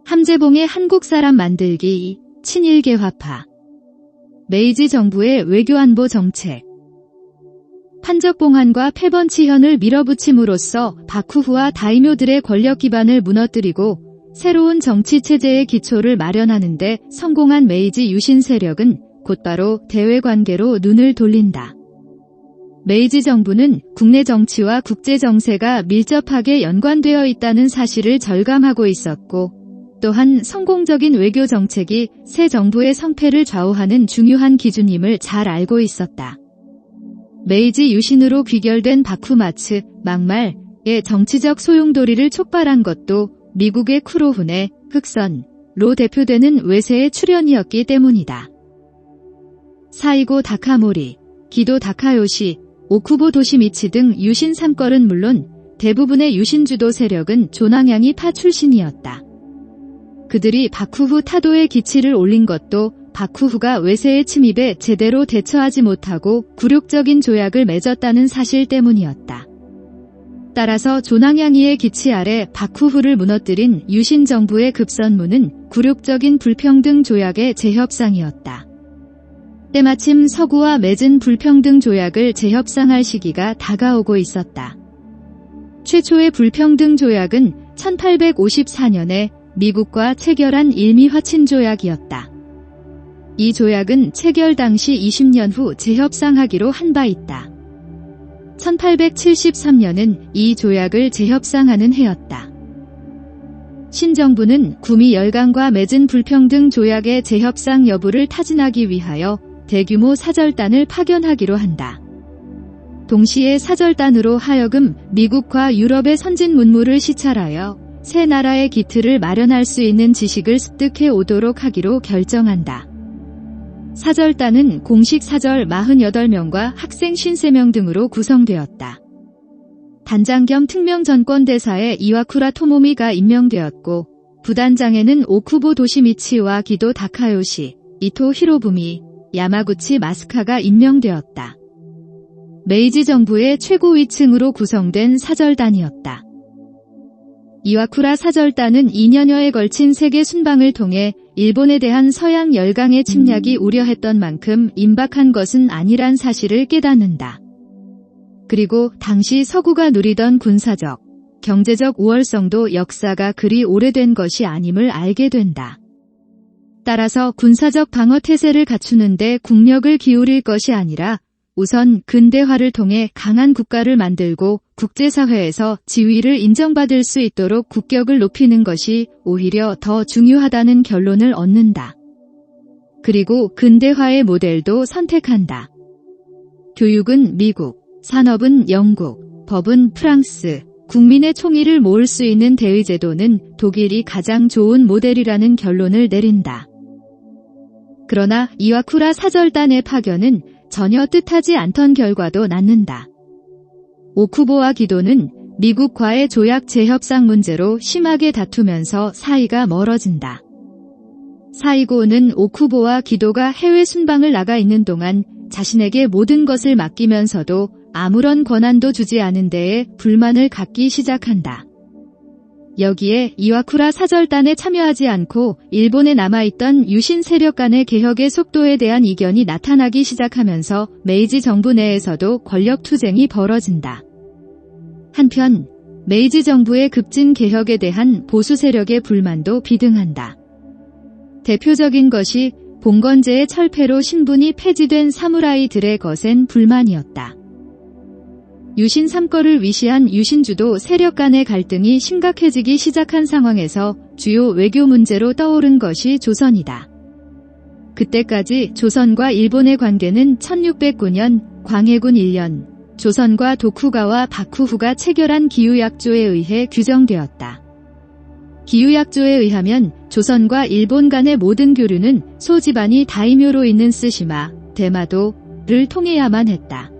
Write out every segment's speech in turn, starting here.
함재봉의 한국 사람 만들기, 친일개화파. 메이지 정부의 외교안보 정책. 판적봉환과 패번치현을 밀어붙임으로써 박후후와 다이묘들의 권력 기반을 무너뜨리고 새로운 정치체제의 기초를 마련하는 데 성공한 메이지 유신 세력은 곧바로 대외관계로 눈을 돌린다. 메이지 정부는 국내 정치와 국제 정세가 밀접하게 연관되어 있다는 사실을 절감하고 있었고, 또한 성공적인 외교 정책이 새 정부의 성패를 좌우하는 중요한 기준임을 잘 알고 있었다. 메이지 유신으로 귀결된 바쿠마츠, 막말의 정치적 소용돌이를 촉발한 것도 미국의 쿠로훈의 흑선로 대표되는 외세의 출현이었기 때문이다. 사이고 다카모리, 기도 다카요시, 오쿠보 도시미치 등 유신 3걸은 물론 대부분의 유신주도 세력은 조낭양이 파 출신이었다. 그들이 박후후 타도의 기치를 올린 것도 박후후가 외세의 침입에 제대로 대처하지 못하고 굴욕적인 조약을 맺었다는 사실 때문이었다. 따라서 조낭양이의 기치 아래 박후후를 무너뜨린 유신 정부의 급선무는 굴욕적인 불평등 조약의 재협상이었다. 때마침 서구와 맺은 불평등 조약을 재협상할 시기가 다가오고 있었다. 최초의 불평등 조약은 1854년에 미국과 체결한 일미화친조약이었다. 이 조약은 체결 당시 20년 후 재협상하기로 한 바 있다. 1873년은 이 조약을 재협상하는 해였다. 신정부는 구미 열강과 맺은 불평등 조약의 재협상 여부를 타진하기 위하여 대규모 사절단을 파견하기로 한다. 동시에 사절단으로 하여금 미국과 유럽의 선진 문물을 시찰하여 새 나라의 기틀을 마련할 수 있는 지식을 습득해 오도록 하기로 결정한다. 사절단은 공식 사절 48명과 학생 53명 등으로 구성되었다. 단장 겸 특명 전권대사의 이와쿠라 토모미가 임명되었고, 부단장에는 오쿠보 도시미치와 기도 다카요시, 이토 히로부미, 야마구치 마스카가 임명되었다. 메이지 정부의 최고위층으로 구성된 사절단이었다. 이와쿠라 사절단은 2년여에 걸친 세계 순방을 통해 일본에 대한 서양 열강의 침략이 우려했던 만큼 임박한 것은 아니란 사실을 깨닫는다. 그리고 당시 서구가 누리던 군사적, 경제적 우월성도 역사가 그리 오래된 것이 아님을 알게 된다. 따라서 군사적 방어태세를 갖추는 데 국력을 기울일 것이 아니라 우선 근대화를 통해 강한 국가를 만들고 국제사회에서 지위를 인정받을 수 있도록 국격을 높이는 것이 오히려 더 중요하다는 결론을 얻는다. 그리고 근대화의 모델도 선택한다. 교육은 미국, 산업은 영국, 법은 프랑스, 국민의 총의를 모을 수 있는 대의제도는 독일이 가장 좋은 모델이라는 결론을 내린다. 그러나 이와쿠라 사절단의 파견은 전혀 뜻하지 않던 결과도 낳는다. 오쿠보와 기도는 미국과의 조약 재협상 문제로 심하게 다투면서 사이가 멀어진다. 사이고는 오쿠보와 기도가 해외 순방을 나가 있는 동안 자신에게 모든 것을 맡기면서도 아무런 권한도 주지 않은 데에 불만을 갖기 시작한다. 여기에 이와쿠라 사절단에 참여하지 않고 일본에 남아있던 유신 세력 간의 개혁의 속도에 대한 이견이 나타나기 시작하면서 메이지 정부 내에서도 권력 투쟁이 벌어진다. 한편 메이지 정부의 급진 개혁에 대한 보수 세력의 불만도 비등한다. 대표적인 것이 봉건제의 철폐로 신분이 폐지된 사무라이들의 거센 불만이었다. 유신 3걸을 위시한 유신주도 세력 간의 갈등이 심각해지기 시작한 상황에서 주요 외교 문제로 떠오른 것이 조선이다. 그때까지 조선과 일본의 관계는 1609년 광해군 1년 조선과 도쿠가와 박후후가 체결한 기유약조에 의해 규정되었다. 기유약조에 의하면 조선과 일본 간의 모든 교류는 소집안이 다이묘로 있는 쓰시마, 대마도를 통해야만 했다.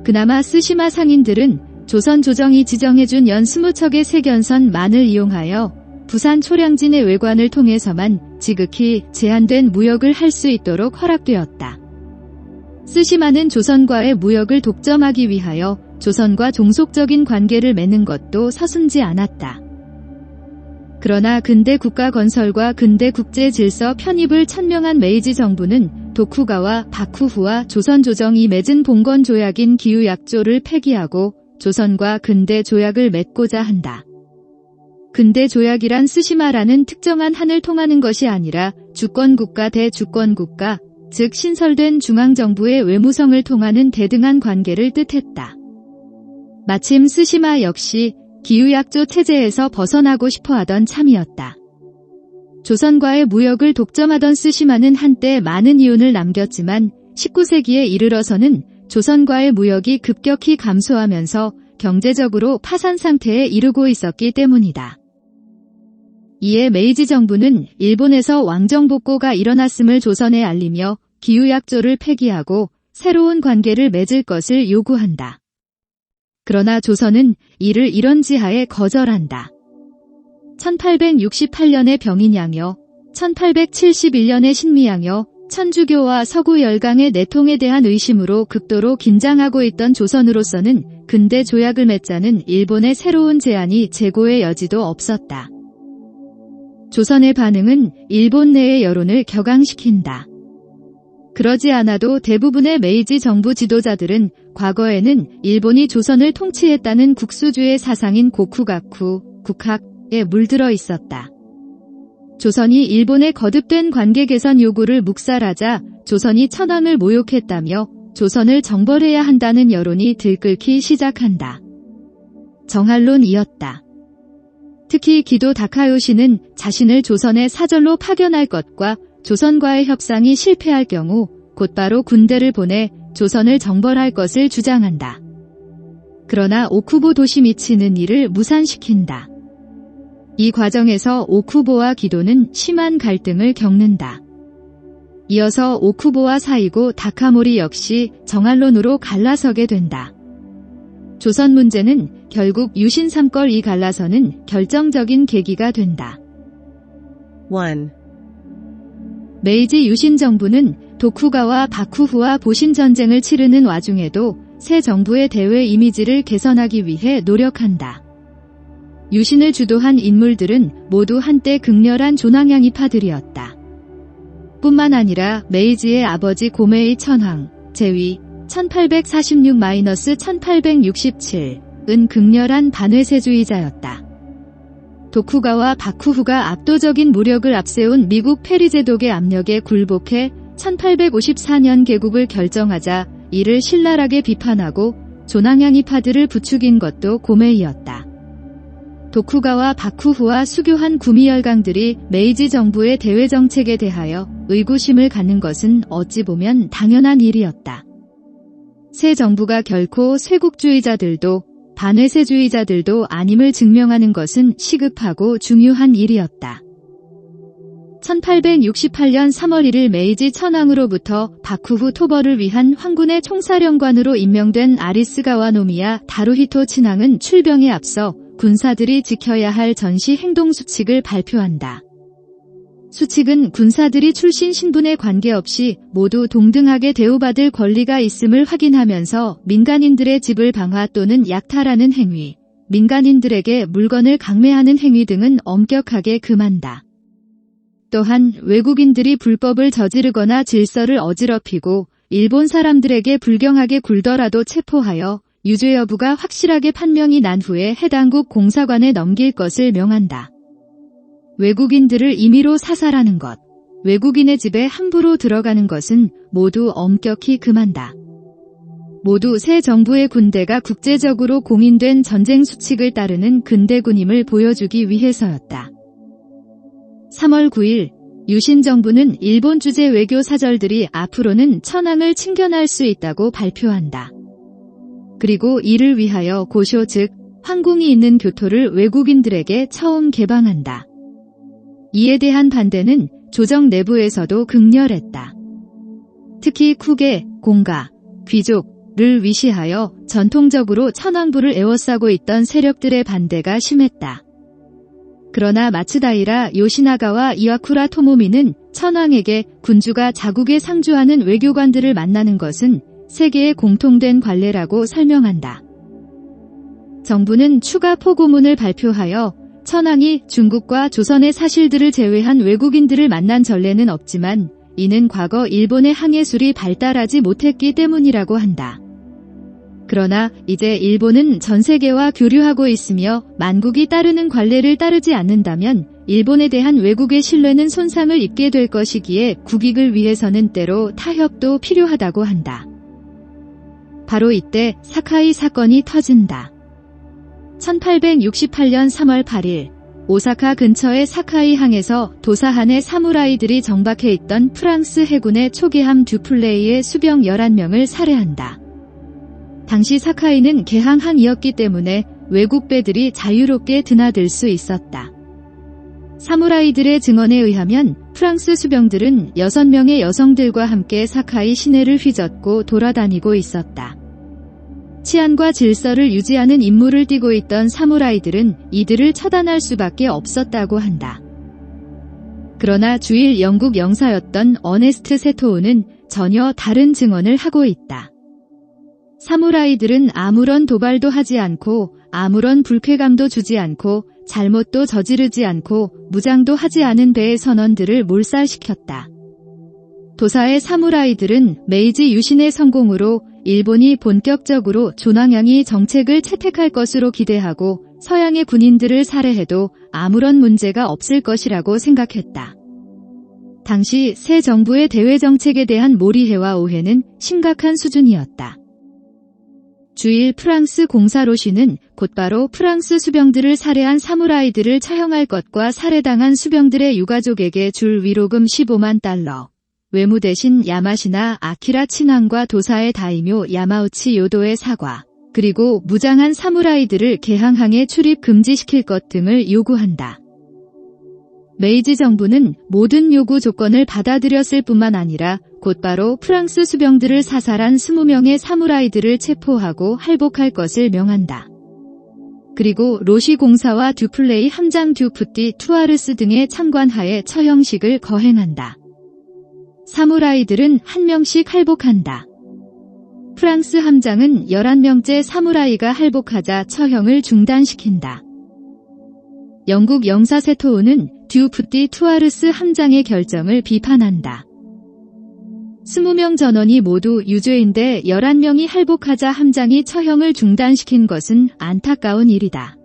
그나마 쓰시마 상인들은 조선 조정이 지정해준 연 20척의 세견선만을 이용하여 부산 초량진의 외관을 통해서만 지극히 제한된 무역을 할 수 있도록 허락되었다. 쓰시마는 조선과의 무역을 독점하기 위하여 조선과 종속적인 관계를 맺는 것도 서슴지 않았다. 그러나 근대 국가 건설과 근대 국제 질서 편입을 천명한 메이지 정부는 도쿠가와 바쿠후와 조선 조정이 맺은 봉건 조약인 기후약조를 폐기하고 조선과 근대 조약을 맺고자 한다. 근대 조약이란 스시마라는 특정한 한을 통하는 것이 아니라 주권국가 대 주권국가, 즉 신설된 중앙정부의 외무성을 통하는 대등한 관계를 뜻했다. 마침 스시마 역시 기후약조 체제에서 벗어나고 싶어하던 참이었다. 조선과의 무역을 독점하던 스시마는 한때 많은 이윤을 남겼지만 19세기에 이르러서는 조선과의 무역이 급격히 감소하면서 경제적으로 파산 상태에 이르고 있었기 때문이다. 이에 메이지 정부는 일본에서 왕정복고가 일어났음을 조선에 알리며 기후약조를 폐기하고 새로운 관계를 맺을 것을 요구한다. 그러나 조선은 이를 이런지하에 거절한다. 1868년의 병인양요, 1871년의 신미양요, 천주교와 서구 열강의 내통에 대한 의심으로 극도로 긴장하고 있던 조선으로서는 근대 조약을 맺자는 일본의 새로운 제안이 재고의 여지도 없었다. 조선의 반응은 일본 내의 여론을 격앙시킨다. 그러지 않아도 대부분의 메이지 정부 지도자들은 과거에는 일본이 조선을 통치했다는 국수주의 사상인 고쿠가쿠, 국학에 물들어 있었다. 조선이 일본의 거듭된 관계 개선 요구를 묵살하자 조선이 천황을 모욕했다며 조선을 정벌해야 한다는 여론이 들끓기 시작한다. 정할론이었다. 특히 기도 다카요시는 자신을 조선에 사절로 파견할 것과 조선과의 협상이 실패할 경우 곧바로 군대를 보내 조선을 정벌할 것을 주장한다. 그러나 오쿠보 도시미치는 이를 무산시킨다. 이 과정에서 오쿠보와 기도는 심한 갈등을 겪는다. 이어서 오쿠보와 사이고 다카모리 역시 정할론으로 갈라서게 된다. 조선 문제는 결국 유신 3걸 이 갈라서는 결정적인 계기가 된다. 1. 메이지 유신 정부는 도쿠가와 바쿠후와 보신 전쟁을 치르는 와중에도 새 정부의 대외 이미지를 개선하기 위해 노력한다. 유신을 주도한 인물들은 모두 한때 극렬한 조낭양이파들이었다. 뿐만 아니라 메이지의 아버지 고메이 천황, 제위 1846-1867은 극렬한 반회세주의자였다. 도쿠가와 바쿠후가 압도적인 무력을 앞세운 미국 페리제독의 압력에 굴복해 1854년 개국을 결정하자 이를 신랄하게 비판하고 조낭양이파들을 부추긴 것도 고메이였다. 도쿠가와 바쿠후와 수교한 구미열강들이 메이지 정부의 대외 정책에 대하여 의구심을 갖는 것은 어찌 보면 당연한 일이었다. 새 정부가 결코 쇄국주의자들도 반회세주의자들도 아님을 증명하는 것은 시급하고 중요한 일이었다. 1868년 3월 1일 메이지 천황으로부터 바쿠후 토벌을 위한 황군의 총사령관으로 임명된 아리스가와 노미야 다루히토 친왕은 출병에 앞서 군사들이 지켜야 할 전시 행동 수칙을 발표한다. 수칙은 군사들이 출신 신분에 관계없이 모두 동등하게 대우받을 권리가 있음을 확인하면서 민간인들의 집을 방화 또는 약탈하는 행위, 민간인들에게 물건을 강매하는 행위 등은 엄격하게 금한다. 또한 외국인들이 불법을 저지르거나 질서를 어지럽히고 일본 사람들에게 불경하게 굴더라도 체포하여 유죄 여부가 확실하게 판명이 난 후에 해당국 공사관에 넘길 것을 명한다. 외국인들을 임의로 사살하는 것, 외국인의 집에 함부로 들어가는 것은 모두 엄격히 금한다. 모두 새 정부의 군대가 국제적으로 공인된 전쟁 수칙을 따르는 근대군임을 보여주기 위해서였다. 3월 9일 유신 정부는 일본 주재 외교 사절들이 앞으로는 천황을 친견할 수 있다고 발표한다. 그리고 이를 위하여 고쇼 즉 황궁이 있는 교토를 외국인들에게 처음 개방한다. 이에 대한 반대는 조정 내부에서도 극렬했다. 특히 쿠게, 공가, 귀족을 위시하여 전통적으로 천황부를 에워싸고 있던 세력들의 반대가 심했다. 그러나 마츠다이라 요시나가와 이와쿠라 토모미는 천황에게 군주가 자국에 상주하는 외교관들을 만나는 것은 세계의 공통된 관례라고 설명한다. 정부는 추가 포고문을 발표하여 천황이 중국과 조선의 사실들을 제외한 외국인들을 만난 전례는 없지만 이는 과거 일본의 항해술이 발달하지 못했기 때문이라고 한다. 그러나 이제 일본은 전 세계와 교류하고 있으며 만국이 따르는 관례를 따르지 않는다면 일본에 대한 외국의 신뢰는 손상을 입게 될 것이기에 국익을 위해서는 때로 타협도 필요하다고 한다. 바로 이때 사카이 사건이 터진다. 1868년 3월 8일 오사카 근처의 사카이 항에서 도사한의 사무라이들이 정박해 있던 프랑스 해군의 초계함 듀플레이의 수병 11명을 살해한다. 당시 사카이는 개항항이었기 때문에 외국 배들이 자유롭게 드나들 수 있었다. 사무라이들의 증언에 의하면 프랑스 수병들은 6명의 여성들과 함께 사카이 시내를 휘젓고 돌아다니고 있었다. 치안과 질서를 유지하는 임무를 띠고 있던 사무라이들은 이들을 처단할 수밖에 없었다고 한다. 그러나 주일 영국 영사였던 어네스트 세토우는 전혀 다른 증언을 하고 있다. 사무라이들은 아무런 도발도 하지 않고 아무런 불쾌감도 주지 않고 잘못도 저지르지 않고 무장도 하지 않은 배의 선원들을 몰살시켰다. 도사의 사무라이들은 메이지 유신의 성공으로 일본이 본격적으로 조낭양이 정책을 채택할 것으로 기대하고 서양의 군인들을 살해해도 아무런 문제가 없을 것이라고 생각했다. 당시 새 정부의 대외 정책에 대한 몰이해와 오해는 심각한 수준이었다. 주일 프랑스 공사로시는 곧바로 프랑스 수병들을 살해한 사무라이들을 처형할 것과 살해당한 수병들의 유가족에게 줄 위로금 15만 달러, 외무 대신 야마시나 아키라 친왕과 도사의 다이묘 야마우치 요도의 사과, 그리고 무장한 사무라이들을 개항항에 출입 금지시킬 것 등을 요구한다. 메이지 정부는 모든 요구 조건을 받아들였을 뿐만 아니라 곧바로 프랑스 수병들을 사살한 20명의 사무라이들을 체포하고 할복할 것을 명한다. 그리고 로시 공사와 듀플레이 함장 듀푸띠 투아르스 등의 참관하에 처형식을 거행한다. 사무라이들은 한 명씩 할복한다. 프랑스 함장은 11명째 사무라이가 할복하자 처형을 중단시킨다. 영국 영사 세토우는 듀푸띠 투아르스 함장의 결정을 비판한다. 20명 전원이 모두 유죄인데 11명이 할복하자 함장이 처형을 중단시킨 것은 안타까운 일이다.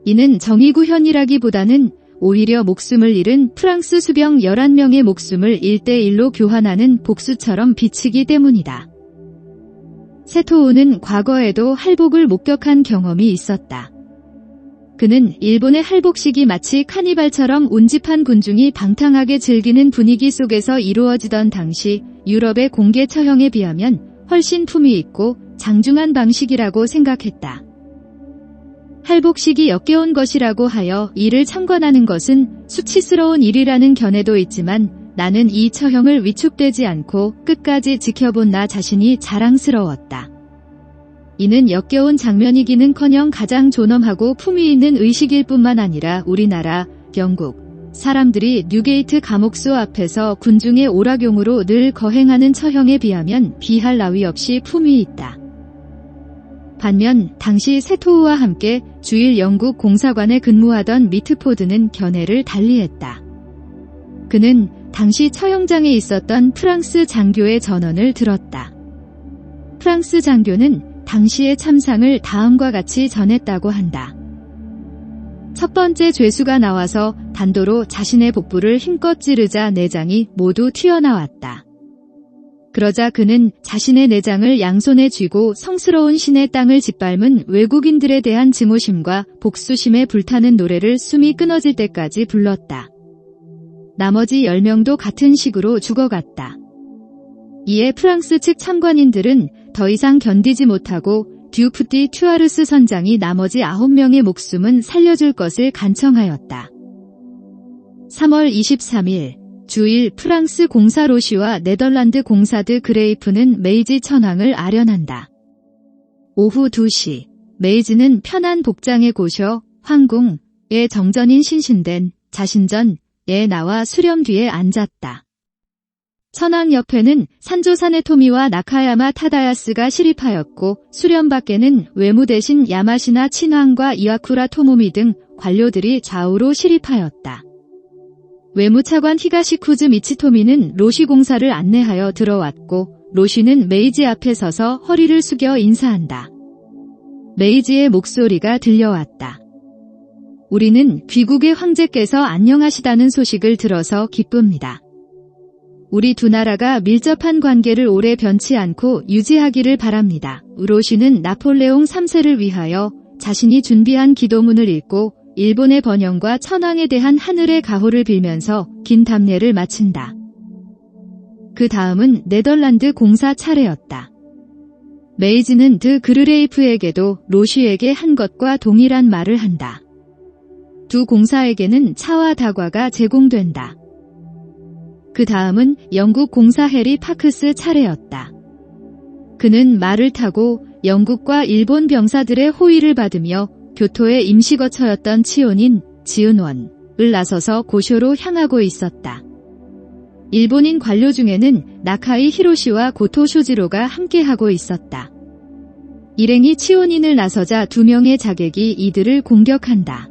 이는 정의구현이라기보다는 오히려 목숨을 잃은 프랑스 수병 11명의 목숨을 1대1로 교환하는 복수처럼 비치기 때문이다. 세토우는 과거에도 할복을 목격한 경험이 있었다. 그는 일본의 할복식이 마치 카니발처럼 운집한 군중이 방탕하게 즐기는 분위기 속에서 이루어지던 당시 유럽의 공개 처형에 비하면 훨씬 품위 있고 장중한 방식이라고 생각했다. 할복식이 역겨운 것이라고 하여 이를 참관하는 것은 수치스러운 일이라는 견해도 있지만 나는 이 처형을 위축되지 않고 끝까지 지켜본 나 자신이 자랑스러웠다. 이는 역겨운 장면이기는커녕 가장 존엄하고 품위 있는 의식일 뿐만 아니라 우리나라, 영국 사람들이 뉴게이트 감옥소 앞에서 군중의 오락용으로 늘 거행하는 처형에 비하면 비할 나위 없이 품위 있다. 반면 당시 세토우와 함께 주일 영국 공사관에 근무하던 미트포드는 견해를 달리했다. 그는 당시 처형장에 있었던 프랑스 장교의 전언을 들었다. 프랑스 장교는 당시의 참상을 다음과 같이 전했다고 한다. 첫 번째 죄수가 나와서 단도로 자신의 복부를 힘껏 찌르자 내장이 모두 튀어나왔다. 그러자 그는 자신의 내장을 양손에 쥐고 성스러운 신의 땅을 짓밟은 외국인들에 대한 증오심과 복수심에 불타는 노래를 숨이 끊어질 때까지 불렀다. 나머지 10명도 같은 식으로 죽어갔다. 이에 프랑스 측 참관인들은 더 이상 견디지 못하고 듀푸띠 튜아르스 선장이 나머지 9명의 목숨은 살려줄 것을 간청하였다. 3월 23일 주일 프랑스 공사 로시와 네덜란드 공사 드 그레이프는 메이지 천황을 아련한다. 오후 2시 메이지는 편한 복장의 고셔 황궁의 정전인 신신된 자신전에 나와 수렴 뒤에 앉았다. 천황 옆에는 산조사네 토미와 나카야마 타다야스가 시립하였고 수련 밖에는 외무 대신 야마시나 친황과 이와쿠라 토모미 등 관료들이 좌우로 시립하였다. 외무차관 히가시쿠즈 미치토미는 로시 공사를 안내하여 들어왔고 로시는 메이지 앞에 서서 허리를 숙여 인사한다. 메이지의 목소리가 들려왔다. 우리는 귀국의 황제께서 안녕하시다는 소식을 들어서 기쁩니다. 우리 두 나라가 밀접한 관계를 오래 변치 않고 유지하기를 바랍니다. 로시는 나폴레옹 3세를 위하여 자신이 준비한 기도문을 읽고 일본의 번영과 천황에 대한 하늘의 가호를 빌면서 긴 답례를 마친다. 그 다음은 네덜란드 공사 차례였다. 메이지는 드 그르레이프에게도 로시에게 한 것과 동일한 말을 한다. 두 공사에게는 차와 다과가 제공된다. 그 다음은 영국 공사 해리 파크스 차례였다. 그는 말을 타고 영국과 일본 병사들의 호위를 받으며 교토의 임시거처였던 치온인 지은원을 나서서 고쇼로 향하고 있었다. 일본인 관료 중에는 나카이 히로시와 고토 쇼지로가 함께하고 있었다. 일행이 치온인을 나서자 두 명의 자객이 이들을 공격한다.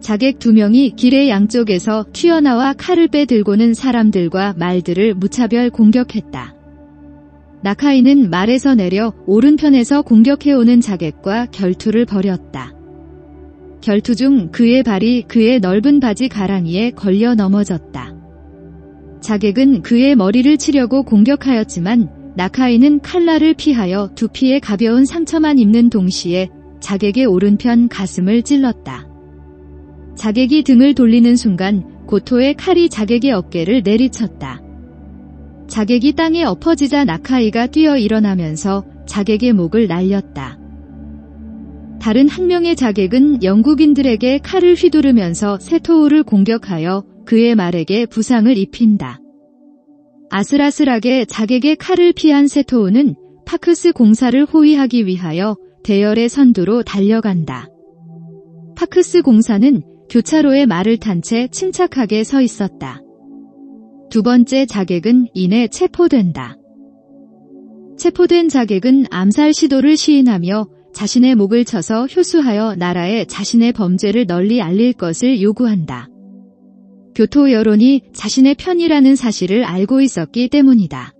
자객 두 명이 길의 양쪽에서 튀어나와 칼을 빼들고는 사람들과 말들을 무차별 공격했다. 나카이는 말에서 내려 오른편에서 공격해오는 자객과 결투를 벌였다. 결투 중 그의 발이 그의 넓은 바지 가랑이에 걸려 넘어졌다. 자객은 그의 머리를 치려고 공격하였지만 나카이는 칼날을 피하여 두피에 가벼운 상처만 입는 동시에 자객의 오른편 가슴을 찔렀다. 자객이 등을 돌리는 순간 고토의 칼이 자객의 어깨를 내리쳤다. 자객이 땅에 엎어지자 나카이가 뛰어 일어나면서 자객의 목을 날렸다. 다른 한 명의 자객은 영국인들에게 칼을 휘두르면서 세토우를 공격하여 그의 말에게 부상을 입힌다. 아슬아슬하게 자객의 칼을 피한 세토우는 파크스 공사를 호위하기 위하여 대열의 선두로 달려간다. 파크스 공사는 교차로에 말을 탄 채 침착하게 서 있었다. 두 번째 자객은 이내 체포된다. 체포된 자객은 암살 시도를 시인하며 자신의 목을 쳐서 효수하여 나라에 자신의 범죄를 널리 알릴 것을 요구한다. 교토 여론이 자신의 편이라는 사실을 알고 있었기 때문이다.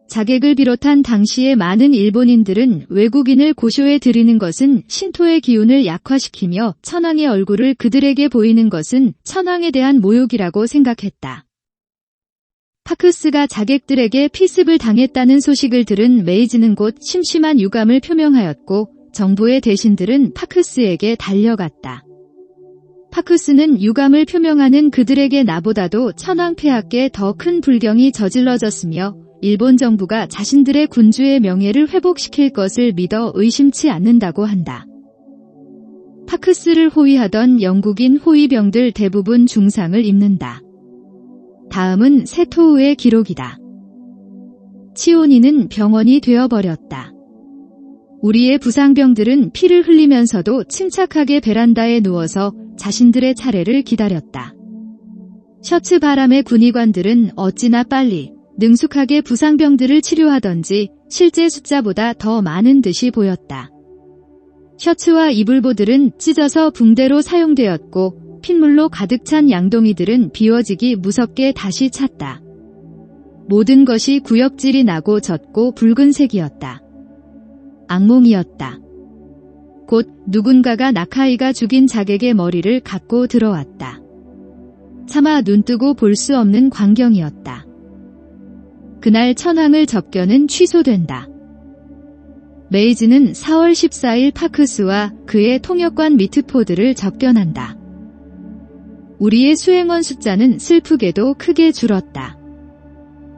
자객을 비롯한 당시의 많은 일본인들은 외국인을 고쇼에 들이는 것은 신토의 기운을 약화시키며 천황의 얼굴을 그들에게 보이는 것은 천황에 대한 모욕이라고 생각했다. 파크스가 자객들에게 피습을 당했다는 소식을 들은 메이지는 곧 심심한 유감을 표명하였고 정부의 대신들은 파크스에게 달려갔다. 파크스는 유감을 표명하는 그들에게 나보다도 천황 폐하께 더 큰 불경이 저질러졌으며 일본 정부가 자신들의 군주의 명예를 회복시킬 것을 믿어 의심치 않는다고 한다. 파크스를 호위하던 영국인 호위병들 대부분 중상을 입는다. 다음은 세토우의 기록이다. 치오니는 병원이 되어버렸다. 우리의 부상병들은 피를 흘리면서도 침착하게 베란다에 누워서 자신들의 차례를 기다렸다. 셔츠 바람의 군의관들은 어찌나 빨리 능숙하게 부상병들을 치료하던지 실제 숫자보다 더 많은 듯이 보였다. 셔츠와 이불보들은 찢어서 붕대로 사용되었고 핏물로 가득 찬 양동이들은 비워지기 무섭게 다시 찼다. 모든 것이 구역질이 나고 젖고 붉은색이었다. 악몽이었다. 곧 누군가가 나카이가 죽인 자객의 머리를 갖고 들어왔다. 차마 눈뜨고 볼 수 없는 광경이었다. 그날 천황을 접견은 취소된다. 메이지는 4월 14일 파크스와 그의 통역관 미트포드를 접견한다. 우리의 수행원 숫자는 슬프게도 크게 줄었다.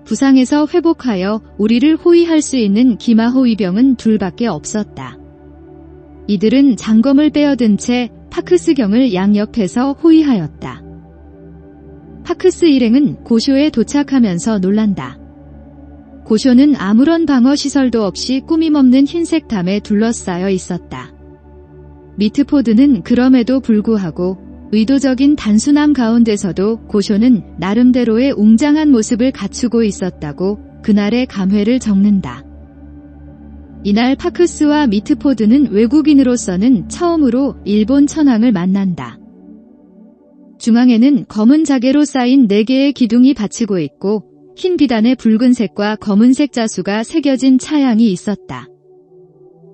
부상에서 회복하여 우리를 호위할 수 있는 기마 호위병은 둘밖에 없었다. 이들은 장검을 빼어든 채 파크스경을 양옆에서 호위하였다. 파크스 일행은 고쇼에 도착하면서 놀란다. 고쇼는 아무런 방어시설도 없이 꾸밈없는 흰색 담에 둘러싸여 있었다. 미트포드는 그럼에도 불구하고 의도적인 단순함 가운데서도 고쇼는 나름대로의 웅장한 모습을 갖추고 있었다고 그날의 감회를 적는다. 이날 파크스와 미트포드는 외국인으로서는 처음으로 일본 천황을 만난다. 중앙에는 검은 자개로 쌓인 4개의 기둥이 받치고 있고 흰 비단에 붉은색과 검은색 자수가 새겨진 차양이 있었다.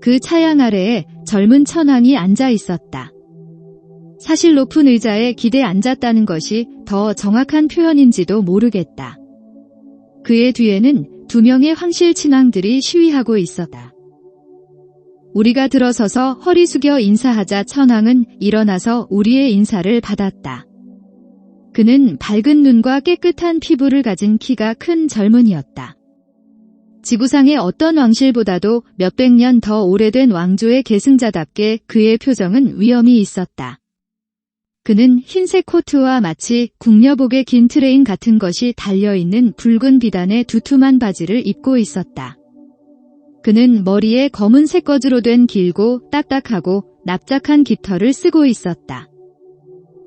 그 차양 아래에 젊은 천황이 앉아 있었다. 사실 높은 의자에 기대 앉았다는 것이 더 정확한 표현인지도 모르겠다. 그의 뒤에는 2명의 황실 친왕들이 시위하고 있었다. 우리가 들어서서 허리 숙여 인사하자 천황은 일어나서 우리의 인사를 받았다. 그는 밝은 눈과 깨끗한 피부를 가진 키가 큰 젊은이였다. 지구상의 어떤 왕실보다도 몇백 년 더 오래된 왕조의 계승자답게 그의 표정은 위엄이 있었다. 그는 흰색 코트와 마치 궁녀복의 긴 트레인 같은 것이 달려있는 붉은 비단의 두툼한 바지를 입고 있었다. 그는 머리에 검은색 거즈로 된 길고 딱딱하고 납작한 깃털을 쓰고 있었다.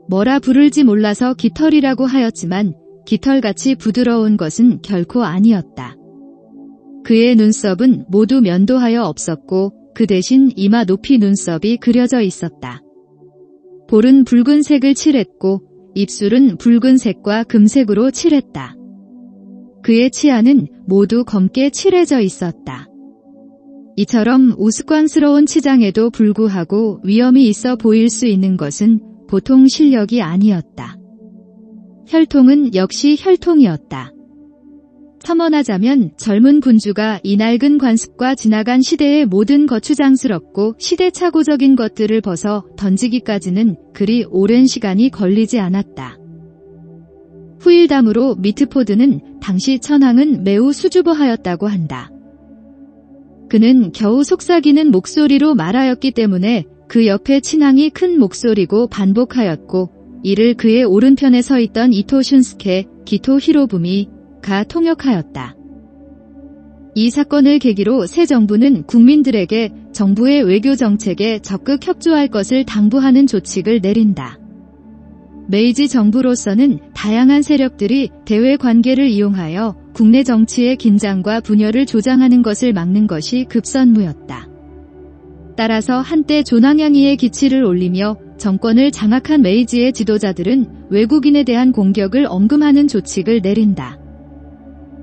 뭐라 부를지 몰라서 깃털이라고 하였지만 깃털같이 부드러운 것은 결코 아니었다. 그의 눈썹은 모두 면도하여 없었고 그 대신 이마 높이 눈썹이 그려져 있었다. 볼은 붉은색을 칠했고 입술은 붉은색과 금색으로 칠했다. 그의 치아는 모두 검게 칠해져 있었다. 이처럼 우스꽝스러운 치장에도 불구하고 위엄이 있어 보일 수 있는 것은 보통 실력이 아니었다. 혈통은 역시 혈통이었다. 첨언하자면 젊은 군주가 이 낡은 관습과 지나간 시대의 모든 거추장스럽고 시대착오적인 것들을 벗어 던지기까지는 그리 오랜 시간이 걸리지 않았다. 후일담으로 미트포드는 당시 천황은 매우 수줍어하였다고 한다. 그는 겨우 속삭이는 목소리로 말하였기 때문에 그 옆에 친왕이 큰 목소리고 반복하였고 이를 그의 오른편에 서 있던 이토 슌스케, 기토 히로부미가 통역하였다. 이 사건을 계기로 새 정부는 국민들에게 정부의 외교 정책에 적극 협조할 것을 당부하는 조칙을 내린다. 메이지 정부로서는 다양한 세력들이 대외 관계를 이용하여 국내 정치의 긴장과 분열을 조장하는 것을 막는 것이 급선무였다. 따라서 한때 조낭양이의 기치를 올리며 정권을 장악한 메이지의 지도자들은 외국인에 대한 공격을 엄금하는 조칙을 내린다.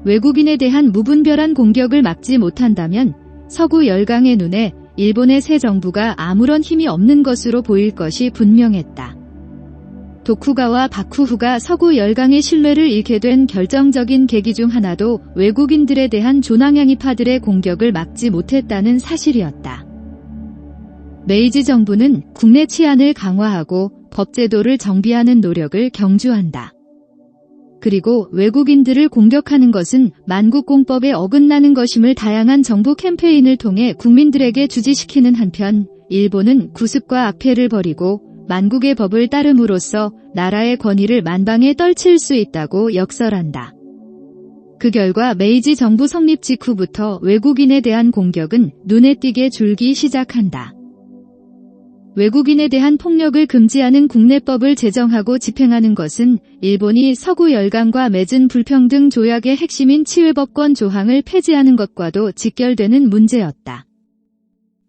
외국인에 대한 무분별한 공격을 막지 못한다면 서구 열강의 눈에 일본의 새 정부가 아무런 힘이 없는 것으로 보일 것이 분명했다. 도쿠가와 바쿠후가 서구 열강의 신뢰를 잃게 된 결정적인 계기 중 하나도 외국인들에 대한 조낭양이파들의 공격을 막지 못했다는 사실이었다. 메이지 정부는 국내 치안을 강화하고 법제도를 정비하는 노력을 경주한다. 그리고 외국인들을 공격하는 것은 만국공법에 어긋나는 것임을 다양한 정부 캠페인을 통해 국민들에게 주지시키는 한편 일본은 구습과 악폐를 버리고 만국의 법을 따름으로써 나라의 권위를 만방에 떨칠 수 있다고 역설한다. 그 결과 메이지 정부 성립 직후부터 외국인에 대한 공격은 눈에 띄게 줄기 시작한다. 외국인에 대한 폭력을 금지하는 국내법을 제정하고 집행하는 것은 일본이 서구 열강과 맺은 불평등 조약의 핵심인 치외법권 조항을 폐지하는 것과도 직결되는 문제였다.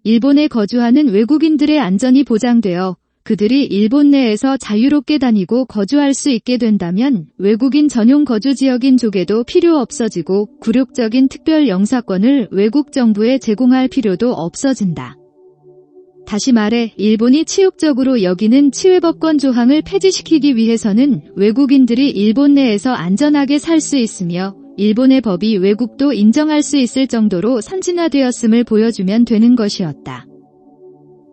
일본에 거주하는 외국인들의 안전이 보장되어 그들이 일본 내에서 자유롭게 다니고 거주할 수 있게 된다면 외국인 전용 거주지역인 조계도 필요 없어지고 굴욕적인 특별 영사권을 외국 정부에 제공할 필요도 없어진다. 다시 말해 일본이 치욕적으로 여기는 치외법권 조항을 폐지시키기 위해서는 외국인들이 일본 내에서 안전하게 살 수 있으며 일본의 법이 외국도 인정할 수 있을 정도로 선진화되었음을 보여주면 되는 것이었다.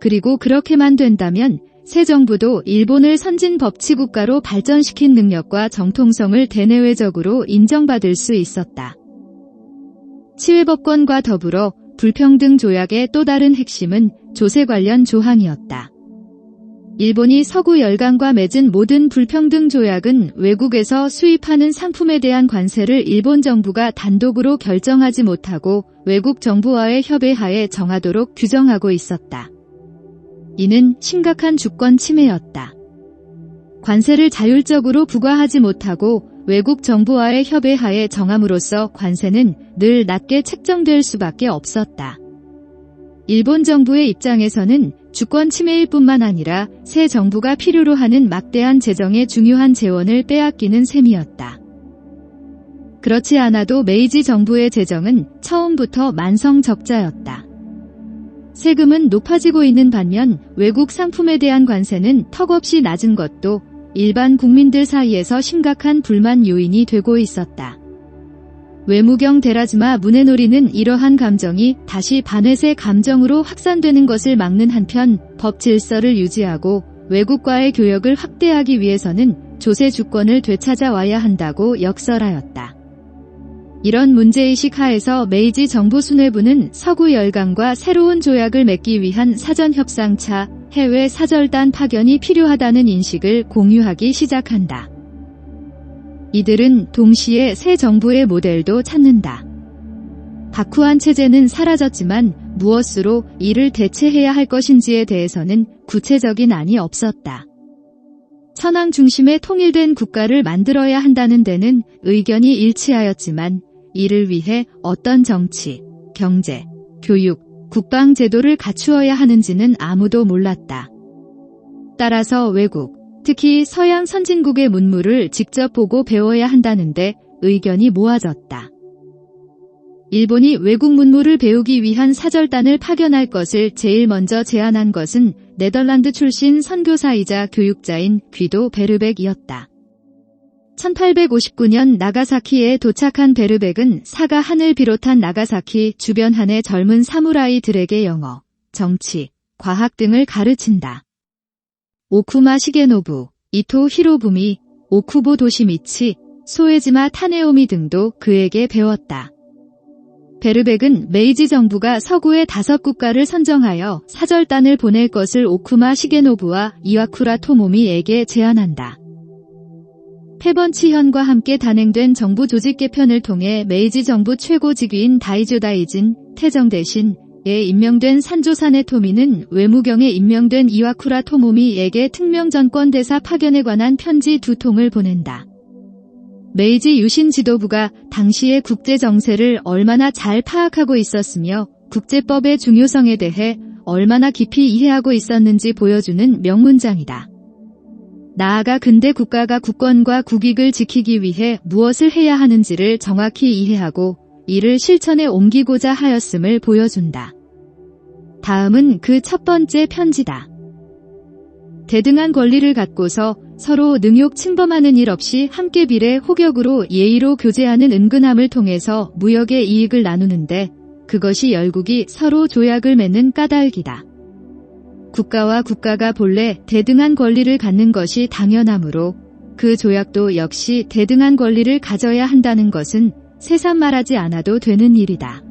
그리고 그렇게만 된다면 새 정부도 일본을 선진 법치국가로 발전시킨 능력과 정통성을 대내외적으로 인정받을 수 있었다. 치외법권과 더불어 불평등 조약의 또 다른 핵심은 조세 관련 조항이었다. 일본이 서구 열강과 맺은 모든 불평등 조약은 외국에서 수입하는 상품에 대한 관세를 일본 정부가 단독으로 결정하지 못하고 외국 정부와의 협의하에 정하도록 규정하고 있었다. 이는 심각한 주권 침해였다. 관세를 자율적으로 부과하지 못하고 외국 정부와의 협의하에 정함으로써 관세는 늘 낮게 책정될 수밖에 없었다. 일본 정부의 입장에서는 주권 침해일 뿐만 아니라 새 정부가 필요로 하는 막대한 재정의 중요한 재원을 빼앗기는 셈이었다. 그렇지 않아도 메이지 정부의 재정은 처음부터 만성적자였다. 세금은 높아지고 있는 반면 외국 상품에 대한 관세는 턱없이 낮은 것도 일반 국민들 사이에서 심각한 불만 요인이 되고 있었다. 외무경 데라즈마 문해노리는 이러한 감정이 다시 반회세 감정으로 확산되는 것을 막는 한편 법 질서를 유지하고 외국과의 교역을 확대하기 위해서는 조세 주권을 되찾아와야 한다고 역설하였다. 이런 문제의식 하에서 메이지 정부 수뇌부는 서구 열강과 새로운 조약을 맺기 위한 사전협상차 해외 사절단 파견이 필요하다는 인식을 공유하기 시작한다. 이들은 동시에 새 정부의 모델도 찾는다. 바쿠안 체제는 사라졌지만 무엇으로 이를 대체해야 할 것인지에 대해서는 구체적인 안이 없었다. 천황 중심의 통일된 국가를 만들어야 한다는 데는 의견이 일치하였지만 이를 위해 어떤 정치, 경제, 교육, 국방 제도를 갖추어야 하는지는 아무도 몰랐다. 따라서 외국, 특히 서양 선진국의 문물을 직접 보고 배워야 한다는데 의견이 모아졌다. 일본이 외국 문물을 배우기 위한 사절단을 파견할 것을 제일 먼저 제안한 것은 네덜란드 출신 선교사이자 교육자인 귀도 베르벡이었다. 1859년 나가사키에 도착한 베르벡은 사가 한을 비롯한 나가사키 주변한의 젊은 사무라이들에게 영어, 정치, 과학 등을 가르친다. 오쿠마 시게노부, 이토 히로부미, 오쿠보 도시미치, 소에지마 타네오미 등도 그에게 배웠다. 베르벡은 메이지 정부가 서구의 5국가를 선정하여 사절단을 보낼 것을 오쿠마 시게노부와 이와쿠라 토모미에게 제안한다. 패번치현과 함께 단행된 정부 조직 개편을 통해 메이지 정부 최고 직위인 다이조 다이진, 태정 대신에 임명된 산조 사네토미는 외무경에 임명된 이와쿠라 토모미에게 특명전권 대사 파견에 관한 편지 2통을 보낸다. 메이지 유신 지도부가 당시의 국제 정세를 얼마나 잘 파악하고 있었으며 국제법의 중요성에 대해 얼마나 깊이 이해하고 있었는지 보여주는 명문장이다. 나아가 근대 국가가 국권과 국익을 지키기 위해 무엇을 해야 하는지를 정확히 이해하고 이를 실천에 옮기고자 하였음을 보여준다. 다음은 그 첫 번째 편지다. 대등한 권리를 갖고서 서로 능욕 침범하는 일 없이 함께 비례 호격으로 예의로 교제하는 은근함을 통해서 무역의 이익을 나누는데 그것이 열국이 서로 조약을 맺는 까닭이다. 국가와 국가가 본래 대등한 권리를 갖는 것이 당연하므로 그 조약도 역시 대등한 권리를 가져야 한다는 것은 새삼 말하지 않아도 되는 일이다.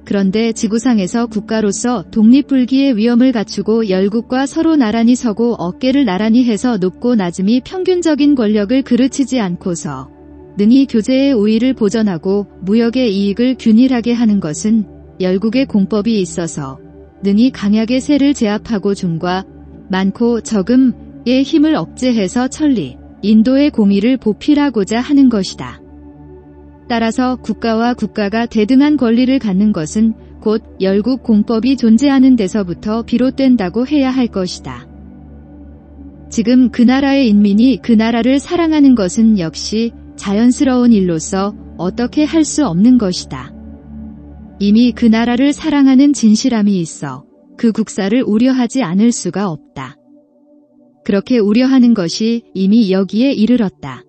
그런데 지구상에서 국가로서 독립불기의 위험을 갖추고 열국과 서로 나란히 서고 어깨를 나란히 해서 높고 낮음이 평균적인 권력을 그르치지 않고서 능히 교제의 우위를 보전하고 무역의 이익을 균일하게 하는 것은 열국의 공법이 있어서 능히 강약의 세를 제압하고 중과 많고 적음의 힘을 억제해서 천리, 인도의 공의를 보필하고자 하는 것이다. 따라서 국가와 국가가 대등한 권리를 갖는 것은 곧 열국 공법이 존재하는 데서부터 비롯된다고 해야 할 것이다. 지금 그 나라의 인민이 그 나라를 사랑하는 것은 역시 자연스러운 일로서 어떻게 할 수 없는 것이다. 이미 그 나라를 사랑하는 진실함이 있어 그 국사를 우려하지 않을 수가 없다. 그렇게 우려하는 것이 이미 여기에 이르렀다.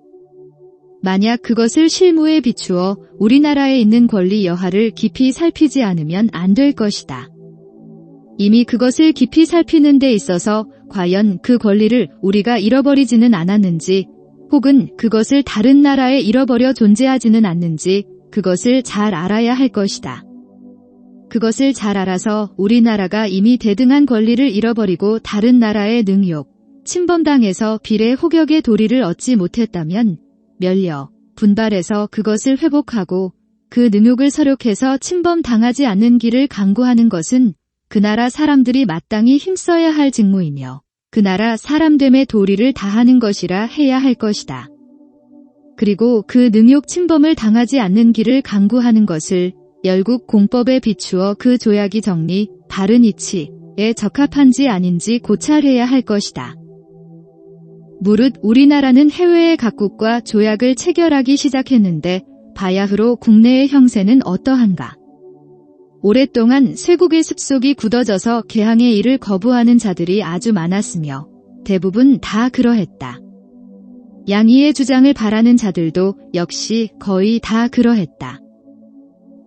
만약 그것을 실무에 비추어 우리나라에 있는 권리 여하를 깊이 살피지 않으면 안 될 것이다. 이미 그것을 깊이 살피는 데 있어서 과연 그 권리를 우리가 잃어버리지는 않았는지 혹은 그것을 다른 나라에 잃어버려 존재하지는 않는지 그것을 잘 알아야 할 것이다. 그것을 잘 알아서 우리나라가 이미 대등한 권리를 잃어버리고 다른 나라의 능욕, 침범당해서 비례 호격의 도리를 얻지 못했다면 멸려, 분발해서 그것을 회복하고 그 능욕을 서력해서 침범당하지 않는 길을 강구하는 것은 그 나라 사람들이 마땅히 힘써야 할 직무이며 그 나라 사람됨의 도리를 다하는 것이라 해야 할 것이다. 그리고 그 능욕 침범을 당하지 않는 길을 강구하는 것을 열국 공법에 비추어 그 조약이 정리, 바른 이치에 적합한지 아닌지 고찰해야 할 것이다. 무릇 우리나라는 해외의 각국과 조약을 체결하기 시작했는데 바야흐로 국내의 형세는 어떠한가? 오랫동안 쇄국의 습속이 굳어져서 개항의 일을 거부하는 자들이 아주 많았으며 대부분 다 그러했다. 양의의 주장을 바라는 자들도 역시 거의 다 그러했다.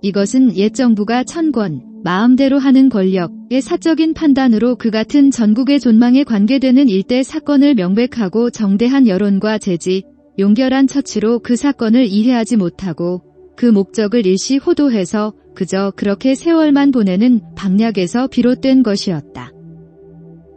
이것은 옛 정부가 천권, 마음대로 하는 권력의 사적인 판단으로 그 같은 전국의 존망에 관계되는 일대 사건을 명백하고 정대한 여론과 재지, 용결한 처치로 그 사건을 이해하지 못하고 그 목적을 일시 호도해서 그저 그렇게 세월만 보내는 방략에서 비롯된 것이었다.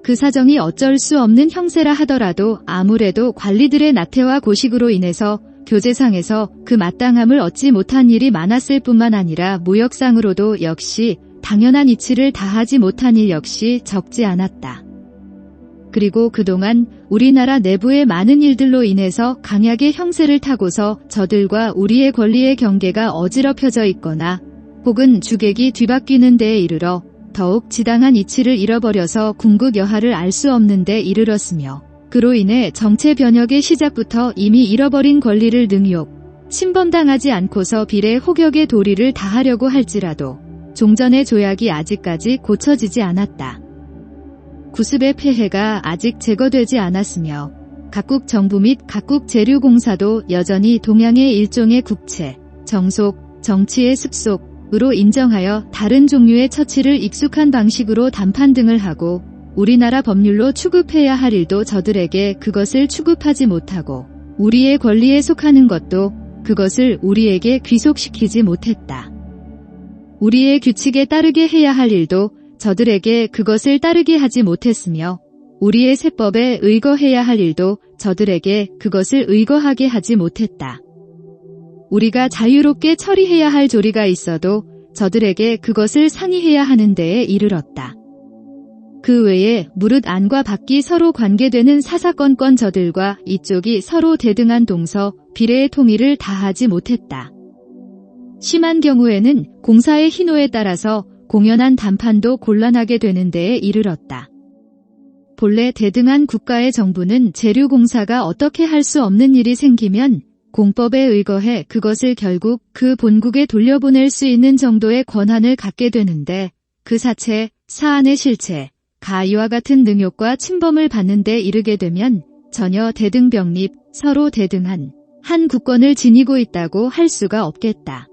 그 사정이 어쩔 수 없는 형세라 하더라도 아무래도 관리들의 나태와 고식으로 인해서 교제상에서 그 마땅함을 얻지 못한 일이 많았을 뿐만 아니라 무역상으로도 역시 당연한 이치를 다하지 못한 일 역시 적지 않았다. 그리고 그동안 우리나라 내부의 많은 일들로 인해서 강약의 형세를 타고서 저들과 우리의 권리의 경계가 어지럽혀져 있거나 혹은 주객이 뒤바뀌는 데에 이르러 더욱 지당한 이치를 잃어버려서 궁극 여하를 알 수 없는 데 이르렀으며 그로 인해 정체 변혁의 시작부터 이미 잃어버린 권리를 능욕, 침범당하지 않고서 비례 호격의 도리를 다하려고 할지라도 종전의 조약이 아직까지 고쳐지지 않았다. 구습의 폐해가 아직 제거되지 않았으며 각국 정부 및 각국 재류공사도 여전히 동양의 일종의 국채, 정속, 정치의 습속으로 인정하여 다른 종류의 처치를 익숙한 방식으로 담판 등을 하고 우리나라 법률로 추급해야 할 일도 저들에게 그것을 추급하지 못하고 우리의 권리에 속하는 것도 그것을 우리에게 귀속시키지 못했다. 우리의 규칙에 따르게 해야 할 일도 저들에게 그것을 따르게 하지 못했으며 우리의 세법에 의거해야 할 일도 저들에게 그것을 의거하게 하지 못했다. 우리가 자유롭게 처리해야 할 조리가 있어도 저들에게 그것을 상의해야 하는 데에 이르렀다. 그 외에 무릇 안과 밖이 서로 관계되는 사사건건 저들과 이쪽이 서로 대등한 동서, 비례의 통일을 다하지 못했다. 심한 경우에는 공사의 희노에 따라서 공연한 담판도 곤란하게 되는 데에 이르렀다. 본래 대등한 국가의 정부는 재류공사가 어떻게 할 수 없는 일이 생기면 공법에 의거해 그것을 결국 그 본국에 돌려보낼 수 있는 정도의 권한을 갖게 되는데 그 사체, 사안의 실체, 가 이와 같은 능욕과 침범을 받는 데 이르게 되면 전혀 대등병립, 서로 대등한 한 국권을 지니고 있다고 할 수가 없겠다.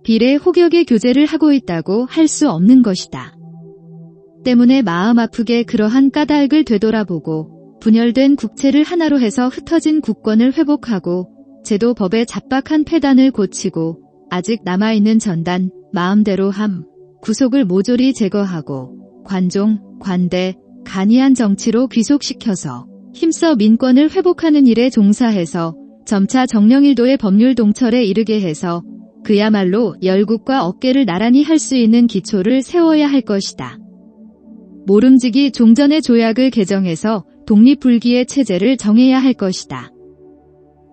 비례 호격의 교제를 하고 있다고 할 수 없는 것이다. 때문에 마음 아프게 그러한 까닭을 되돌아보고 분열된 국채를 하나로 해서 흩어진 국권을 회복하고 제도 법의 잡박한 폐단을 고치고 아직 남아있는 전단, 마음대로 함, 구속을 모조리 제거하고 관종, 관대, 간이한 정치로 귀속시켜서 힘써 민권을 회복하는 일에 종사해서 점차 정령일도의 법률 동철에 이르게 해서 그야말로 열국과 어깨를 나란히 할 수 있는 기초를 세워야 할 것이다. 모름지기 종전의 조약을 개정해서 독립불기의 체제를 정해야 할 것이다.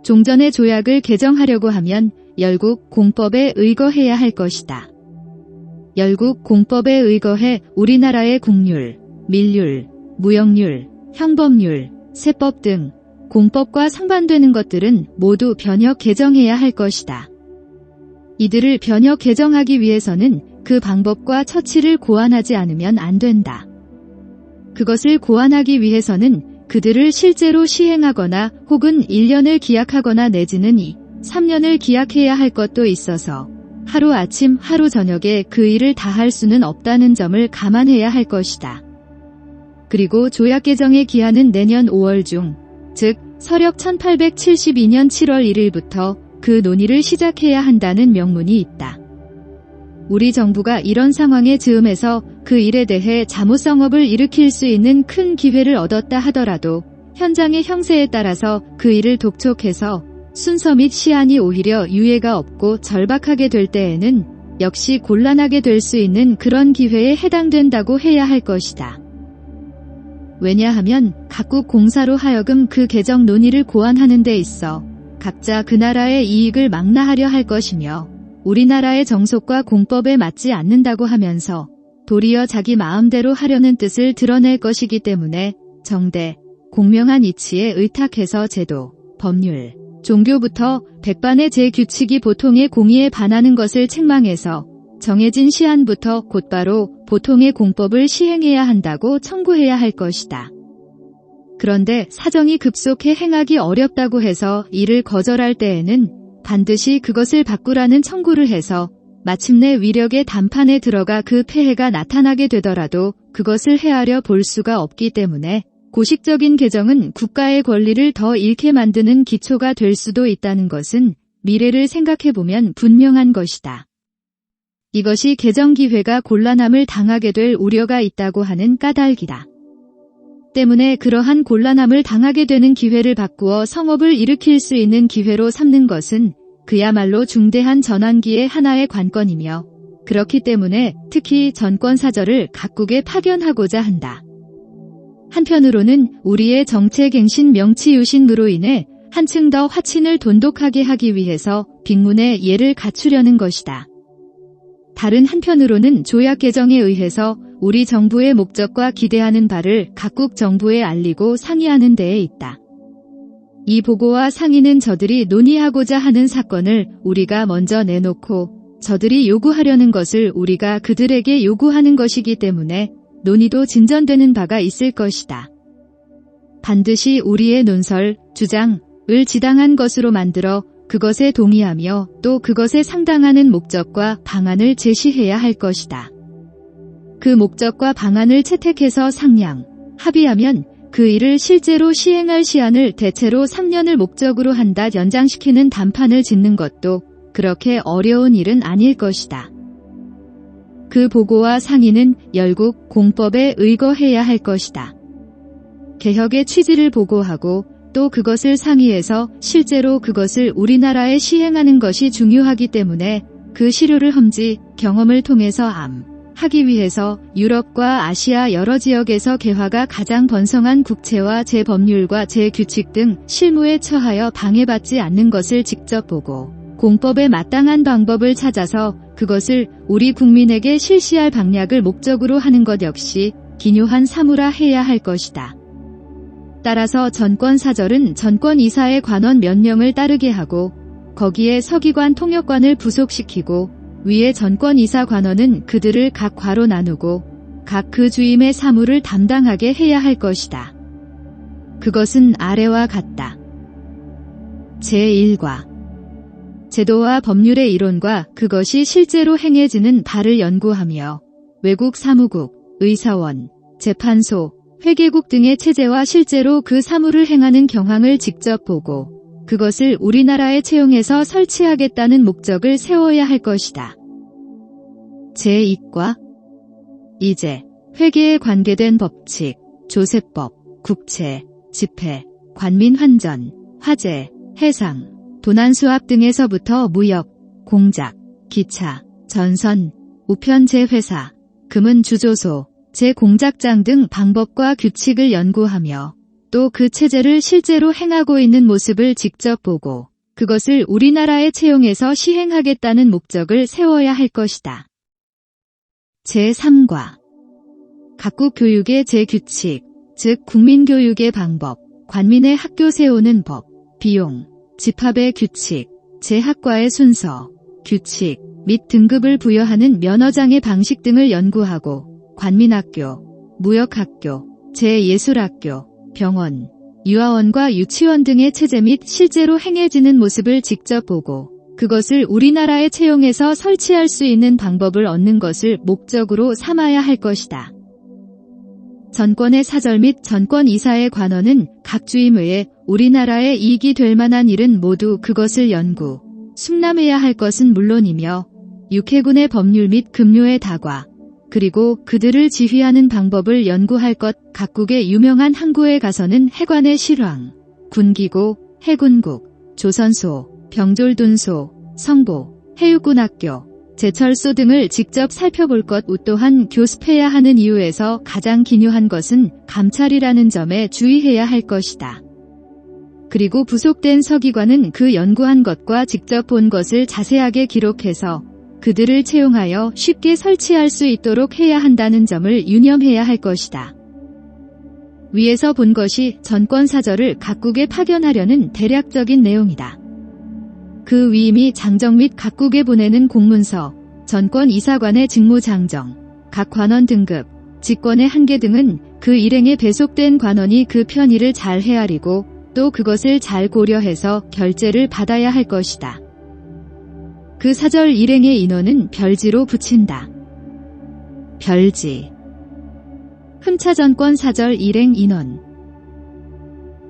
종전의 조약을 개정하려고 하면 열국 공법에 의거해야 할 것이다. 열국 공법에 의거해 우리나라의 국률, 밀률, 무역률, 형법률, 세법 등 공법과 상반되는 것들은 모두 변혁 개정해야 할 것이다. 이들을 변혁 개정하기 위해서는 그 방법과 처치를 고안하지 않으면 안 된다. 그것을 고안하기 위해서는 그들을 실제로 시행하거나 혹은 1년을 기약하거나 내지는 2, 3년을 기약해야 할 것도 있어서 하루아침 하루저녁에 그 일을 다할 수는 없다는 점을 감안해야 할 것이다. 그리고 조약 개정의 기한은 내년 5월 중, 즉 서력 1872년 7월 1일부터 그 논의를 시작해야 한다는 명문이 있다. 우리 정부가 이런 상황에 즈음해서 그 일에 대해 자무성업을 일으킬 수 있는 큰 기회를 얻었다 하더라도 현장의 형세에 따라서 그 일을 독촉해서 순서 및 시한이 오히려 유예가 없고 절박하게 될 때에는 역시 곤란하게 될 수 있는 그런 기회에 해당된다고 해야 할 것이다. 왜냐하면 각국 공사로 하여금 그 개정 논의를 고안하는 데 있어 각자 그 나라의 이익을 망라하려 할 것이며 우리나라의 정속과 공법에 맞지 않는다고 하면서 도리어 자기 마음대로 하려는 뜻을 드러낼 것이기 때문에 정대, 공명한 이치에 의탁해서 제도, 법률, 종교부터 백반의 제규칙이 보통의 공의에 반하는 것을 책망해서 정해진 시한부터 곧바로 보통의 공법을 시행해야 한다고 청구해야 할 것이다. 그런데 사정이 급속해 행하기 어렵다고 해서 이를 거절할 때에는 반드시 그것을 바꾸라는 청구를 해서 마침내 위력의 단판에 들어가 그 폐해가 나타나게 되더라도 그것을 헤아려 볼 수가 없기 때문에 고식적인 개정은 국가의 권리를 더 잃게 만드는 기초가 될 수도 있다는 것은 미래를 생각해보면 분명한 것이다. 이것이 개정 기회가 곤란함을 당하게 될 우려가 있다고 하는 까닭이다. 때문에 그러한 곤란함을 당하게 되는 기회를 바꾸어 성업을 일으킬 수 있는 기회로 삼는 것은 그야말로 중대한 전환기의 하나의 관건이며 그렇기 때문에 특히 전권사절을 각국에 파견하고자 한다. 한편으로는 우리의 정체갱신 명치유신으로 인해 한층 더 화친을 돈독하게 하기 위해서 빅문의 예를 갖추려는 것이다. 다른 한편으로는 조약 개정에 의해서 우리 정부의 목적과 기대하는 바를 각국 정부에 알리고 상의하는 데에 있다. 이 보고와 상의는 저들이 논의하고자 하는 사건을 우리가 먼저 내놓고 저들이 요구하려는 것을 우리가 그들에게 요구하는 것이기 때문에 논의도 진전되는 바가 있을 것이다. 반드시 우리의 논설, 주장을 지당한 것으로 만들어 그것에 동의하며 또 그것에 상당하는 목적과 방안을 제시해야 할 것이다. 그 목적과 방안을 채택해서 상량, 합의하면 그 일을 실제로 시행할 시한을 대체로 3년을 목적으로 한다 연장시키는 단판을 짓는 것도 그렇게 어려운 일은 아닐 것이다. 그 보고와 상의는 열국 공법에 의거해야 할 것이다. 개혁의 취지를 보고하고 또 그것을 상의해서 실제로 그것을 우리나라에 시행하는 것이 중요하기 때문에 그 시료를 험지, 경험을 통해서 하기 위해서 유럽과 아시아 여러 지역에서 개화가 가장 번성한 국채와 제법률과 제규칙 등 실무에 처하여 방해받지 않는 것을 직접 보고 공법에 마땅한 방법을 찾아서 그것을 우리 국민에게 실시할 방략을 목적으로 하는 것 역시 기묘한 사무라 해야 할 것이다. 따라서 전권사절은 전권이사의 관원 몇 명을 따르게 하고 거기에 서기관 통역관을 부속시키고 위에 전권이사 관원은 그들을 각 과로 나누고 각 그 주임의 사무를 담당하게 해야 할 것이다. 그것은 아래와 같다. 제1과 제도와 법률의 이론과 그것이 실제로 행해지는 바를 연구하며 외국 사무국, 의사원, 재판소, 회계국 등의 체제와 실제로 그 사무를 행하는 경황을 직접 보고 그것을 우리나라에 채용해서 설치하겠다는 목적을 세워야 할 것이다. 제2과 이제 회계에 관계된 법칙, 조세법, 국채, 집회, 관민환전, 화재, 해상, 도난수합 등에서부터 무역, 공작, 기차, 전선, 우편제회사, 금은주조소, 제공작장 등 방법과 규칙을 연구하며 또 그 체제를 실제로 행하고 있는 모습을 직접 보고 그것을 우리나라에 채용해서 시행하겠다는 목적을 세워야 할 것이다. 제3과 각국 교육의 제규칙, 즉 국민교육의 방법, 관민의 학교 세우는 법, 비용, 집합의 규칙, 제학과의 순서, 규칙 및 등급을 부여하는 면허장의 방식 등을 연구하고 관민학교, 무역학교, 제예술학교, 병원, 유아원과 유치원 등의 체제 및 실제로 행해지는 모습을 직접 보고 그것을 우리나라에 채용해서 설치할 수 있는 방법을 얻는 것을 목적으로 삼아야 할 것이다. 전권의 사절 및 전권 이사의 관원은 각 주임의회 우리나라에 이익이 될 만한 일은 모두 그것을 연구, 숙람해야 할 것은 물론이며 육해군의 법률 및 급료의 다과, 그리고 그들을 지휘하는 방법을 연구할 것, 각국의 유명한 항구에 가서는 해관의 실황, 군기고, 해군국, 조선소, 병졸둔소, 성보, 해육군학교, 제철소 등을 직접 살펴볼 것, 또한 교습해야 하는 이유에서 가장 기묘한 것은 감찰이라는 점에 주의해야 할 것이다. 그리고 부속된 서기관은 그 연구한 것과 직접 본 것을 자세하게 기록해서 그들을 채용하여 쉽게 설치할 수 있도록 해야 한다는 점을 유념해야 할 것이다. 위에서 본 것이 전권사절을 각국에 파견하려는 대략적인 내용이다. 그 위임이 장정 및 각국에 보내는 공문서, 전권 이사관의 직무 장정, 각 관원 등급, 직권의 한계 등은 그 일행에 배속된 관원이 그 편의를 잘 헤아리고 또 그것을 잘 고려해서 결재를 받아야 할 것이다. 그 사절 일행의 인원은 별지로 붙인다. 별지. 흠차전권 사절 일행 인원.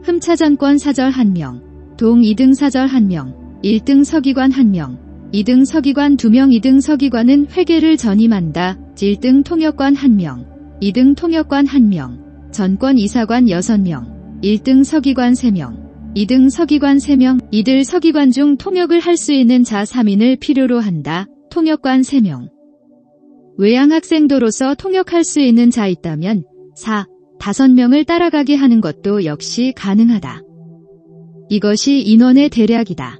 흠차전권 사절 1명, 동 2등 사절 1명, 1등 서기관 1명, 2등 서기관 2명. 2등 서기관은 회계를 전임한다. 1등 통역관 1명, 2등 통역관 1명, 전권 이사관 6명, 1등 서기관 3명, 2등 서기관 3명. 이들 서기관 중 통역을 할 수 있는 자 3인을 필요로 한다. 통역관 3명. 외양학생도로서 통역할 수 있는 자 있다면 5명을 따라가게 하는 것도 역시 가능하다. 이것이 인원의 대략이다.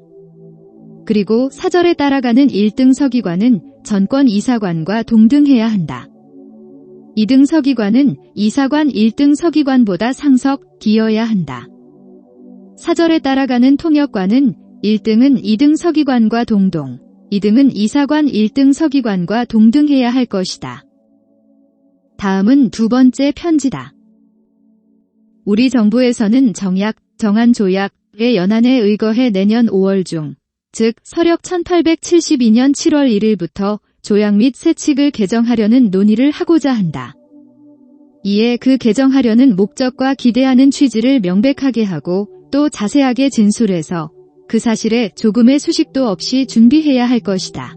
그리고 사절에 따라가는 1등 서기관은 전권 이사관과 동등해야 한다. 2등 서기관은 이사관 1등 서기관보다 상석 기여야 한다. 사절에 따라가는 통역관은 1등은 2등 서기관과 동동, 2등은 이사관 1등 서기관과 동등해야 할 것이다. 다음은 두 번째 편지다. 우리 정부에서는 정한 조약의 연안에 의거해 내년 5월 중, 즉 서력 1872년 7월 1일부터 조약 및 세칙을 개정하려는 논의를 하고자 한다. 이에 그 개정하려는 목적과 기대하는 취지를 명백하게 하고 또 자세하게 진술해서 그 사실에 조금의 수식도 없이 준비해야 할 것이다.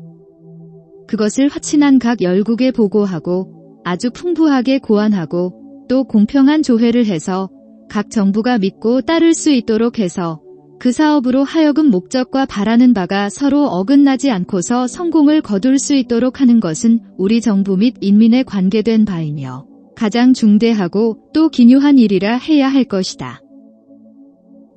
그것을 화친한 각 열국에 보고하고 아주 풍부하게 고안하고 또 공평한 조회를 해서 각 정부가 믿고 따를 수 있도록 해서 그 사업으로 하여금 목적과 바라는 바가 서로 어긋나지 않고서 성공을 거둘 수 있도록 하는 것은 우리 정부 및 인민에 관계된 바이며 가장 중대하고 또 기묘한 일이라 해야 할 것이다.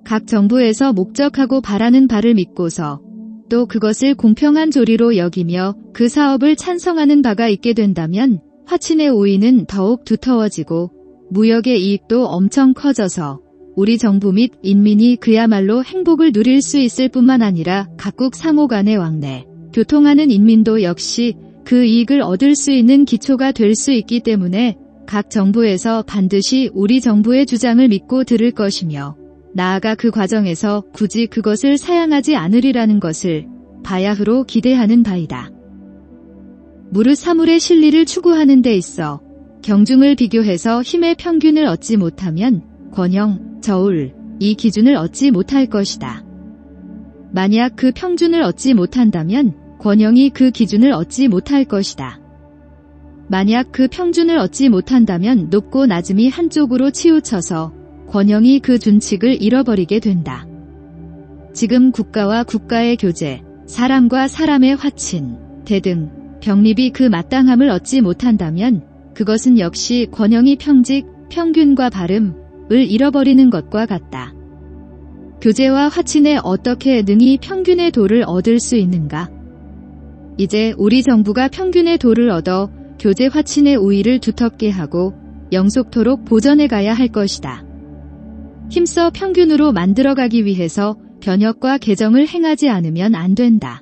각 정부에서 목적하고 바라는 바를 믿고서 또 그것을 공평한 조리로 여기며 그 사업을 찬성하는 바가 있게 된다면 화친의 우위는 더욱 두터워지고 무역의 이익도 엄청 커져서 우리 정부 및 인민이 그야말로 행복을 누릴 수 있을 뿐만 아니라 각국 상호 간의 왕래, 교통하는 인민도 역시 그 이익을 얻을 수 있는 기초가 될 수 있기 때문에 각 정부에서 반드시 우리 정부의 주장을 믿고 들을 것이며 나아가 그 과정에서 굳이 그것을 사양하지 않으리라는 것을 바야흐로 기대하는 바이다. 무릇 사물의 실리를 추구하는 데 있어 경중을 비교해서 힘의 평균을 얻지 못하면 권형, 저울, 이 기준을 얻지 못할 것이다. 만약 그 평준을 얻지 못한다면 권형이 그 기준을 얻지 못할 것이다. 만약 그 평준을 얻지 못한다면 높고 낮음이 한쪽으로 치우쳐서 권형이 그 준칙을 잃어버리게 된다. 지금 국가와 국가의 교제, 사람과 사람의 화친, 대등, 병립이 그 마땅함을 얻지 못한다면 그것은 역시 권형이 평직, 평균과 발음을 잃어버리는 것과 같다. 교제와 화친에 어떻게 능히 평균의 도를 얻을 수 있는가? 이제 우리 정부가 평균의 도를 얻어 교제 화친의 우위를 두텁게 하고 영속토록 보전해 가야 할 것이다. 힘써 평균으로 만들어가기 위해서 변혁과 개정을 행하지 않으면 안 된다.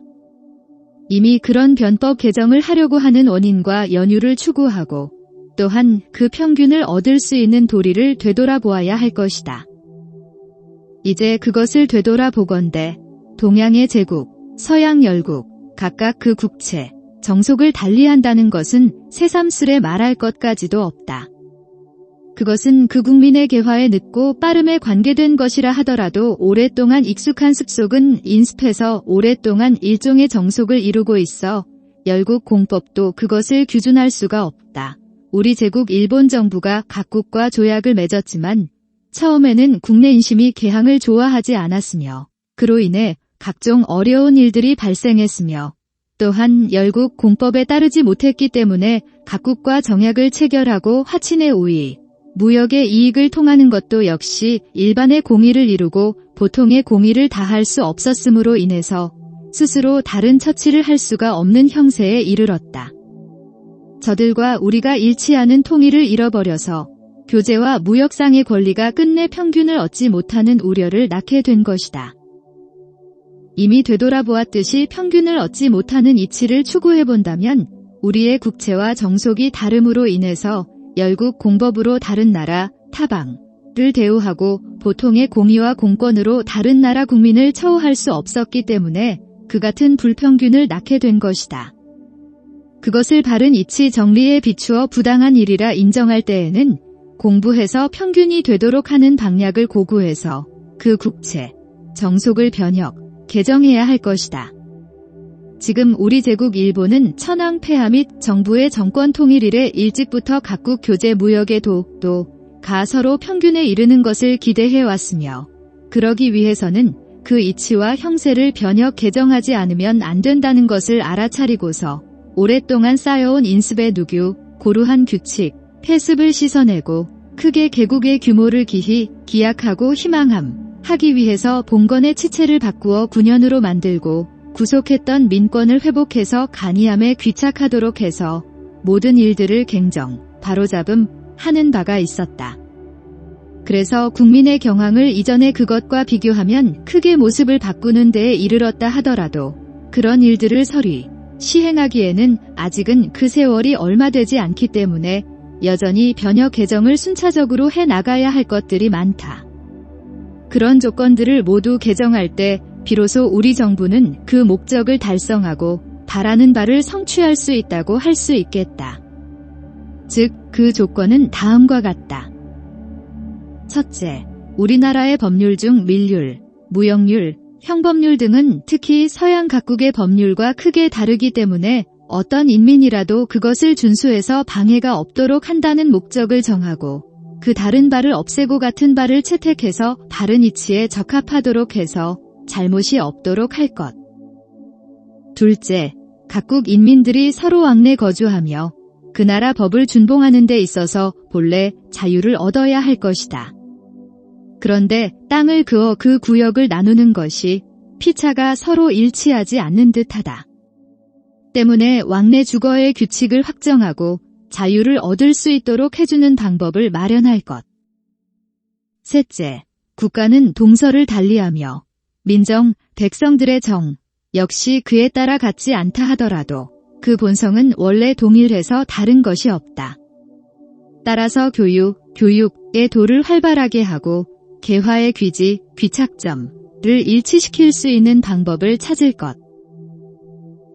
이미 그런 변법 개정을 하려고 하는 원인과 연유를 추구하고 또한 그 평균을 얻을 수 있는 도리를 되돌아보아야 할 것이다. 이제 그것을 되돌아보건대 동양의 제국, 서양 열국, 각각 그 국체, 정속을 달리한다는 것은 새삼스레 말할 것까지도 없다. 그것은 그 국민의 개화에 늦고 빠름에 관계된 것이라 하더라도 오랫동안 익숙한 습속은 인습해서 오랫동안 일종의 정속을 이루고 있어 열국 공법도 그것을 규준할 수가 없다. 우리 제국 일본 정부가 각국과 조약을 맺었지만 처음에는 국내 인심이 개항을 좋아하지 않았으며 그로 인해 각종 어려운 일들이 발생했으며 또한 열국 공법에 따르지 못했기 때문에 각국과 정약을 체결하고 화친의 우위, 무역의 이익을 통하는 것도 역시 일반의 공의를 이루고 보통의 공의를 다할 수 없었으므로 인해서 스스로 다른 처치를 할 수가 없는 형세에 이르렀다. 저들과 우리가 일치하는 통일을 잃어버려서 교제와 무역상의 권리가 끝내 평균을 얻지 못하는 우려를 낳게 된 것이다. 이미 되돌아보았듯이 평균을 얻지 못하는 이치를 추구해본다면 우리의 국채와 정속이 다름으로 인해서 열국 공법으로 다른 나라, 타방을 대우하고 보통의 공의와 공권으로 다른 나라 국민을 처우할 수 없었기 때문에 그 같은 불평균을 낳게 된 것이다. 그것을 바른 이치 정리에 비추어 부당한 일이라 인정할 때에는 공부해서 평균이 되도록 하는 방략을 고구해서 그 국채, 정속을 변혁, 개정해야 할 것이다. 지금 우리 제국 일본은 천황 폐하 및 정부의 정권 통일 이래 일찍부터 각국 교제 무역의 도가 서로 평균에 이르는 것을 기대해 왔으며 그러기 위해서는 그 이치와 형세를 변혁 개정하지 않으면 안 된다는 것을 알아차리고서 오랫동안 쌓여온 인습의 누규, 고루한 규칙, 폐습을 씻어내고 크게 개국의 규모를 기약하고 희망함 하기 위해서 봉건의 치체를 바꾸어 군현으로 만들고 구속했던 민권을 회복해서 간이함에 귀착하도록 해서 모든 일들을 갱정, 바로잡음 하는 바가 있었다. 그래서 국민의 경황을 이전의 그것과 비교하면 크게 모습을 바꾸는 데에 이르렀다 하더라도 그런 일들을 서리 시행하기에는 아직은 그 세월이 얼마 되지 않기 때문에 여전히 변혁 개정을 순차적으로 해나가야 할 것들이 많다. 그런 조건들을 모두 개정할 때 비로소 우리 정부는 그 목적을 달성하고 바라는 바를 성취할 수 있다고 할 수 있겠다. 즉, 그 조건은 다음과 같다. 첫째, 우리나라의 법률 중 밀률, 무역률, 형법률 등은 특히 서양 각국의 법률과 크게 다르기 때문에 어떤 인민이라도 그것을 준수해서 방해가 없도록 한다는 목적을 정하고 그 다른 바를 없애고 같은 바를 채택해서 바른 이치에 적합하도록 해서 잘못이 없도록 할 것. 둘째, 각국 인민들이 서로 왕래 거주하며 그 나라 법을 준봉하는 데 있어서 본래 자유를 얻어야 할 것이다. 그런데 땅을 그어 그 구역을 나누는 것이 피차가 서로 일치하지 않는 듯하다. 때문에 왕래 주거의 규칙을 확정하고 자유를 얻을 수 있도록 해주는 방법을 마련할 것. 셋째, 국가는 동서를 달리하며 민정, 백성들의 정, 역시 그에 따라 같지 않다 하더라도 그 본성은 원래 동일해서 다른 것이 없다. 따라서 교육의 도를 활발하게 하고 개화의 귀지, 귀착점을 일치시킬 수 있는 방법을 찾을 것.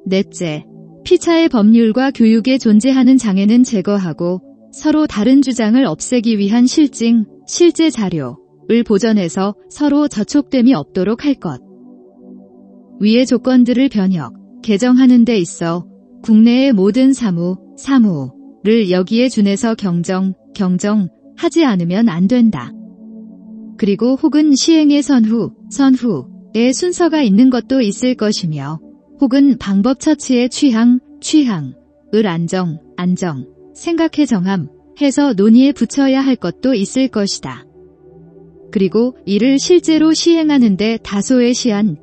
넷째, 피차의 법률과 교육에 존재하는 장애는 제거하고 서로 다른 주장을 없애기 위한 실제 자료를 보전해서 서로 저촉됨이 없도록 할 것. 위의 조건들을 변혁, 개정하는 데 있어 국내의 모든 사무를 여기에 준해서 경정하지 않으면 안 된다. 그리고 혹은 시행의 선후의 순서가 있는 것도 있을 것이며 혹은 방법 처치의 취향을 안정, 생각해 정함 해서 논의에 붙여야 할 것도 있을 것이다. 그리고 이를 실제로 시행하는데 다소의 시한을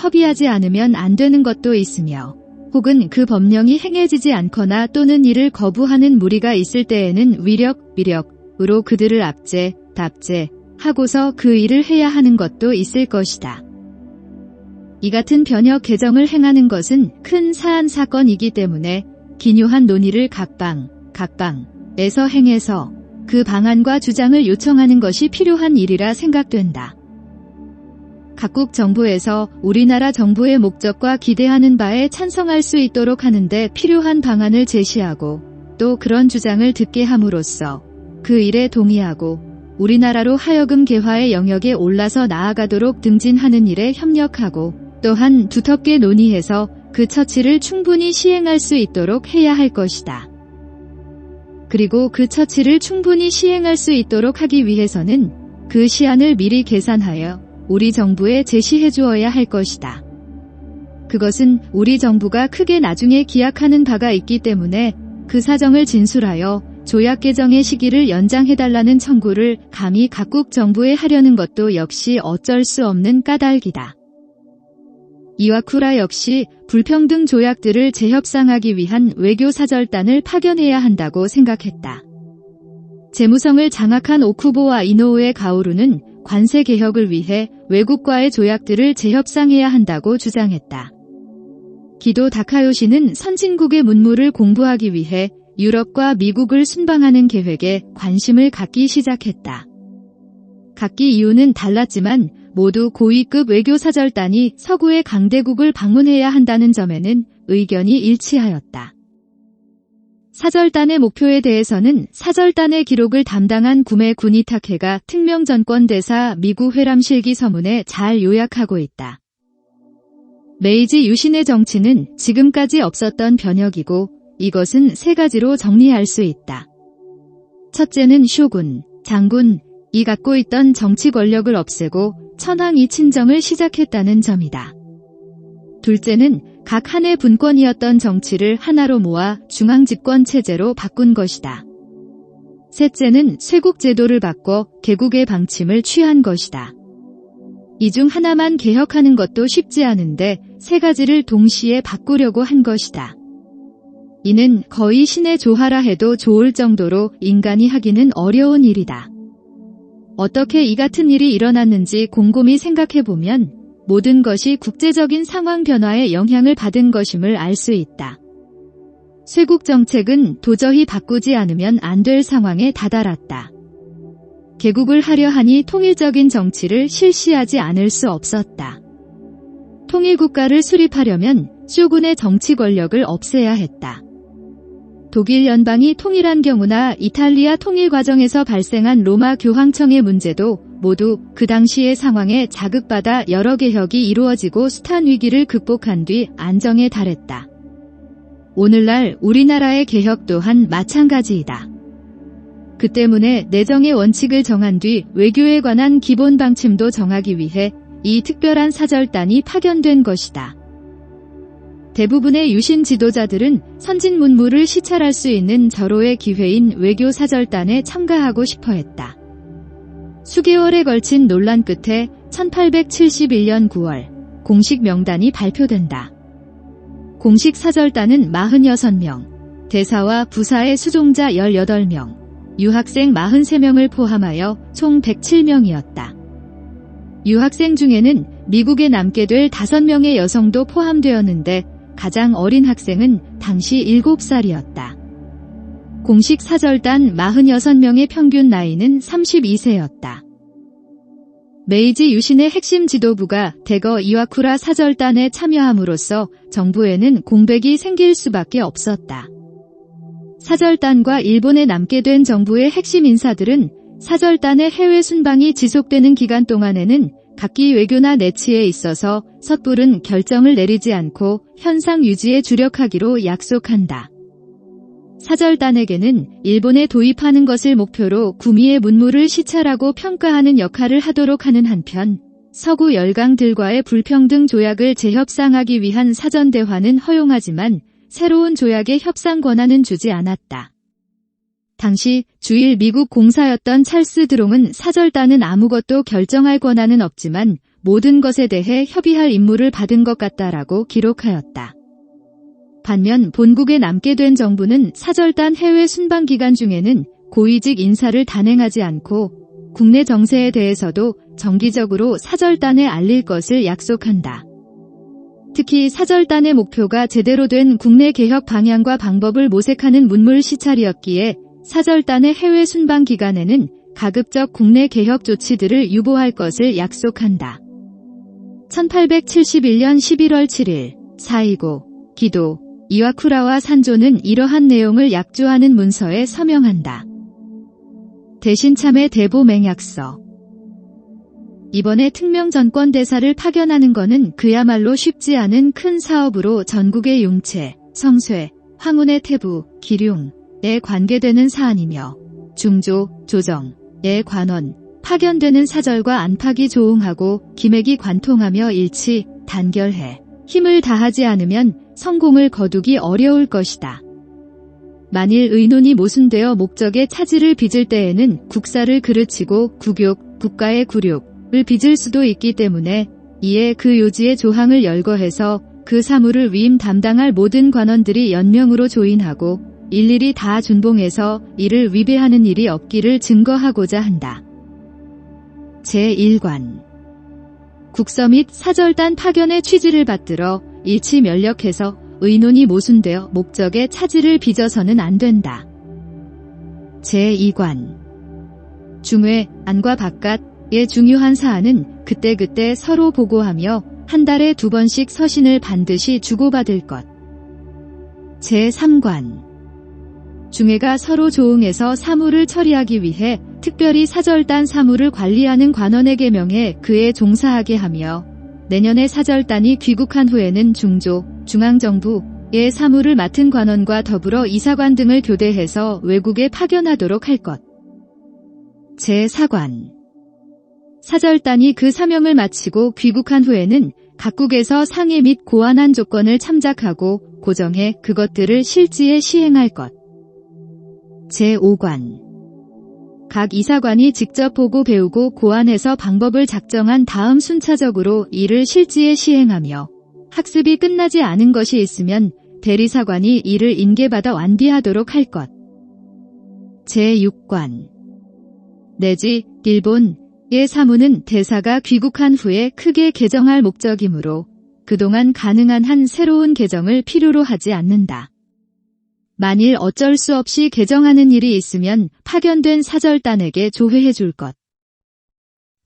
허비하지 않으면 안 되는 것도 있으며 혹은 그 법령이 행해지지 않거나 또는 이를 거부하는 무리가 있을 때에는 위력으로 그들을 답제하고서 그 일을 해야 하는 것도 있을 것이다. 이 같은 변혁 개정을 행하는 것은 큰 사건이기 때문에 기묘한 논의를 각방에서 행해서 그 방안과 주장을 요청하는 것이 필요한 일이라 생각된다. 각국 정부에서 우리나라 정부의 목적과 기대하는 바에 찬성할 수 있도록 하는데 필요한 방안을 제시하고 또 그런 주장을 듣게 함으로써 그 일에 동의하고 우리나라로 하여금 개화의 영역에 올라서 나아가도록 등진하는 일에 협력하고 또한 두텁게 논의해서 그 처치를 충분히 시행할 수 있도록 해야 할 것이다. 그리고 그 처치를 충분히 시행할 수 있도록 하기 위해서는 그 시한을 미리 계산하여 우리 정부에 제시해 주어야 할 것이다. 그것은 우리 정부가 크게 나중에 기약하는 바가 있기 때문에 그 사정을 진술하여 조약 개정의 시기를 연장해달라는 청구를 감히 각국 정부에 하려는 것도 역시 어쩔 수 없는 까닭이다. 이와쿠라 역시 불평등 조약들을 재협상하기 위한 외교 사절단을 파견해야 한다고 생각했다. 재무성을 장악한 오쿠보와 이노우에 가오루는 관세 개혁을 위해 외국과의 조약들을 재협상해야 한다고 주장했다. 기도 다카요시는 선진국의 문물을 공부하기 위해 유럽과 미국을 순방하는 계획에 관심을 갖기 시작했다. 각기 이유는 달랐지만 모두 고위급 외교사절단이 서구의 강대국을 방문해야 한다는 점에는 의견이 일치하였다. 사절단의 목표에 대해서는 사절단의 기록을 담당한 구메 구니타케가 특명전권대사 미국 회람실기 서문에 잘 요약하고 있다. 메이지 유신의 정치는 지금까지 없었던 변혁이고 이것은 세 가지로 정리할 수 있다. 첫째는 쇼군, 장군이 갖고 있던 정치 권력을 없애고 천황이 친정을 시작했다는 점이다. 둘째는 각 한의 분권이었던 정치를 하나로 모아 중앙집권 체제로 바꾼 것이다. 셋째는 쇄국 제도를 바꿔 개국의 방침을 취한 것이다. 이 중 하나만 개혁하는 것도 쉽지 않은데 세 가지를 동시에 바꾸려고 한 것이다. 이는 거의 신의 조화라 해도 좋을 정도로 인간이 하기는 어려운 일이다. 어떻게 이 같은 일이 일어났는지 곰곰이 생각해보면 모든 것이 국제적인 상황 변화에 영향을 받은 것임을 알 수 있다. 쇄국 정책은 도저히 바꾸지 않으면 안 될 상황에 다다랐다. 개국을 하려 하니 통일적인 정치를 실시하지 않을 수 없었다. 통일국가를 수립하려면 쇼군의 정치 권력을 없애야 했다. 독일 연방이 통일한 경우나 이탈리아 통일 과정에서 발생한 로마 교황청의 문제도 모두 그 당시의 상황에 자극받아 여러 개혁이 이루어지고 수탄 위기를 극복한 뒤 안정에 달했다. 오늘날 우리나라의 개혁 또한 마찬가지이다. 그 때문에 내정의 원칙을 정한 뒤 외교에 관한 기본 방침도 정하기 위해 이 특별한 사절단이 파견된 것이다. 대부분의 유신 지도자들은 선진 문물을 시찰할 수 있는 절호의 기회인 외교 사절단에 참가하고 싶어 했다. 수개월에 걸친 논란 끝에 1871년 9월 공식 명단이 발표된다. 공식 사절단은 46명, 대사와 부사의 수종자 18명, 유학생 43명을 포함하여 총 107명이었다. 유학생 중에는 미국에 남게 될 5명의 여성도 포함되었는데 가장 어린 학생은 당시 7살이었다. 공식 사절단 46명의 평균 나이는 32세였다. 메이지 유신의 핵심 지도부가 대거 이와쿠라 사절단에 참여함으로써 정부에는 공백이 생길 수밖에 없었다. 사절단과 일본에 남게 된 정부의 핵심 인사들은 사절단의 해외 순방이 지속되는 기간 동안에는 각기 외교나 내치에 있어서 섣부른 결정을 내리지 않고 현상 유지에 주력하기로 약속한다. 사절단에게는 일본에 도입하는 것을 목표로 구미의 문물을 시찰하고 평가하는 역할을 하도록 하는 한편 서구 열강들과의 불평등 조약을 재협상하기 위한 사전 대화는 허용하지만 새로운 조약의 협상 권한은 주지 않았다. 당시 주일 미국 공사였던 찰스 드롱은 사절단은 아무것도 결정할 권한은 없지만 모든 것에 대해 협의할 임무를 받은 것 같다라고 기록하였다. 반면 본국에 남게 된 정부는 사절단 해외 순방 기간 중에는 고위직 인사를 단행하지 않고 국내 정세에 대해서도 정기적으로 사절단에 알릴 것을 약속한다. 특히 사절단의 목표가 제대로 된 국내 개혁 방향과 방법을 모색하는 문물 시찰이었기에 사절단의 해외 순방 기간에는 가급적 국내 개혁 조치들을 유보할 것을 약속한다. 1871년 11월 7일 4.29 기도 이와쿠라와 산조는 이러한 내용을 약조하는 문서에 서명한다. 대신 참의 대보 맹약서. 이번에 특명전권대사를 파견하는 것은 그야말로 쉽지 않은 큰 사업으로 전국의 용체, 성쇠, 황운의 태부, 기륭에 관계되는 사안이며 중조, 조정에 관원, 파견되는 사절과 안팎이 조응하고 기맥이 관통하며 일치, 단결해 힘을 다하지 않으면 성공을 거두기 어려울 것이다. 만일 의논이 모순되어 목적의 차질을 빚을 때에는 국사를 그르치고 국욕, 국가의 굴욕을 빚을 수도 있기 때문에 이에 그 요지의 조항을 열거해서 그 사무를 위임 담당할 모든 관원들이 연명으로 조인하고 일일이 다 준봉해서 이를 위배하는 일이 없기를 증거하고자 한다. 제1관 국서 및 사절단 파견의 취지를 받들어 일치면력해서 의논이 모순되어 목적의 차질을 빚어서는 안 된다. 제2관 중외, 안과 바깥의 중요한 사안은 그때그때 서로 보고하며 한 달에 2번씩 서신을 반드시 주고받을 것. 제3관 중외가 서로 조응해서 사무를 처리하기 위해 특별히 사절단 사무를 관리하는 관원에게 명해 그에 종사하게 하며 내년에 사절단이 귀국한 후에는 중조, 중앙정부의 사무를 맡은 관원과 더불어 이사관 등을 교대해서 외국에 파견하도록 할 것. 제4관 사절단이 그 사명을 마치고 귀국한 후에는 각국에서 상해 및 고안한 조건을 참작하고 고정해 그것들을 실지에 시행할 것. 제5관 각 이사관이 직접 보고 배우고 고안해서 방법을 작정한 다음 순차적으로 이를 실지에 시행하며 학습이 끝나지 않은 것이 있으면 대리사관이 이를 인계받아 완비하도록 할 것. 제6관 내지 일본의 사무는 대사가 귀국한 후에 크게 개정할 목적이므로 그동안 가능한 한 새로운 개정을 필요로 하지 않는다. 만일 어쩔 수 없이 개정하는 일이 있으면 파견된 사절단에게 조회해 줄 것.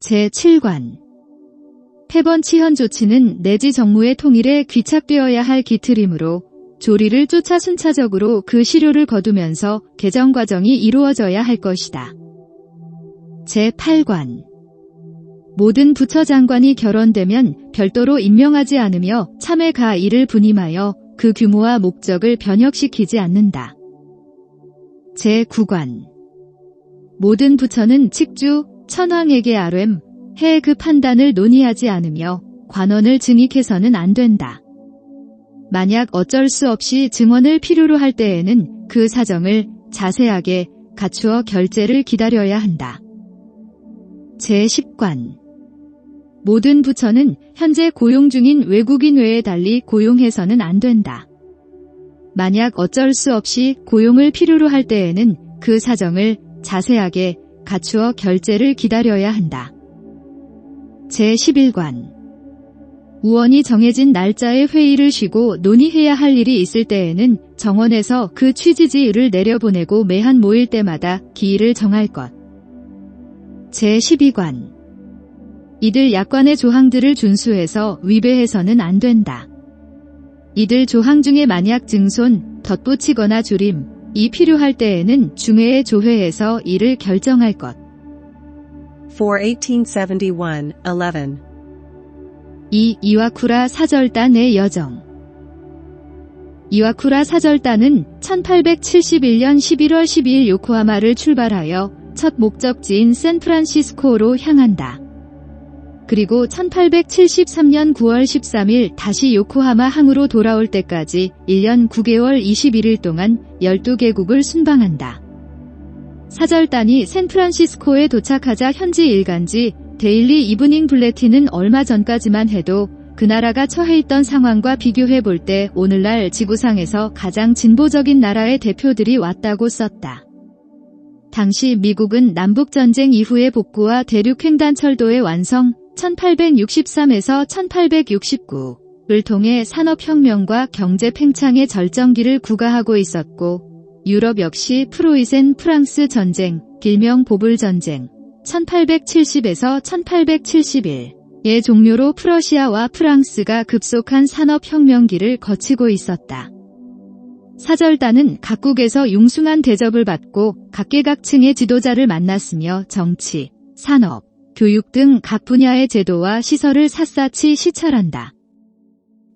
제7관 폐번치현 조치는 내지 정무의 통일에 귀착되어야 할 기틀이므로 조리를 쫓아 순차적으로 그 실효를 거두면서 개정 과정이 이루어져야 할 것이다. 제8관 모든 부처 장관이 결원되면 별도로 임명하지 않으며 참회가 이를 분임하여 그 규모와 목적을 변혁시키지 않는다. 제9관 모든 부처는 칙주, 천황에게 아뢰, 해 그 판단을 논의하지 않으며 관원을 증익해서는 안 된다. 만약 어쩔 수 없이 증언을 필요로 할 때에는 그 사정을 자세하게 갖추어 결재를 기다려야 한다. 제10관 모든 부처는 현재 고용 중인 외국인 외에 달리 고용해서는 안 된다. 만약 어쩔 수 없이 고용을 필요로 할 때에는 그 사정을 자세하게 갖추어 결재를 기다려야 한다. 제11관 우원이 정해진 날짜에 회의를 쉬고 논의해야 할 일이 있을 때에는 정원에서 그 취지지의를 내려보내고 매한 모일 때마다 기일을 정할 것. 제12관 이들 약관의 조항들을 준수해서 위배해서는 안 된다. 이들 조항 중에 만약 증손, 덧붙이거나 줄임이 필요할 때에는 중회에 조회해서 이를 결정할 것. For 1871, 11. 이와쿠라 사절단의 여정 이와쿠라 사절단은 1871년 11월 12일 요코하마를 출발하여 첫 목적지인 샌프란시스코로 향한다. 그리고 1873년 9월 13일 다시 요코하마 항으로 돌아올 때까지 1년 9개월 21일 동안 12개국을 순방한다. 사절단이 샌프란시스코에 도착하자 현지 일간지 데일리 이브닝 블레틴은 얼마 전까지만 해도 그 나라가 처해 있던 상황과 비교해 볼 때 오늘날 지구상에서 가장 진보적인 나라의 대표들이 왔다고 썼다. 당시 미국은 남북전쟁 이후의 복구와 대륙횡단철도의 완성 1863에서 1869를 통해 산업혁명과 경제 팽창의 절정기를 구가하고 있었고 유럽 역시 프로이센 프랑스 전쟁, 일명 보불전쟁 1870에서 1871의 종료로 프러시아와 프랑스가 급속한 산업혁명기를 거치고 있었다. 사절단은 각국에서 융숭한 대접을 받고 각계각층의 지도자를 만났으며 정치, 산업, 교육 등 각 분야의 제도와 시설을 샅샅이 시찰한다.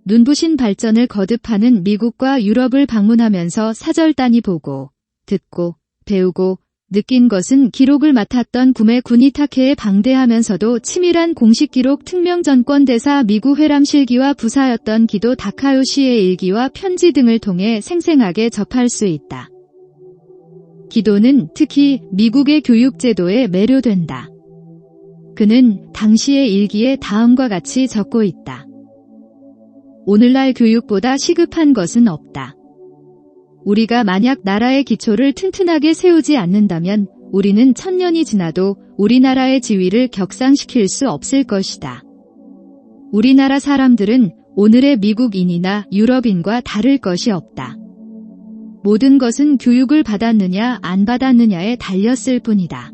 눈부신 발전을 거듭하는 미국과 유럽을 방문하면서 사절단이 보고, 듣고, 배우고, 느낀 것은 기록을 맡았던 구메 구니타케에 방대하면서도 치밀한 공식 기록 특명 전권대사 미국 회람실기와 부사였던 기도 다카요시의 일기와 편지 등을 통해 생생하게 접할 수 있다. 기도는 특히 미국의 교육제도에 매료된다. 그는 당시의 일기에 다음과 같이 적고 있다. 오늘날 교육보다 시급한 것은 없다. 우리가 만약 나라의 기초를 튼튼하게 세우지 않는다면 우리는 1000년이 지나도 우리나라의 지위를 격상시킬 수 없을 것이다. 우리나라 사람들은 오늘의 미국인이나 유럽인과 다를 것이 없다. 모든 것은 교육을 받았느냐 안 받았느냐에 달렸을 뿐이다.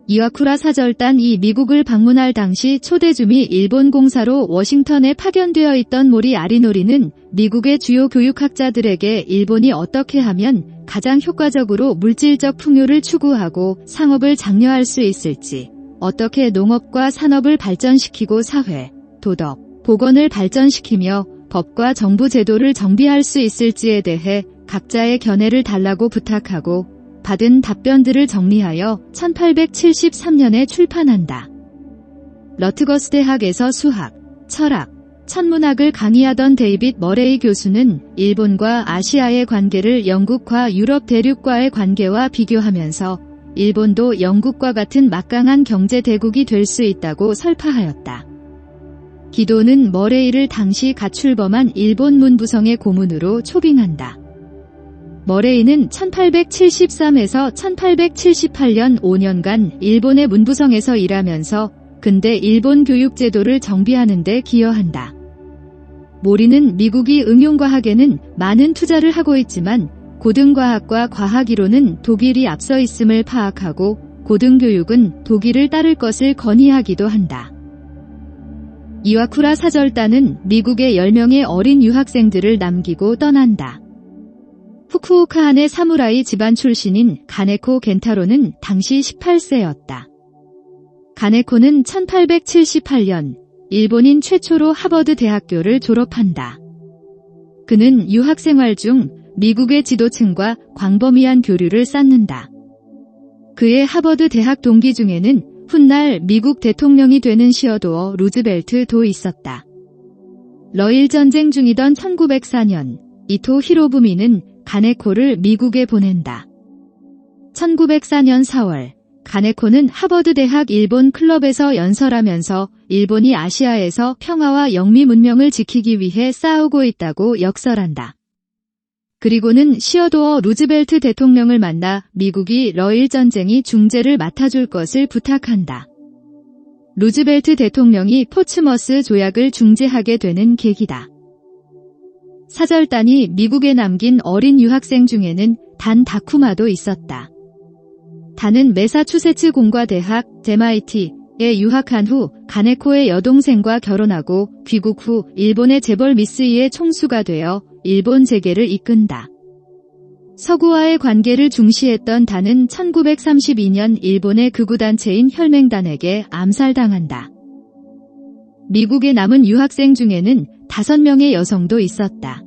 이와쿠라 사절단이 미국을 방문할 당시 초대줌이 일본 공사로 워싱턴에 파견되어 있던 모리 아리노리는 미국의 주요 교육학자들에게 일본이 어떻게 하면 가장 효과적으로 물질적 풍요를 추구하고 상업을 장려할 수 있을지, 어떻게 농업과 산업을 발전시키고 사회, 도덕, 보건을 발전시키며 법과 정부 제도를 정비할 수 있을지에 대해 각자의 견해를 달라고 부탁하고 받은 답변들을 정리하여 1873년에 출판한다. 러트거스 대학에서 수학, 철학, 천문학을 강의하던 데이빗 머레이 교수는 일본과 아시아의 관계를 영국과 유럽 대륙과의 관계와 비교하면서 일본도 영국과 같은 막강한 경제 대국이 될 수 있다고 설파하였다. 기도는 머레이를 당시 가출범한 일본 문부성의 고문으로 초빙한다. 머레이는 1873에서 1878년 5년간 일본의 문부성에서 일하면서 근대 일본 교육제도를 정비하는 데 기여한다. 모리는 미국이 응용과학에는 많은 투자를 하고 있지만 고등과학과 과학이론은 독일이 앞서 있음을 파악하고 고등교육은 독일을 따를 것을 건의하기도 한다. 이와쿠라 사절단은 미국의 10명의 어린 유학생들을 남기고 떠난다. 후쿠오카현의 사무라이 집안 출신인 가네코 겐타로는 당시 18세였다. 가네코는 1878년 일본인 최초로 하버드 대학교를 졸업한다. 그는 유학생활 중 미국의 지도층과 광범위한 교류를 쌓는다. 그의 하버드 대학 동기 중에는 훗날 미국 대통령이 되는 시어도어 루즈벨트도 있었다. 러일 전쟁 중이던 1904년 이토 히로부미는 가네코를 미국에 보낸다. 1904년 4월 가네코는 하버드 대학 일본 클럽에서 연설하면서 일본이 아시아에서 평화와 영미 문명을 지키기 위해 싸우고 있다고 역설한다. 그리고는 시어도어 루즈벨트 대통령을 만나 미국이 러일 전쟁이 중재를 맡아줄 것을 부탁한다. 루즈벨트 대통령이 포츠머스 조약을 중재하게 되는 계기다. 사절단이 미국에 남긴 어린 유학생 중에는 단 다쿠마도 있었다. 단은 매사추세츠 공과대학 MIT에 유학한 후 가네코의 여동생과 결혼하고 귀국 후 일본의 재벌 미쓰이의 총수가 되어 일본 재계를 이끈다. 서구와의 관계를 중시했던 단은 1932년 일본의 극우단체인 혈맹단에게 암살당한다. 미국에 남은 유학생 중에는 5명의 여성도 있었다.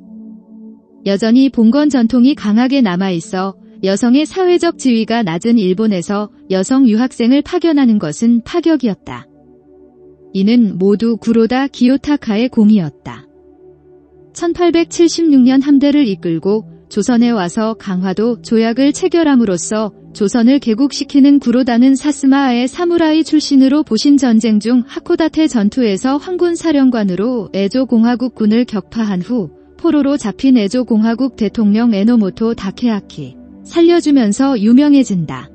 여전히 봉건 전통이 강하게 남아있어 여성의 사회적 지위가 낮은 일본에서 여성 유학생을 파견하는 것은 파격이었다. 이는 모두 구로다 기요타카의 공이었다. 1876년 함대를 이끌고 조선에 와서 강화도 조약을 체결함으로써 조선을 개국시키는 구로다는 사스마의 사무라이 출신으로 보신 전쟁 중 하코다테 전투에서 황군 사령관으로 에조공화국군을 격파한 후 포로로 잡힌 에조공화국 대통령 에노모토 다케아키 살려주면서 유명해진다.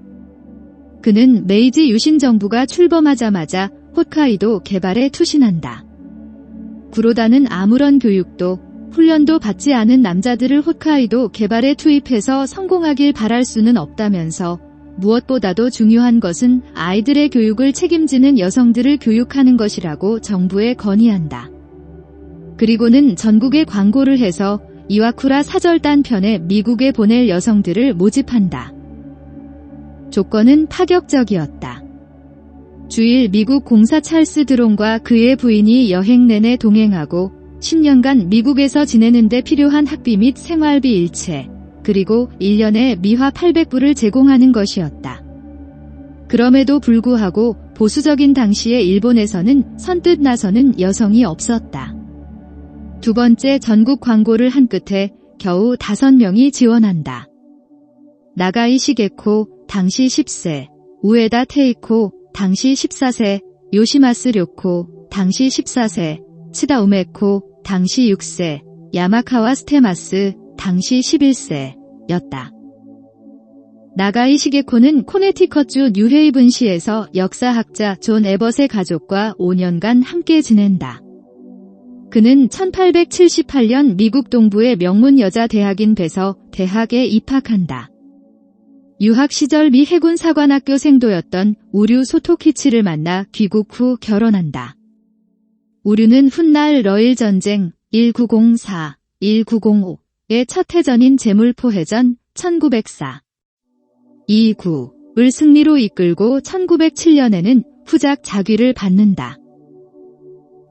그는 메이지 유신 정부가 출범하자마자 홋카이도 개발에 투신한다. 구로다는 아무런 교육도 훈련도 받지 않은 남자들을 홋카이도 개발에 투입해서 성공하길 바랄 수는 없다면서 무엇보다도 중요한 것은 아이들의 교육을 책임지는 여성들을 교육하는 것이라고 정부에 건의한다. 그리고는 전국에 광고를 해서 이와쿠라 사절단 편에 미국에 보낼 여성들을 모집한다. 조건은 파격적이었다. 주일 미국 공사 찰스 드론과 그의 부인이 여행 내내 동행하고 10년간 미국에서 지내는 데 필요한 학비 및 생활비 일체, 그리고 1년에 미화 800부를 제공하는 것이었다. 그럼에도 불구하고 보수적인 당시의 일본에서는 선뜻 나서는 여성이 없었다. 두 번째 전국 광고를 한 끝에 겨우 5명이 지원한다. 나가이 시게코, 당시 10세, 우에다 테이코, 당시 14세, 요시마스 료코, 당시 14세, 치다 우메코, 당시 6세, 야마카와 스테마스, 당시 11세였다. 나가이 시게코는 코네티컷주 뉴헤이븐시에서 역사학자 존 에벗의 가족과 5년간 함께 지낸다. 그는 1878년 미국 동부의 명문 여자 대학인 베서 대학에 입학한다. 유학 시절 미 해군 사관학교 생도였던 우류 소토키치를 만나 귀국 후 결혼한다. 우류는 훗날 러일 전쟁 1904, 1905의 첫 해전인 제물포해전 1904, 29을 승리로 이끌고 1907년에는 후작 자귀를 받는다.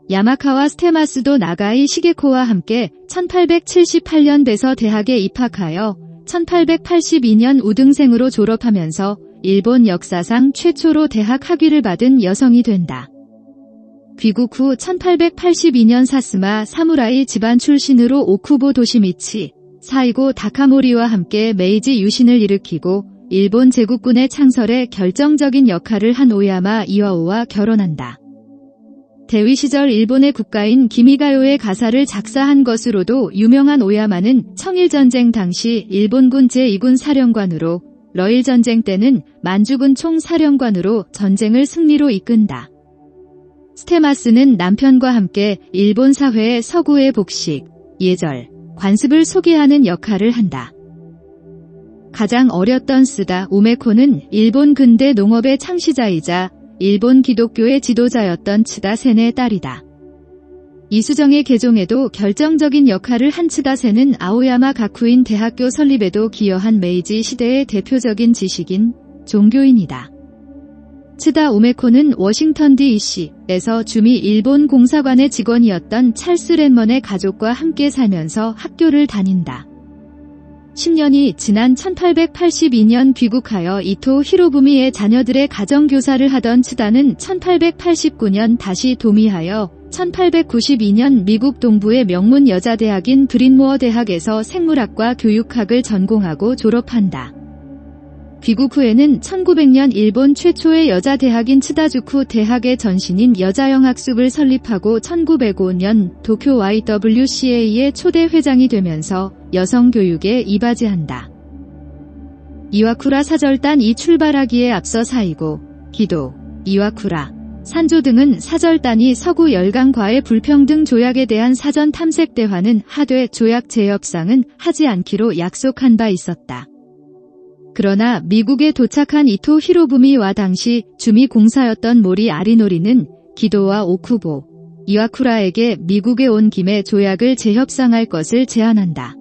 야마카와 스테마스도 나가이 시게코와 함께 1878년 베서 대학에 입학하여 1882년 우등생으로 졸업하면서 일본 역사상 최초로 대학 학위를 받은 여성이 된다. 귀국 후 1882년 사스마 사무라이 집안 출신으로 오쿠보 도시미치, 사이고 다카모리와 함께 메이지 유신을 일으키고 일본 제국군의 창설에 결정적인 역할을 한 오야마 이와오와 결혼한다. 대위 시절 일본의 국가인 기미가요의 가사를 작사한 것으로도 유명한 오야마는 청일전쟁 당시 일본군 제2군 사령관으로 러일전쟁 때는 만주군 총사령관으로 전쟁을 승리로 이끈다. 스테마스는 남편과 함께 일본 사회의 서구의 복식, 예절, 관습을 소개하는 역할을 한다. 가장 어렸던 스다 우메코는 일본 근대 농업의 창시자이자 일본 기독교의 지도자였던 츠다센의 딸이다. 이수정의 개종에도 결정적인 역할을 한 츠다센은 아오야마 가쿠인 대학교 설립에도 기여한 메이지 시대의 대표적인 지식인, 종교인이다. 츠다 우메코는 워싱턴 D.C.에서 주미 일본 공사관의 직원이었던 찰스 랜먼의 가족과 함께 살면서 학교를 다닌다. 10년이 지난 1882년 귀국하여 이토 히로부미의 자녀들의 가정교사를 하던 츠다는 1889년 다시 도미하여 1892년 미국 동부의 명문 여자대학인 브린모어 대학에서 생물학과 교육학을 전공하고 졸업한다. 귀국 후에는 1900년 일본 최초의 여자대학인 츠다주쿠 대학의 전신인 여자영학습을 설립하고 1905년 도쿄 YWCA의 초대 회장이 되면서 여성교육에 이바지한다. 이와쿠라 사절단이 출발하기에 앞서 사이고, 기도, 이와쿠라, 산조 등은 사절단이 서구 열강과의 불평등 조약에 대한 사전 탐색 대화는 하되 조약 재협상은 하지 않기로 약속한 바 있었다. 그러나 미국에 도착한 이토 히로부미와 당시 주미 공사였던 모리 아리노리는 기도와 오쿠보, 이와쿠라에게 미국에 온 김에 조약을 재협상할 것을 제안한다.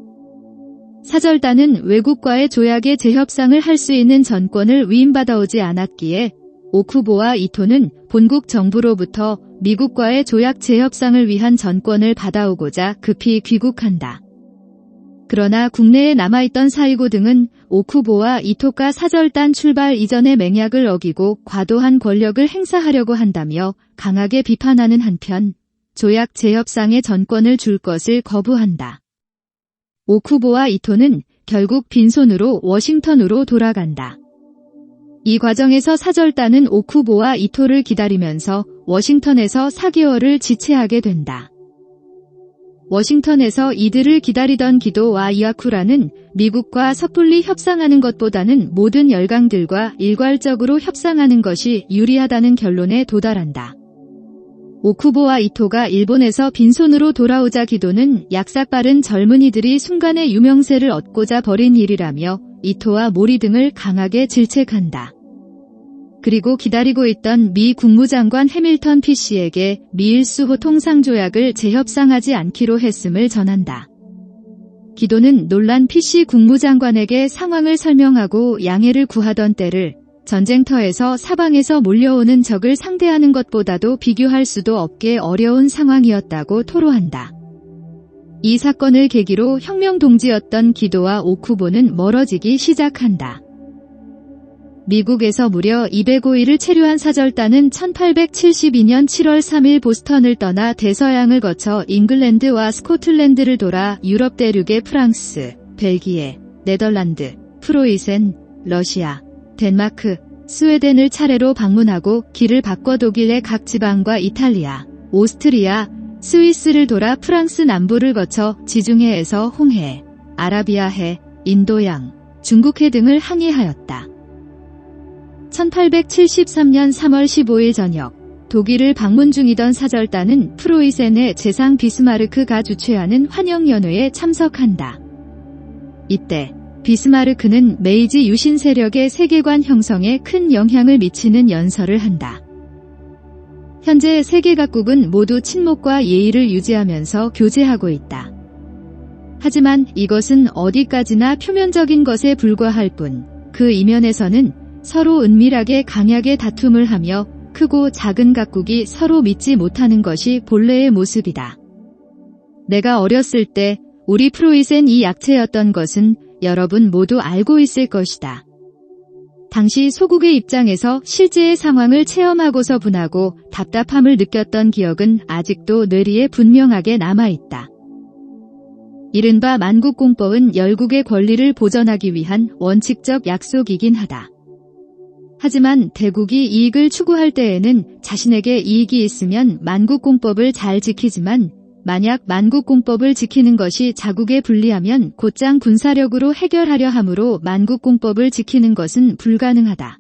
사절단은 외국과의 조약의 재협상을 할 수 있는 전권을 위임받아오지 않았기에 오쿠보와 이토는 본국 정부로부터 미국과의 조약 재협상을 위한 전권을 받아오고자 급히 귀국한다. 그러나 국내에 남아있던 사이고 등은 오쿠보와 이토가 사절단 출발 이전의 맹약을 어기고 과도한 권력을 행사하려고 한다며 강하게 비판하는 한편 조약 재협상의 전권을 줄 것을 거부한다. 오쿠보와 이토는 결국 빈손으로 워싱턴으로 돌아간다. 이 과정에서 사절단은 오쿠보와 이토를 기다리면서 워싱턴에서 4개월을 지체하게 된다. 워싱턴에서 이들을 기다리던 기도와 이와쿠라는 미국과 섣불리 협상하는 것보다는 모든 열강들과 일괄적으로 협상하는 것이 유리하다는 결론에 도달한다. 오쿠보와 이토가 일본에서 빈손으로 돌아오자 기도는 약삭빠른 젊은이들이 순간의 유명세를 얻고자 벌인 일이라며 이토와 모리 등을 강하게 질책한다. 그리고 기다리고 있던 미 국무장관 해밀턴 피시에게 미일수호 통상조약을 재협상하지 않기로 했음을 전한다. 기도는 놀란 피시 국무장관에게 상황을 설명하고 양해를 구하던 때를 전쟁터에서 사방에서 몰려오는 적을 상대하는 것보다도 비교할 수도 없게 어려운 상황이었다고 토로한다. 이 사건을 계기로 혁명 동지였던 기도와 오쿠보는 멀어지기 시작한다. 미국에서 무려 205일을 체류한 사절단은 1872년 7월 3일 보스턴을 떠나 대서양을 거쳐 잉글랜드와 스코틀랜드를 돌아 유럽 대륙의 프랑스, 벨기에, 네덜란드, 프로이센, 러시아, 덴마크, 스웨덴을 차례로 방문하고 길을 바꿔 독일의 각 지방과 이탈리아, 오스트리아, 스위스를 돌아 프랑스 남부를 거쳐 지중해에서 홍해, 아라비아해, 인도양, 중국해 등을 항해하였다. 1873년 3월 15일 저녁, 독일을 방문 중이던 사절단은 프로이센의 재상 비스마르크가 주최하는 환영연회에 참석한다. 이때 비스마르크는 메이지 유신 세력의 세계관 형성에 큰 영향을 미치는 연설을 한다. 현재 세계 각국은 모두 친목과 예의를 유지하면서 교제하고 있다. 하지만 이것은 어디까지나 표면적인 것에 불과할 뿐, 그 이면에서는 서로 은밀하게 강하게 다툼을 하며 크고 작은 각국이 서로 믿지 못하는 것이 본래의 모습이다. 내가 어렸을 때 우리 프로이센 이 약체였던 것은 여러분 모두 알고 있을 것이다. 당시 소국의 입장에서 실제의 상황을 체험하고서 분하고 답답함을 느꼈던 기억은 아직도 뇌리에 분명하게 남아있다. 이른바 만국공법은 열국의 권리를 보전하기 위한 원칙적 약속이긴 하다. 하지만 대국이 이익을 추구할 때에는 자신에게 이익이 있으면 만국공법을 잘 지키지만 만약 만국공법을 지키는 것이 자국에 불리하면 곧장 군사력으로 해결하려 하므로 만국공법을 지키는 것은 불가능하다.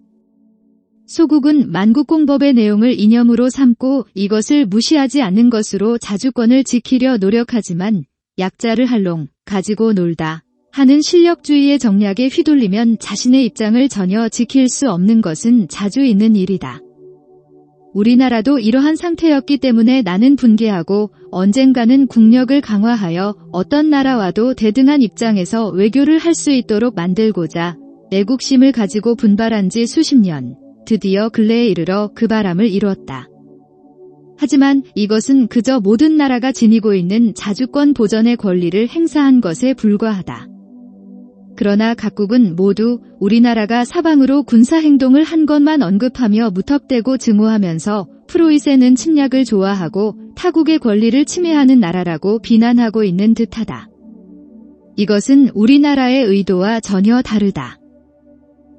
소국은 만국공법의 내용을 이념으로 삼고 이것을 무시하지 않는 것으로 자주권을 지키려 노력하지만 약자를 할롱, 가지고 놀다 하는 실력주의의 정략에 휘둘리면 자신의 입장을 전혀 지킬 수 없는 것은 자주 있는 일이다. 우리나라도 이러한 상태였기 때문에 나는 분개하고 언젠가는 국력을 강화하여 어떤 나라와도 대등한 입장에서 외교를 할 수 있도록 만들고자 애국심을 가지고 분발한 지 수십 년, 드디어 근래에 이르러 그 바람을 이루었다. 하지만 이것은 그저 모든 나라가 지니고 있는 자주권 보전의 권리를 행사한 것에 불과하다. 그러나 각국은 모두 우리나라가 사방으로 군사행동을 한 것만 언급하며 무턱대고 증오하면서 프로이센은 침략을 좋아하고 타국의 권리를 침해하는 나라라고 비난하고 있는 듯하다. 이것은 우리나라의 의도와 전혀 다르다.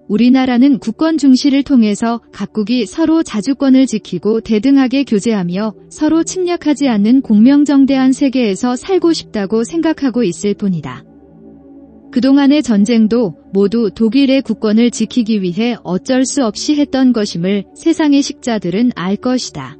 우리나라는 국권 중시를 통해서 각국이 서로 자주권을 지키고 대등하게 교제하며 서로 침략하지 않는 공명정대한 세계에서 살고 싶다고 생각하고 있을 뿐이다. 그동안의 전쟁도 모두 독일의 국권을 지키기 위해 어쩔 수 없이 했던 것임을 세상의 식자들은 알 것이다.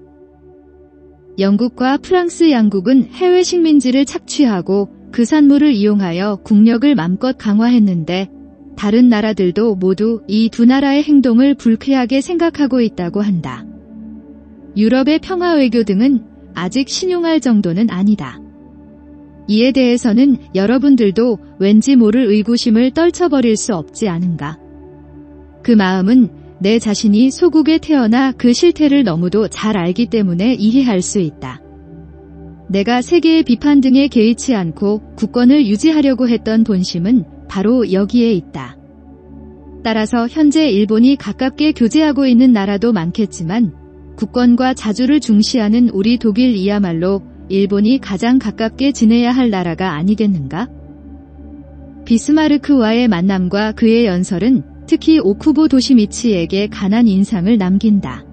영국과 프랑스 양국은 해외 식민지를 착취하고 그 산물을 이용하여 국력을 맘껏 강화했는데 다른 나라들도 모두 이 두 나라의 행동을 불쾌하게 생각하고 있다고 한다. 유럽의 평화 외교 등은 아직 신용할 정도는 아니다. 이에 대해서는 여러분들도 왠지 모를 의구심을 떨쳐버릴 수 없지 않은가. 그 마음은 내 자신이 소국에 태어나 그 실태를 너무도 잘 알기 때문에 이해할 수 있다. 내가 세계의 비판 등에 개의치 않고 국권을 유지하려고 했던 본심은 바로 여기에 있다. 따라서 현재 일본이 가깝게 교제하고 있는 나라도 많겠지만 국권과 자주를 중시하는 우리 독일이야말로 일본이 가장 가깝게 지내야 할 나라가 아니겠는가? 비스마르크와의 만남과 그의 연설은 특히 오쿠보 도시미치에게 강한 인상을 남긴다.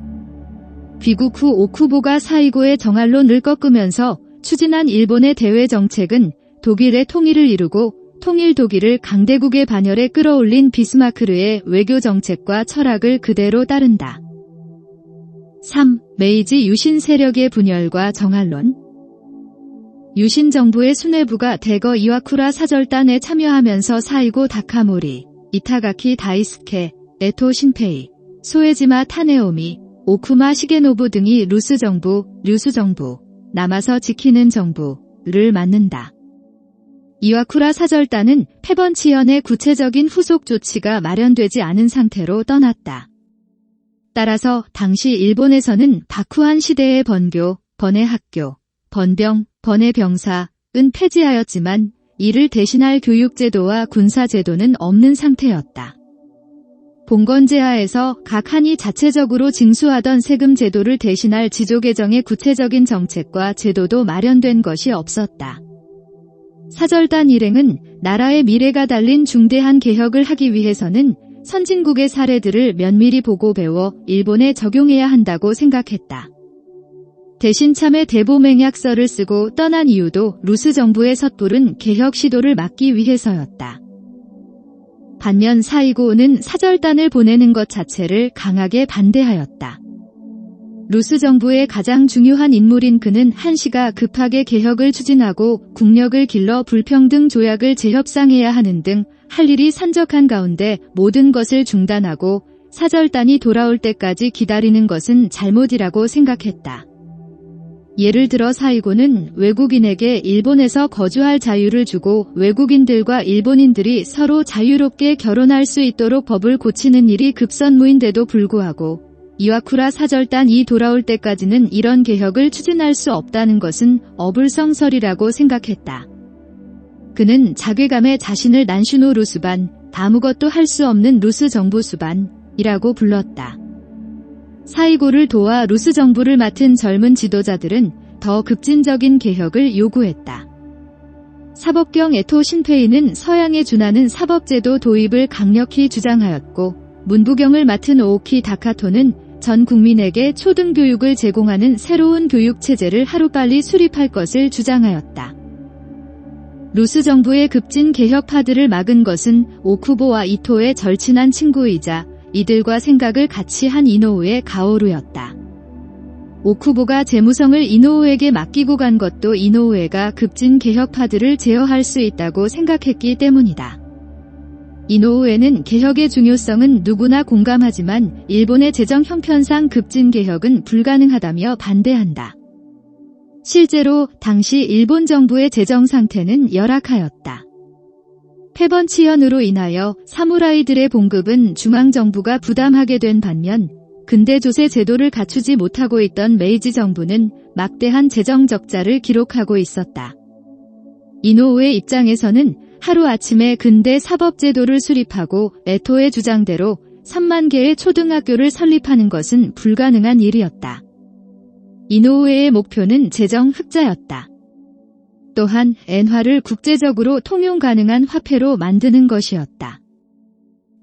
귀국 후 오쿠보가 사이고의 정할론을 꺾으면서 추진한 일본의 대외 정책은 독일의 통일을 이루고 통일 독일을 강대국의 반열에 끌어올린 비스마르크의 외교 정책과 철학을 그대로 따른다. 3. 메이지 유신 세력의 분열과 정할론. 유신 정부의 수뇌부가 대거 이와쿠라 사절단에 참여하면서 사이고 다카모리, 이타가키 다이스케, 에토 신페이, 소에지마 타네오미, 오쿠마 시게노부 등이 루스 정부, 류수 정부, 남아서 지키는 정부를 맡는다. 이와쿠라 사절단은 패번치연의 구체적인 후속 조치가 마련되지 않은 상태로 떠났다. 따라서 당시 일본에서는 바쿠한 시대의 번교, 번의 학교, 번병, 번의 병사의 폐지하였지만 이를 대신할 교육제도와 군사제도는 없는 상태였다. 봉건제하에서 각 한이 자체적으로 징수하던 세금 제도를 대신할 지조개정의 구체적인 정책과 제도도 마련된 것이 없었다. 사절단 일행은 나라의 미래가 달린 중대한 개혁을 하기 위해서는 선진국의 사례들을 면밀히 보고 배워 일본에 적용해야 한다고 생각했다. 대신 참의 대보맹약서를 쓰고 떠난 이유도 루스 정부의 섣부른 개혁 시도를 막기 위해서였다. 반면 사이고는 사절단을 보내는 것 자체를 강하게 반대하였다. 루스 정부의 가장 중요한 인물인 그는 한시가 급하게 개혁을 추진하고 국력을 길러 불평등 조약을 재협상해야 하는 등 할 일이 산적한 가운데 모든 것을 중단하고 사절단이 돌아올 때까지 기다리는 것은 잘못이라고 생각했다. 예를 들어 사이고는 외국인에게 일본에서 거주할 자유를 주고 외국인들과 일본인들이 서로 자유롭게 결혼할 수 있도록 법을 고치는 일이 급선무인데도 불구하고 이와쿠라 사절단이 돌아올 때까지는 이런 개혁을 추진할 수 없다는 것은 어불성설이라고 생각했다. 그는 자괴감에 자신을 난슈노 루스반, 아무것도 할 수 없는 루스 정부 수반이라고 불렀다. 사이고를 도와 루스 정부를 맡은 젊은 지도자들은 더 급진적인 개혁을 요구했다. 사법경 에토 신페이는 서양에 준하는 사법제도 도입을 강력히 주장하였고 문부경을 맡은 오오키 다카토는 전 국민에게 초등교육을 제공하는 새로운 교육체제를 하루빨리 수립할 것을 주장하였다. 루스 정부의 급진 개혁파들을 막은 것은 오쿠보와 이토의 절친한 친구이자 이들과 생각을 같이 한 이노우의 가오루였다. 오쿠보가 재무성을 이노우에게 맡기고 간 것도 이노우에가 급진 개혁파들을 제어할 수 있다고 생각했기 때문이다. 이노우에는 개혁의 중요성은 누구나 공감하지만 일본의 재정 형편상 급진 개혁은 불가능하다며 반대한다. 실제로 당시 일본 정부의 재정 상태는 열악하였다. 폐번치연으로 인하여 사무라이들의 봉급은 중앙정부가 부담하게 된 반면 근대 조세 제도를 갖추지 못하고 있던 메이지 정부는 막대한 재정 적자를 기록하고 있었다. 이노우의 입장에서는 하루아침에 근대 사법제도를 수립하고 에토의 주장대로 3만 개의 초등학교를 설립하는 것은 불가능한 일이었다. 이노우에의 목표는 재정 흑자였다. 또한 엔화를 국제적으로 통용 가능한 화폐로 만드는 것이었다.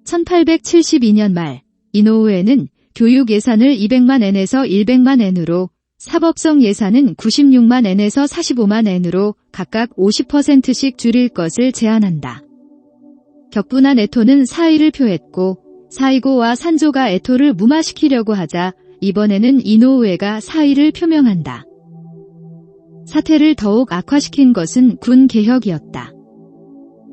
1872년 말 이노우에는 교육 예산을 200만 엔에서 100만 엔으로 사법성 예산은 96만 엔에서 45만 엔으로 각각 50%씩 줄일 것을 제안한다. 격분한 에토는 사의를 표했고 사이고와 산조가 에토를 무마시키려고 하자 이번에는 이노우에가 사의를 표명한다. 사태를 더욱 악화시킨 것은 군 개혁이었다.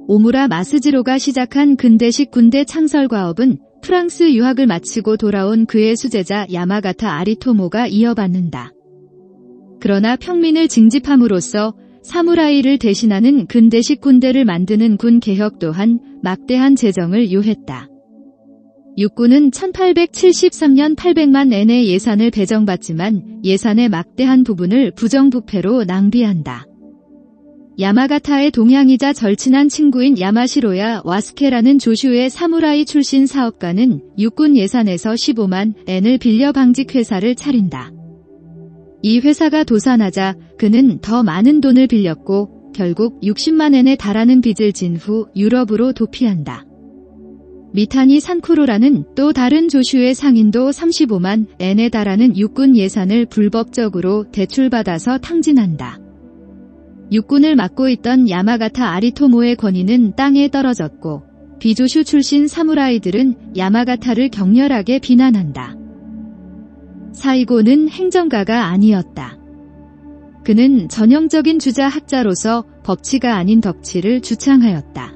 오무라 마스지로가 시작한 근대식 군대 창설 과업은 프랑스 유학을 마치고 돌아온 그의 수제자 야마가타 아리토모가 이어받는다. 그러나 평민을 징집함으로써 사무라이를 대신하는 근대식 군대를 만드는 군 개혁 또한 막대한 재정을 요했다. 육군은 1873년 800만 엔의 예산을 배정받지만 예산의 막대한 부분을 부정부패로 낭비한다. 야마가타의 동향이자 절친한 친구인 야마시로야 와스케라는 조슈의 사무라이 출신 사업가는 육군 예산에서 15만 엔을 빌려 방직회사를 차린다. 이 회사가 도산하자 그는 더 많은 돈을 빌렸고 결국 60만 엔에 달하는 빚을 진 후 유럽으로 도피한다. 미타니 산쿠로라는 또 다른 조슈의 상인도 35만 엔에 달하는 육군 예산을 불법적으로 대출받아서 탕진한다. 육군을 맡고 있던 야마가타 아리토모의 권위는 땅에 떨어졌고 비조슈 출신 사무라이들은 야마가타를 격렬하게 비난한다. 사이고는 행정가가 아니었다. 그는 전형적인 주자 학자로서 법치가 아닌 덕치를 주창하였다.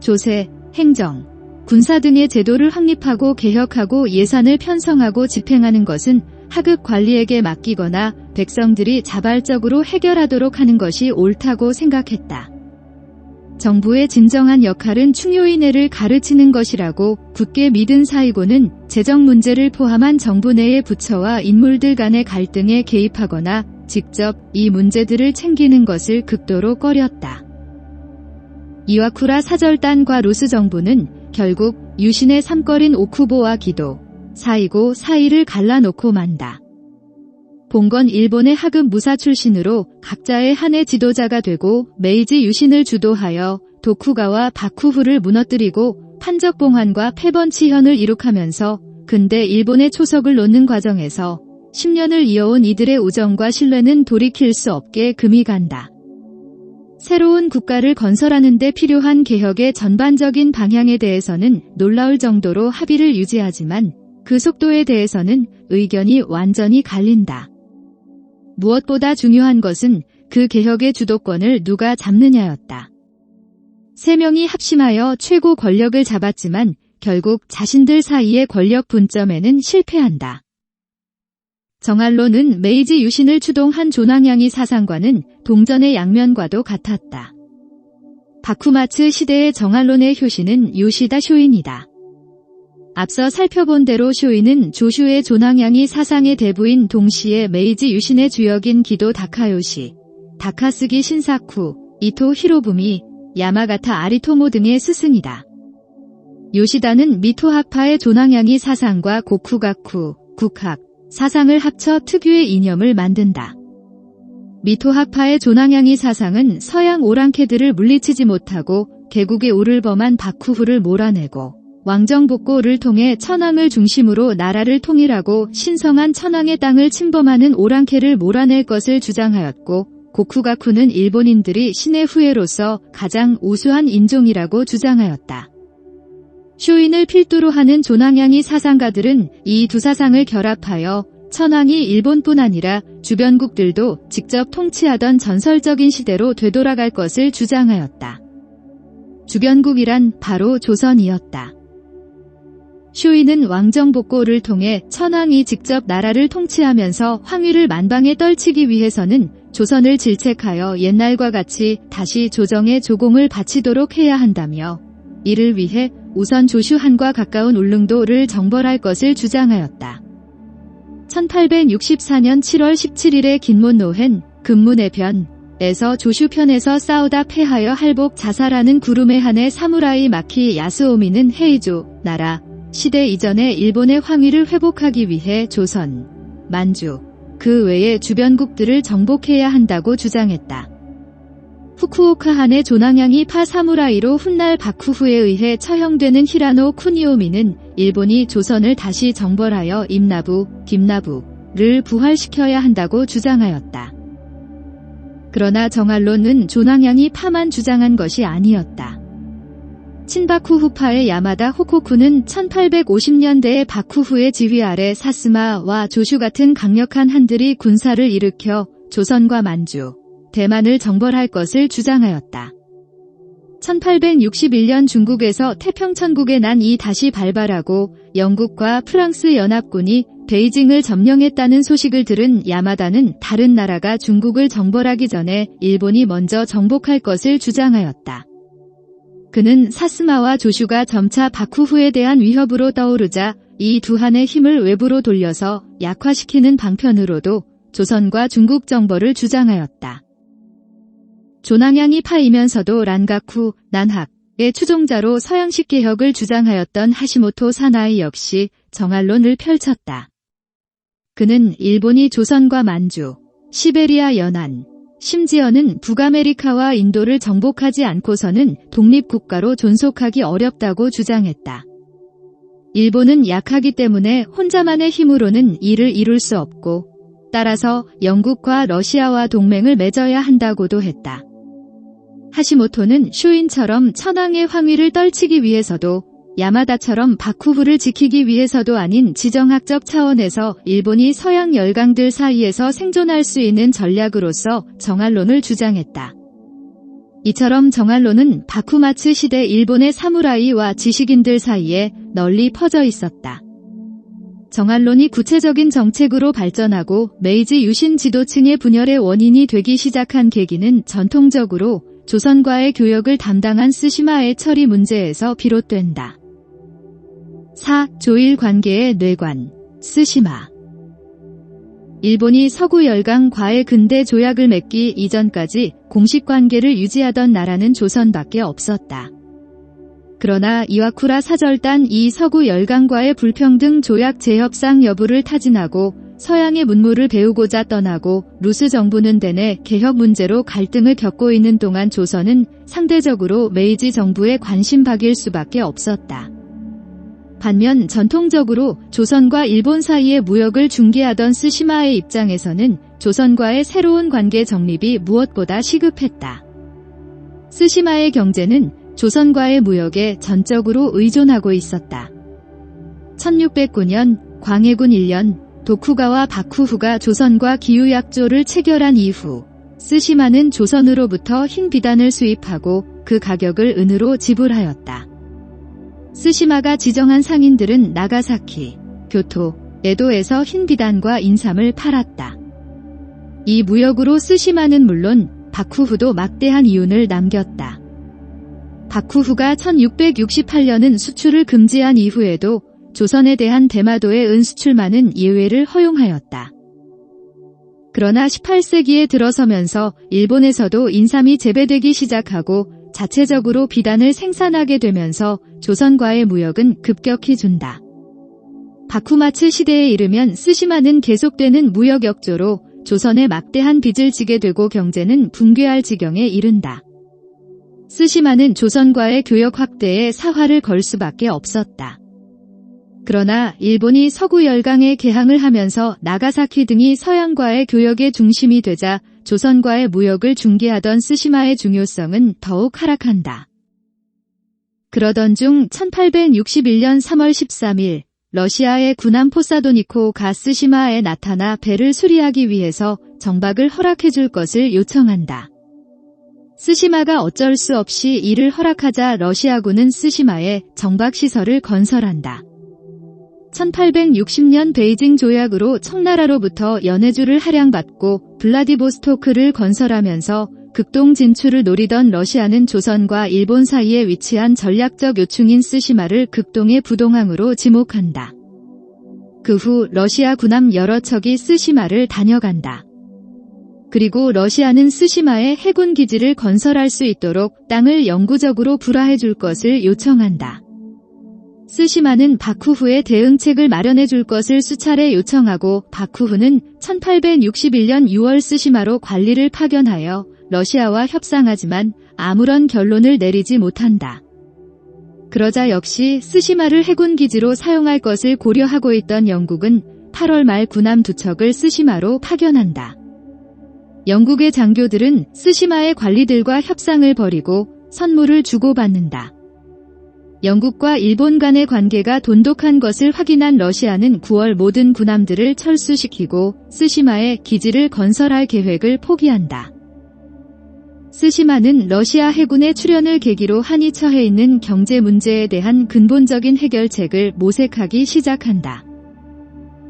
조세, 행정, 군사 등의 제도를 확립하고 개혁하고 예산을 편성하고 집행하는 것은 하급 관리에게 맡기거나 백성들이 자발적으로 해결하도록 하는 것이 옳다고 생각했다. 정부의 진정한 역할은 충요인회를 가르치는 것이라고 굳게 믿은 사이고는 재정 문제를 포함한 정부 내의 부처와 인물들 간의 갈등에 개입하거나 직접 이 문제들을 챙기는 것을 극도로 꺼렸다. 이와쿠라 사절단과 로스 정부는 결국 유신의 삼거린 오쿠보와 기도, 사이고 사이를 갈라놓고 만다. 본건 일본의 하급 무사 출신으로 각자의 한의 지도자가 되고 메이지 유신을 주도하여 도쿠가와 바쿠후를 무너뜨리고 판적봉환과 패번치현을 이룩하면서 근대 일본의 초석을 놓는 과정에서 10년을 이어온 이들의 우정과 신뢰는 돌이킬 수 없게 금이 간다. 새로운 국가를 건설하는 데 필요한 개혁의 전반적인 방향에 대해서는 놀라울 정도로 합의를 유지하지만 그 속도에 대해서는 의견이 완전히 갈린다. 무엇보다 중요한 것은 그 개혁의 주도권을 누가 잡느냐였다. 세 명이 합심하여 최고 권력을 잡았지만 결국 자신들 사이의 권력 분점에는 실패한다. 정알론은 메이지 유신을 추동한 조낭양이 사상과는 동전의 양면과도 같았다. 바쿠마츠 시대의 정알론의 효시는 요시다 쇼인이다. 앞서 살펴본 대로 쇼인은 조슈의 조낭양이 사상의 대부인 동시에 메이지 유신의 주역인 기도 다카요시, 다카스기 신사쿠, 이토 히로부미, 야마가타 아리토모 등의 스승이다. 요시다는 미토학파의 조낭양이 사상과 고쿠가쿠, 국학, 사상을 합쳐 특유의 이념을 만든다. 미토학파의 조낭양이 사상은 서양 오랑캐들을 물리치지 못하고 개국에 오를 범한 바쿠후를 몰아내고 왕정복고를 통해 천황을 중심으로 나라를 통일하고 신성한 천황의 땅을 침범하는 오랑캐를 몰아낼 것을 주장하였고 고쿠가쿠는 일본인들이 신의 후예로서 가장 우수한 인종이라고 주장하였다. 쇼인을 필두로 하는 조낭양이 사상가들은 이 두 사상을 결합하여 천황이 일본뿐 아니라 주변국들도 직접 통치하던 전설적인 시대로 되돌아갈 것을 주장하였다. 주변국이란 바로 조선이었다. 쇼인은 왕정복고를 통해 천황이 직접 나라를 통치하면서 황위를 만방에 떨치기 위해서는 조선을 질책하여 옛날과 같이 다시 조정의 조공을 바치도록 해야 한다며 이를 위해 우선 조슈한과 가까운 울릉도를 정벌할 것을 주장하였다. 1864년 7월 17일에 긴몬노헨 금문의 편에서 조슈편에서 싸우다 패하여 할복 자살하는 구름의 한의 사무라이 마키 야스오미는 헤이조 나라 시대 이전의 일본의 황위를 회복하기 위해 조선, 만주, 그 외의 주변국들을 정복해야 한다고 주장했다. 후쿠오카한의 조낭양이 파 사무라이로 훗날 바쿠후에 의해 처형되는 히라노 쿠니오미는 일본이 조선을 다시 정벌하여 임나부, 김나부를 부활시켜야 한다고 주장하였다. 그러나 정알론은 조낭양이 파만 주장한 것이 아니었다. 친바쿠후파의 야마다 호코쿠는 1850년대에 바쿠후의 지휘 아래 사스마와 조슈 같은 강력한 한들이 군사를 일으켜 조선과 만주, 대만을 정벌할 것을 주장하였다. 1861년 중국에서 태평천국에 난이 다시 발발하고 영국과 프랑스 연합군이 베이징을 점령했다는 소식을 들은 야마다는 다른 나라가 중국을 정벌하기 전에 일본이 먼저 정복할 것을 주장하였다. 그는 사스마와 조슈가 점차 바쿠후에 대한 위협으로 떠오르자 이 두 한의 힘을 외부로 돌려서 약화시키는 방편으로도 조선과 중국 정벌을 주장하였다. 조낭양이 파이면서도 란가쿠, 난학의 추종자로 서양식 개혁을 주장하였던 하시모토 사나이 역시 정알론을 펼쳤다. 그는 일본이 조선과 만주, 시베리아 연안, 심지어는 북아메리카와 인도를 정복하지 않고서는 독립국가로 존속하기 어렵다고 주장했다. 일본은 약하기 때문에 혼자만의 힘으로는 이를 이룰 수 없고 따라서 영국과 러시아와 동맹을 맺어야 한다고도 했다. 하시모토는 쇼인처럼 천황의 황위를 떨치기 위해서도 야마다처럼 바쿠후를 지키기 위해서도 아닌 지정학적 차원에서 일본이 서양 열강들 사이에서 생존할 수 있는 전략으로서 정알론을 주장했다. 이처럼 정알론은 바쿠마츠 시대 일본의 사무라이와 지식인들 사이에 널리 퍼져 있었다. 정알론이 구체적인 정책으로 발전하고 메이지 유신 지도층의 분열의 원인이 되기 시작한 계기는 전통적으로 조선과의 교역을 담당한 스시마의 처리 문제에서 비롯된다. 4. 조일 관계의 뇌관, 스시마. 일본이 서구 열강과의 근대 조약을 맺기 이전까지 공식 관계를 유지하던 나라는 조선밖에 없었다. 그러나 이와쿠라 사절단 이 서구 열강과의 불평등 조약 재협상 여부를 타진하고 서양의 문물을 배우고자 떠나고 루스 정부는 대내 개혁 문제로 갈등을 겪고 있는 동안 조선은 상대적으로 메이지 정부에 관심박일 수밖에 없었다. 반면 전통적으로 조선과 일본 사이의 무역을 중개하던 스시마의 입장에서는 조선과의 새로운 관계 정립이 무엇보다 시급했다. 스시마의 경제는 조선과의 무역에 전적으로 의존하고 있었다. 1609년 광해군 1년 도쿠가와 바쿠후가 조선과 기후약조를 체결한 이후 스시마는 조선으로부터 흰 비단을 수입하고 그 가격을 은으로 지불하였다. 스시마가 지정한 상인들은 나가사키, 교토, 에도에서 흰 비단과 인삼을 팔았다. 이 무역으로 스시마는 물론 바쿠후도 막대한 이윤을 남겼다. 바쿠후가 1668년은 수출을 금지한 이후에도 조선에 대한 대마도의 은 수출만은 예외를 허용하였다. 그러나 18세기에 들어서면서 일본에서도 인삼이 재배되기 시작하고 자체적으로 비단을 생산하게 되면서 조선과의 무역은 급격히 준다. 바쿠마츠 시대에 이르면 스시마는 계속되는 무역 역조로 조선에 막대한 빚을 지게 되고 경제는 붕괴할 지경에 이른다. 스시마는 조선과의 교역 확대에 사활을 걸 수밖에 없었다. 그러나 일본이 서구 열강에 개항을 하면서 나가사키 등이 서양과의 교역의 중심이 되자 조선과의 무역을 중개하던 스시마의 중요성은 더욱 하락한다. 그러던 중 1861년 3월 13일 러시아의 군함 포사도니코가 스시마에 나타나 배를 수리하기 위해서 정박을 허락해줄 것을 요청한다. 스시마가 어쩔 수 없이 이를 허락하자 러시아군은 스시마에 정박시설을 건설한다. 1860년 베이징 조약으로 청나라로부터 연해주를 할양받고 블라디보스토크를 건설하면서 극동 진출을 노리던 러시아는 조선과 일본 사이에 위치한 전략적 요충인 스시마를 극동의 부동항으로 지목한다. 그 후 러시아 군함 여러 척이 스시마를 다녀간다. 그리고 러시아는 스시마에 해군 기지를 건설할 수 있도록 땅을 영구적으로 불화해 줄 것을 요청한다. 스시마는 바쿠후의 대응책을 마련해 줄 것을 수차례 요청하고 바쿠후는 1861년 6월 스시마로 관리를 파견하여 러시아와 협상하지만 아무런 결론을 내리지 못한다. 그러자 역시 스시마를 해군기지로 사용할 것을 고려하고 있던 영국은 8월 말 군함 2척을 스시마로 파견한다. 영국의 장교들은 스시마의 관리들과 협상을 벌이고 선물을 주고받는다. 영국과 일본 간의 관계가 돈독한 것을 확인한 러시아는 9월 모든 군함들을 철수시키고 스시마에 기지를 건설할 계획을 포기한다. 스시마는 러시아 해군의 출현을 계기로 한이 처해 있는 경제 문제에 대한 근본적인 해결책을 모색하기 시작한다.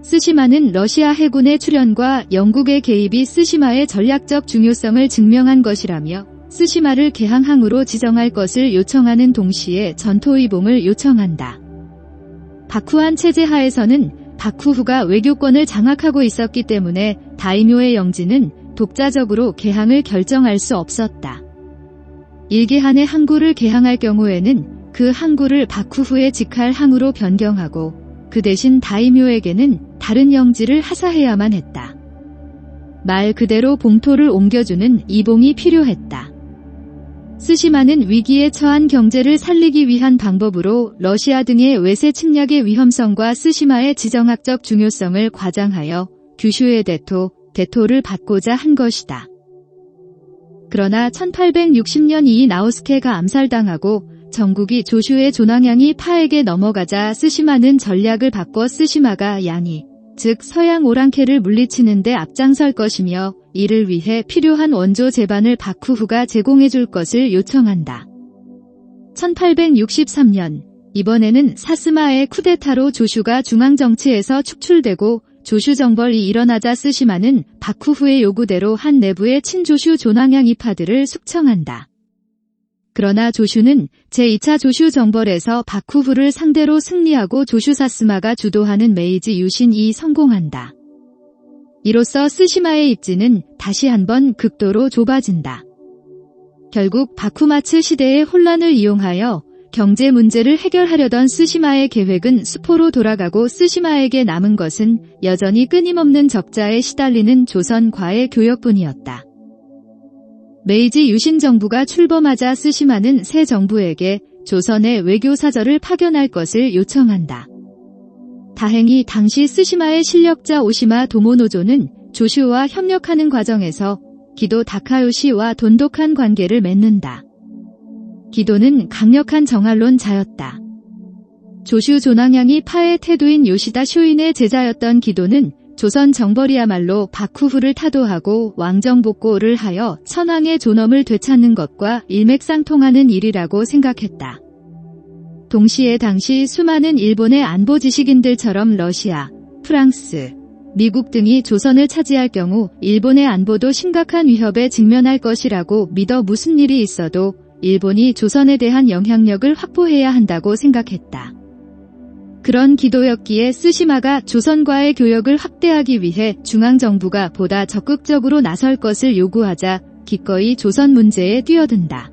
스시마는 러시아 해군의 출현과 영국의 개입이 스시마의 전략적 중요성을 증명한 것이라며 스시마를 개항항으로 지정할 것을 요청하는 동시에 전토이봉을 요청한다. 바쿠한 체제 하에서는 바쿠후가 외교권을 장악하고 있었기 때문에 다이묘의 영지는 독자적으로 개항을 결정할 수 없었다. 일개한의 항구를 개항할 경우에는 그 항구를 바쿠후의 직할 항으로 변경하고 그 대신 다이묘에게는 다른 영지를 하사해야만 했다. 말 그대로 봉토를 옮겨주는 이봉이 필요했다. 스시마는 위기에 처한 경제를 살리기 위한 방법으로 러시아 등의 외세 침략의 위험성과 스시마의 지정학적 중요성을 과장하여 규슈의 대토를 받고자 한 것이다. 그러나 1860년 이 나우스케가 암살당하고 전국이 조슈의 존왕양이 파에게 넘어가자 스시마는 전략을 바꿔 스시마가 양이, 즉 서양 오랑캐를 물리치는 데 앞장설 것이며 이를 위해 필요한 원조 제반을 바쿠후가 제공해줄 것을 요청한다. 1863년 이번에는 사스마의 쿠데타로 조슈가 중앙정치에서 축출되고 조슈 정벌이 일어나자 스시마는 바쿠후의 요구대로 한 내부의 친조슈 존왕양 이파들을 숙청한다. 그러나 조슈는 제2차 조슈 정벌에서 바쿠후를 상대로 승리하고 조슈 사스마가 주도하는 메이지 유신이 성공한다. 이로써 스시마의 입지는 다시 한번 극도로 좁아진다. 결국 바쿠마츠 시대의 혼란을 이용하여 경제 문제를 해결하려던 스시마의 계획은 수포로 돌아가고 스시마에게 남은 것은 여전히 끊임없는 적자에 시달리는 조선과의 교역뿐이었다. 메이지 유신 정부가 출범하자 스시마는 새 정부에게 조선의 외교사절을 파견할 것을 요청한다. 다행히 당시 스시마의 실력자 오시마 도모노조는 조슈와 협력하는 과정에서 기도 다카요시와 돈독한 관계를 맺는다. 기도는 강력한 정할론자였다. 조슈 조낭양이 파의 태도인 요시다 쇼인의 제자였던 기도는 조선 정벌이야말로 바쿠후를 타도하고 왕정복고를 하여 천황의 존엄을 되찾는 것과 일맥상통하는 일이라고 생각했다. 동시에 당시 수많은 일본의 안보 지식인들처럼 러시아, 프랑스, 미국 등이 조선을 차지할 경우 일본의 안보도 심각한 위협에 직면할 것이라고 믿어 무슨 일이 있어도 일본이 조선에 대한 영향력을 확보해야 한다고 생각했다. 그런 기도였기에 스시마가 조선과의 교역을 확대하기 위해 중앙정부가 보다 적극적으로 나설 것을 요구하자 기꺼이 조선 문제에 뛰어든다.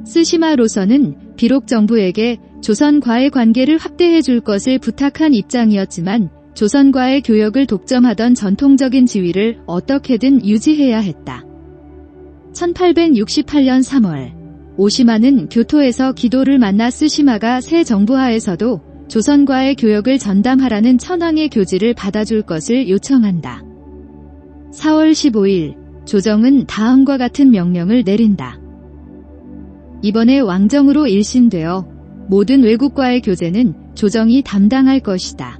스시마로서는 비록 정부에게 조선과의 관계를 확대해 줄 것을 부탁한 입장이었지만 조선과의 교역을 독점하던 전통적인 지위를 어떻게든 유지해야 했다. 1868년 3월 오시마는 교토에서 기도를 만나 스시마가 새 정부하에서도 조선과의 교역을 전담하라는 천황의 교지를 받아줄 것을 요청한다. 4월 15일 조정은 다음과 같은 명령을 내린다. 이번에 왕정으로 일신되어 모든 외국과의 교제는 조정이 담당할 것이다.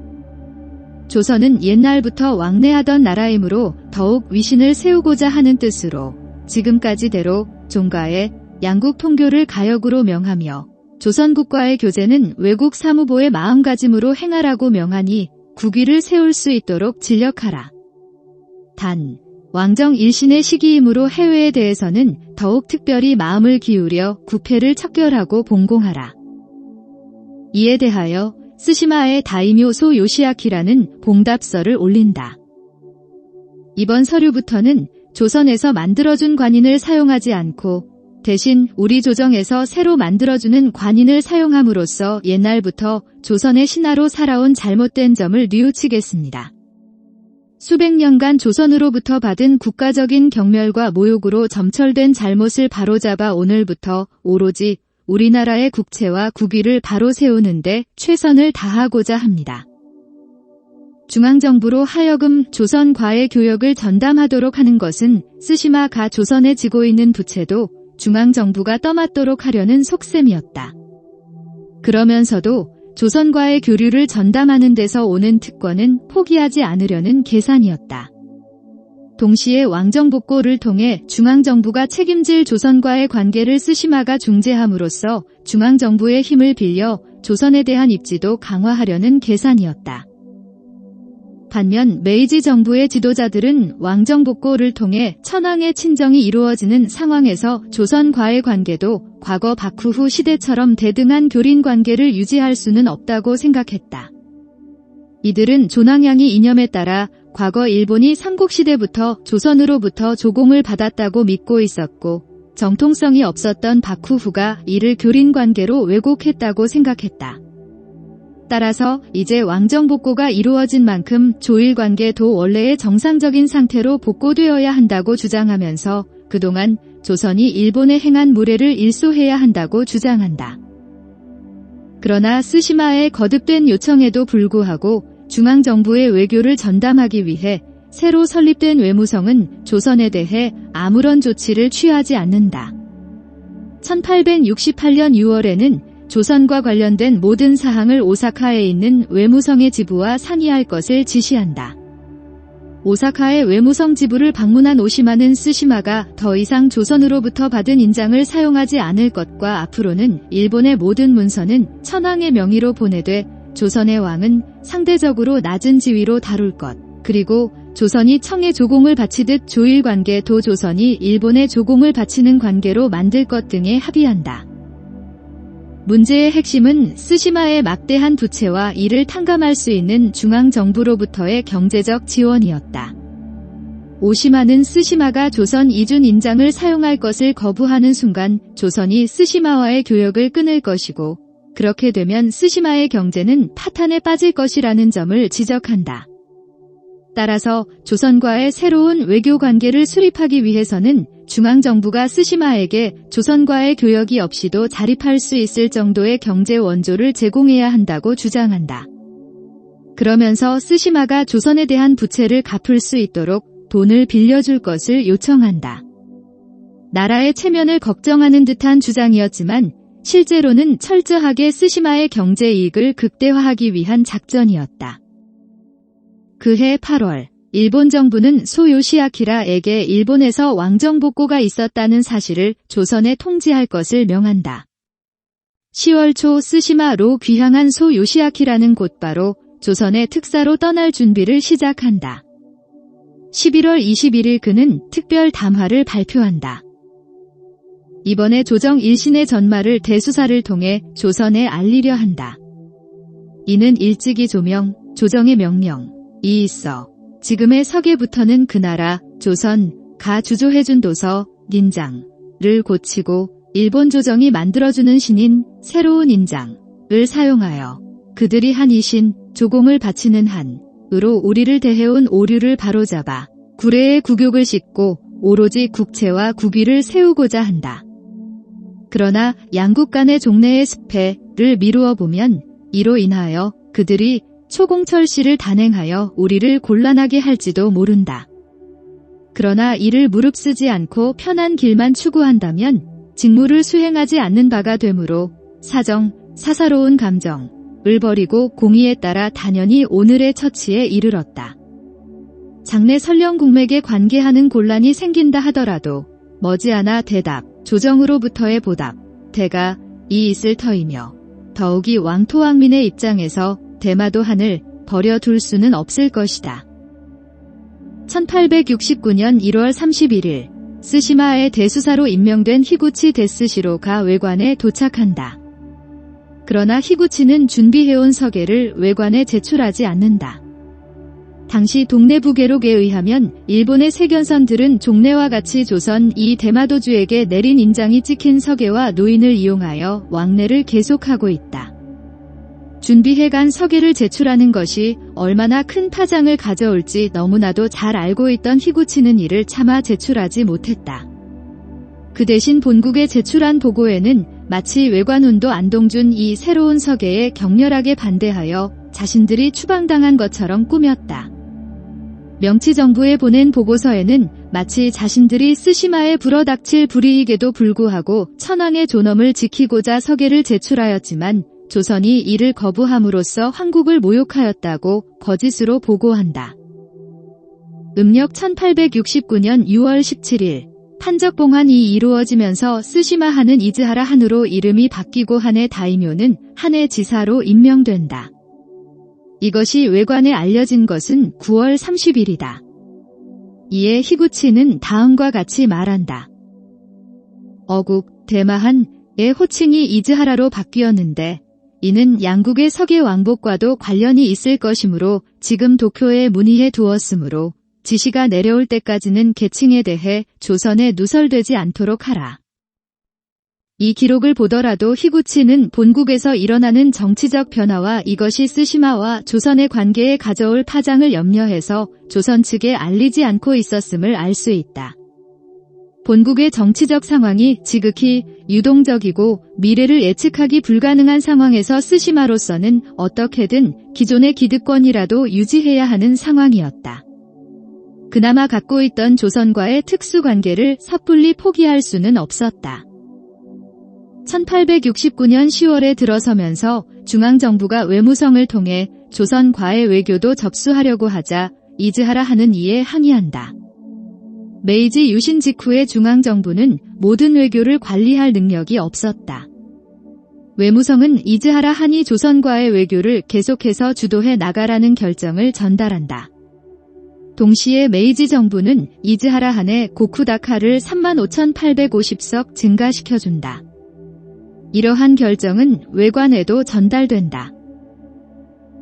조선은 옛날부터 왕래하던 나라이므로 더욱 위신을 세우고자 하는 뜻으로 지금까지대로 종가에 양국 통교를 가역으로 명하며 조선국과의 교제는 외국 사무보의 마음가짐으로 행하라고 명하니 국위를 세울 수 있도록 진력하라. 단, 왕정 일신의 시기이므로 해외에 대해서는 더욱 특별히 마음을 기울여 국패를 척결하고 봉공하라. 이에 대하여 스시마의 다이묘 소 요시아키라는 봉답서를 올린다. 이번 서류부터는 조선에서 만들어준 관인을 사용하지 않고 대신 우리 조정에서 새로 만들어주는 관인을 사용함으로써 옛날부터 조선의 신하로 살아온 잘못된 점을 뉘우치겠습니다. 수백 년간 조선으로부터 받은 국가적인 경멸과 모욕으로 점철된 잘못을 바로잡아 오늘부터 오로지 우리나라의 국채와 국위를 바로 세우는데 최선을 다하고자 합니다. 중앙정부로 하여금 조선과의 교역을 전담하도록 하는 것은 스시마가 조선에 지고 있는 부채도 중앙정부가 떠맡도록 하려는 속셈이었다. 그러면서도 조선과의 교류를 전담하는 데서 오는 특권은 포기하지 않으려는 계산이었다. 동시에 왕정복고를 통해 중앙정부가 책임질 조선과의 관계를 스시마가 중재함으로써 중앙정부의 힘을 빌려 조선에 대한 입지도 강화하려는 계산이었다. 반면 메이지 정부의 지도자들은 왕정복고를 통해 천황의 친정이 이루어지는 상황에서 조선과의 관계도 과거 바쿠후 시대처럼 대등한 교린 관계를 유지할 수는 없다고 생각했다. 이들은 조낭양이 이념에 따라 과거 일본이 삼국시대부터 조선으로부터 조공을 받았다고 믿고 있었고 정통성이 없었던 바쿠후가 이를 교린 관계로 왜곡했다고 생각했다. 따라서 이제 왕정복고가 이루어진 만큼 조일관계도 원래의 정상적인 상태로 복고되어야 한다고 주장하면서 그동안 조선이 일본에 행한 무례를 일소해야 한다고 주장한다. 그러나 스시마의 거듭된 요청에도 불구하고 중앙정부의 외교를 전담하기 위해 새로 설립된 외무성은 조선에 대해 아무런 조치를 취하지 않는다. 1868년 6월에는 조선과 관련된 모든 사항을 오사카에 있는 외무성의 지부와 상의할 것을 지시한다. 오사카의 외무성 지부를 방문한 오시마는 스시마가 더 이상 조선으로부터 받은 인장을 사용하지 않을 것과 앞으로는 일본의 모든 문서는 천황의 명의로 보내되 조선의 왕은 상대적으로 낮은 지위로 다룰 것, 그리고 조선이 청에 조공을 바치듯 조일관계 도조선이 일본에 조공을 바치는 관계로 만들 것 등에 합의한다. 문제의 핵심은 스시마의 막대한 부채와 이를 탕감할 수 있는 중앙정부로부터의 경제적 지원이었다. 오시마는 스시마가 조선 이준 인장을 사용할 것을 거부하는 순간 조선이 스시마와의 교역을 끊을 것이고 그렇게 되면 스시마의 경제는 파탄에 빠질 것이라는 점을 지적한다. 따라서 조선과의 새로운 외교 관계를 수립하기 위해서는 중앙정부가 스시마에게 조선과의 교역이 없이도 자립할 수 있을 정도의 경제 원조를 제공해야 한다고 주장한다. 그러면서 스시마가 조선에 대한 부채를 갚을 수 있도록 돈을 빌려줄 것을 요청한다. 나라의 체면을 걱정하는 듯한 주장이었지만 실제로는 철저하게 스시마의 경제 이익을 극대화하기 위한 작전이었다. 그해 8월, 일본 정부는 소 요시아키라에게 일본에서 왕정 복고가 있었다는 사실을 조선에 통지할 것을 명한다. 10월 초 스시마로 귀향한 소 요시아키라는 곧바로 조선의 특사로 떠날 준비를 시작한다. 11월 21일 그는 특별 담화를 발표한다. 이번에 조정 일신의 전말을 대수사를 통해 조선에 알리려 한다. 이는 일찍이 조명, 조정의 명령이 있어 지금의 석에부터는 그 나라, 조선가 주조해준 도서, 인장을 고치고 일본 조정이 만들어주는 신인, 새로운 인장을 사용하여 그들이 한 이신, 조공을 바치는 한으로 우리를 대해온 오류를 바로잡아 구례의 국욕을 싣고 오로지 국채와 국위를 세우고자 한다. 그러나 양국 간의 종래의 습회를 미루어 보면 이로 인하여 그들이 초공철씨를 단행하여 우리를 곤란하게 할지도 모른다. 그러나 이를 무릅쓰지 않고 편한 길만 추구한다면 직무를 수행하지 않는 바가 되므로 사사로운 감정을 버리고 공의에 따라 단연히 오늘의 처치에 이르렀다. 장래 설령국맥에 관계하는 곤란이 생긴다 하더라도 머지않아 조정으로부터의 보답,대가 있을 터이며 더욱이 왕토왕민의 입장에서 대마도 한을 버려둘 수는 없을 것이다. 1869년 1월 31일 스시마의 대수사로 임명된 히구치 데스시로가 외관에 도착한다. 그러나 히구치는 준비해온 서계를 외관에 제출하지 않는다. 당시 동래부계록에 의하면 일본의 세견선들은 종래와 같이 조선 이 대마도주에게 내린 인장이 찍힌 서계와 노인을 이용하여 왕래를 계속하고 있다. 준비해간 서계를 제출하는 것이 얼마나 큰 파장을 가져올지 너무나도 잘 알고 있던 히구치는 이를 차마 제출하지 못했다. 그 대신 본국에 제출한 보고에는 마치 외관운도 안동준 이 새로운 서계에 격렬하게 반대하여 자신들이 추방당한 것처럼 꾸몄다. 명치정부에 보낸 보고서에는 마치 자신들이 스시마에 불어닥칠 불이익에도 불구하고 천황의 존엄을 지키고자 서계를 제출하였지만 조선이 이를 거부함으로써 황국을 모욕하였다고 거짓으로 보고한다. 음력 1869년 6월 17일 판적봉환이 이루어지면서 스시마하는 이즈하라 한으로 이름이 바뀌고 한해 다이묘는 한해 지사로 임명된다. 이것이 외관에 알려진 것은 9월 30일이다. 이에 히구치는 다음과 같이 말한다. 어국, 대마한의 호칭이 이즈하라로 바뀌었는데 이는 양국의 서계 왕복과도 관련이 있을 것이므로 지금 도쿄에 문의해 두었으므로 지시가 내려올 때까지는 계칭에 대해 조선에 누설되지 않도록 하라. 이 기록을 보더라도 히구치는 본국에서 일어나는 정치적 변화와 이것이 스시마와 조선의 관계에 가져올 파장을 염려해서 조선 측에 알리지 않고 있었음을 알 수 있다. 본국의 정치적 상황이 지극히 유동적이고 미래를 예측하기 불가능한 상황에서 스시마로서는 어떻게든 기존의 기득권이라도 유지해야 하는 상황이었다. 그나마 갖고 있던 조선과의 특수관계를 섣불리 포기할 수는 없었다. 1869년 10월에 들어서면서 중앙정부가 외무성을 통해 조선과의 외교도 접수하려고 하자 이즈하라 하는 이에 항의한다. 메이지 유신 직후의 중앙정부는 모든 외교를 관리할 능력이 없었다. 외무성은 이즈하라 한이 조선과의 외교를 계속해서 주도해 나가라는 결정을 전달한다. 동시에 메이지 정부는 이즈하라 한의 고쿠다카를 35,850석 증가시켜준다. 이러한 결정은 외관에도 전달된다.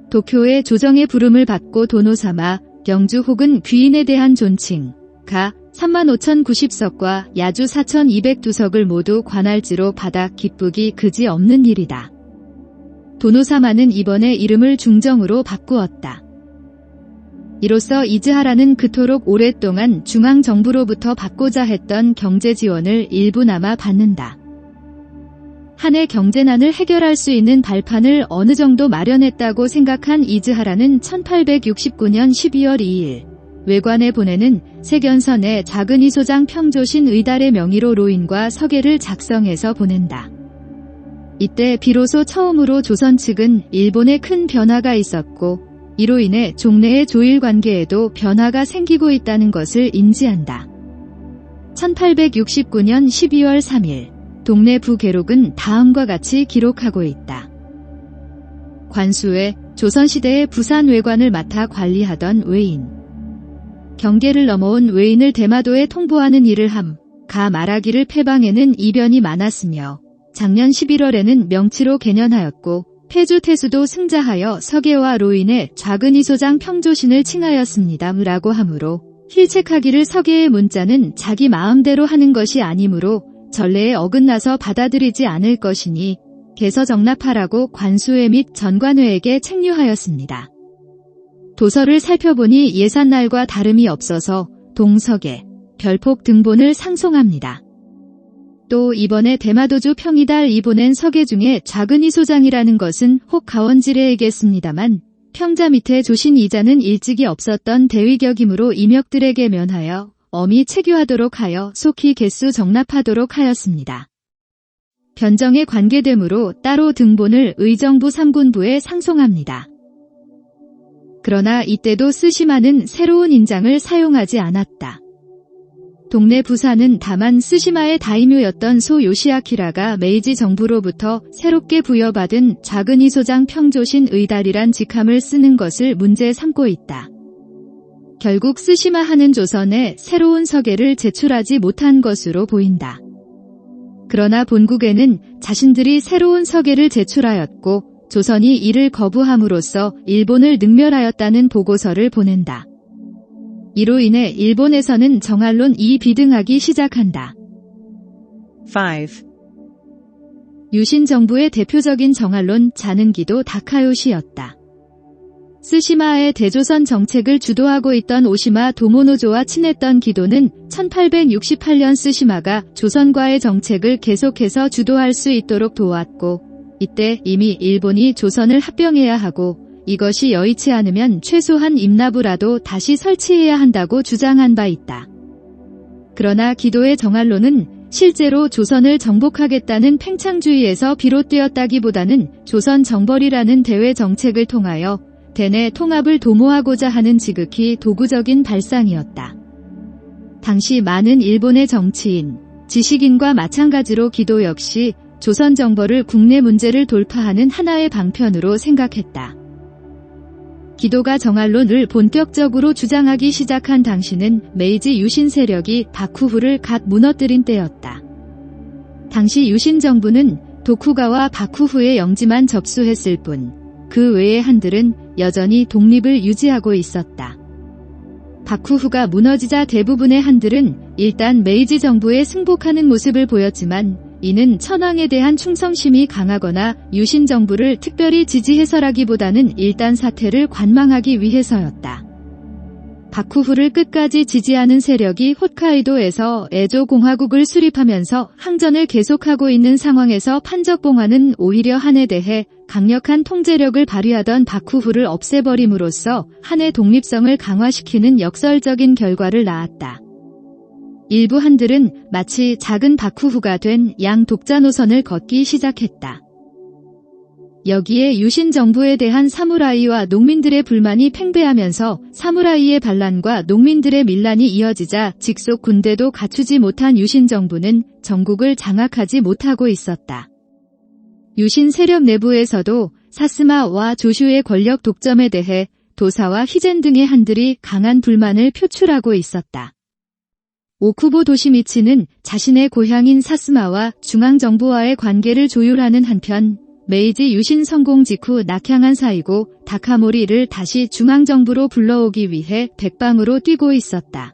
도쿄의 조정의 부름을 받고 도노사마, 경주 혹은 귀인에 대한 존칭, 가 35,090석과 야주 4,202석을 모두 관할지로 받아 기쁘기 그지 없는 일이다. 도노사마는 이번에 이름을 중정으로 바꾸었다. 이로써 이즈하라는 그토록 오랫동안 중앙정부로부터 받고자 했던 경제 지원을 일부나마 받는다. 한해 경제난을 해결할 수 있는 발판을 어느 정도 마련했다고 생각한 이즈하라는 1869년 12월 2일 외관에 보내는 세견선에 작은 이소장 평조신 의달의 명의로 로인과 서계를 작성해서 보낸다. 이때 비로소 처음으로 조선 측은 일본에 큰 변화가 있었고 이로 인해 종래의 조일 관계에도 변화가 생기고 있다는 것을 인지한다. 1869년 12월 3일 동래 부계록은 다음과 같이 기록하고 있다. 관수에 조선시대의 부산 외관을 맡아 관리하던 외인. 경계를 넘어온 외인을 대마도에 통보하는 일을 함. 가 말하기를 패방에는 이변이 많았으며 작년 11월에는 명치로 개년하였고 폐주 태수도 승자하여 서계와 로인의 작은 이소장 평조신을 칭하였습니다. 라고 하므로 hil책하기를 서계의 문자는 자기 마음대로 하는 것이 아니므로 전례에 어긋나서 받아들이지 않을 것이니 개서 정납하라고 관수회 및 전관회에게 책류하였습니다. 도서를 살펴보니 예산날과 다름이 없어서 동서계, 별폭 등본을 상송합니다. 또 이번에 대마도주 평이달이 보낸 서계 중에 작은 이소장이라는 것은 혹 가원지례이겠습니다만 평자 밑에 조신 이자는 일찍이 없었던 대위격이므로 임역들에게 면하여 엄히 체규하도록 하여 속히 개수 정납하도록 하였습니다. 변정에 관계되므로 따로 등본을 의정부 3군부에 상송합니다. 그러나 이때도 스시마는 새로운 인장을 사용하지 않았다. 동래 부사는 다만 스시마의 다이묘였던 소 요시아키라가 메이지 정부로부터 새롭게 부여받은 작은 이소장 평조신 의달이란 직함을 쓰는 것을 문제 삼고 있다. 결국 스시마하는 조선에 새로운 서계를 제출하지 못한 것으로 보인다. 그러나 본국에는 자신들이 새로운 서계를 제출하였고 조선이 이를 거부함으로써 일본을 능멸하였다는 보고서를 보낸다. 이로 인해 일본에서는 정할론이 비등하기 시작한다. 5. 유신 정부의 대표적인 정할론 자는기도 다카요시였다. 스시마의 대조선 정책을 주도하고 있던 오시마 도모노조와 친했던 기도는 1868년 스시마가 조선과의 정책을 계속해서 주도할 수 있도록 도왔고 이때 이미 일본이 조선을 합병해야 하고 이것이 여의치 않으면 최소한 임나부라도 다시 설치해야 한다고 주장한 바 있다. 그러나 기도의 정할론은 실제로 조선을 정복하겠다는 팽창주의에서 비롯되었다기보다는 조선 정벌이라는 대외 정책을 통하여 대내 통합을 도모하고자 하는 지극히 도구적인 발상이었다. 당시 많은 일본의 정치인, 지식인과 마찬가지로 기도 역시 조선 정벌을 국내 문제를 돌파하는 하나의 방편으로 생각했다. 기도가 정할론을 본격적으로 주장하기 시작한 당시는 메이지 유신 세력이 바쿠후를 갓 무너뜨린 때였다. 당시 유신 정부는 도쿠가와 바쿠후의 영지만 접수했을 뿐 그 외의 한들은 여전히 독립을 유지하고 있었다. 바쿠후가 무너지자 대부분의 한들은 일단 메이지 정부에 승복하는 모습을 보였지만 이는 천황에 대한 충성심이 강하거나 유신 정부를 특별히 지지해서라기보다는 일단 사태를 관망하기 위해서였다. 바쿠후를 끝까지 지지하는 세력이 홋카이도에서 에조 공화국을 수립하면서 항전을 계속하고 있는 상황에서 판적봉화는 오히려 한에 대해 강력한 통제력을 발휘하던 바쿠후를 없애버림으로써 한의 독립성을 강화시키는 역설적인 결과를 낳았다. 일부 한들은 마치 작은 바쿠후가 된 양 독자 노선을 걷기 시작했다. 여기에 유신 정부에 대한 사무라이와 농민들의 불만이 팽배하면서 사무라이의 반란과 농민들의 밀란이 이어지자 직속 군대도 갖추지 못한 유신 정부는 전국을 장악하지 못하고 있었다. 유신 세력 내부에서도 사스마와 조슈의 권력 독점에 대해 도사와 히젠 등의 한들이 강한 불만을 표출하고 있었다. 오쿠보 도시미치는 자신의 고향인 사스마와 중앙정부와의 관계를 조율하는 한편 메이지 유신 성공 직후 낙향한 사이고 다카모리를 다시 중앙정부로 불러오기 위해 백방으로 뛰고 있었다.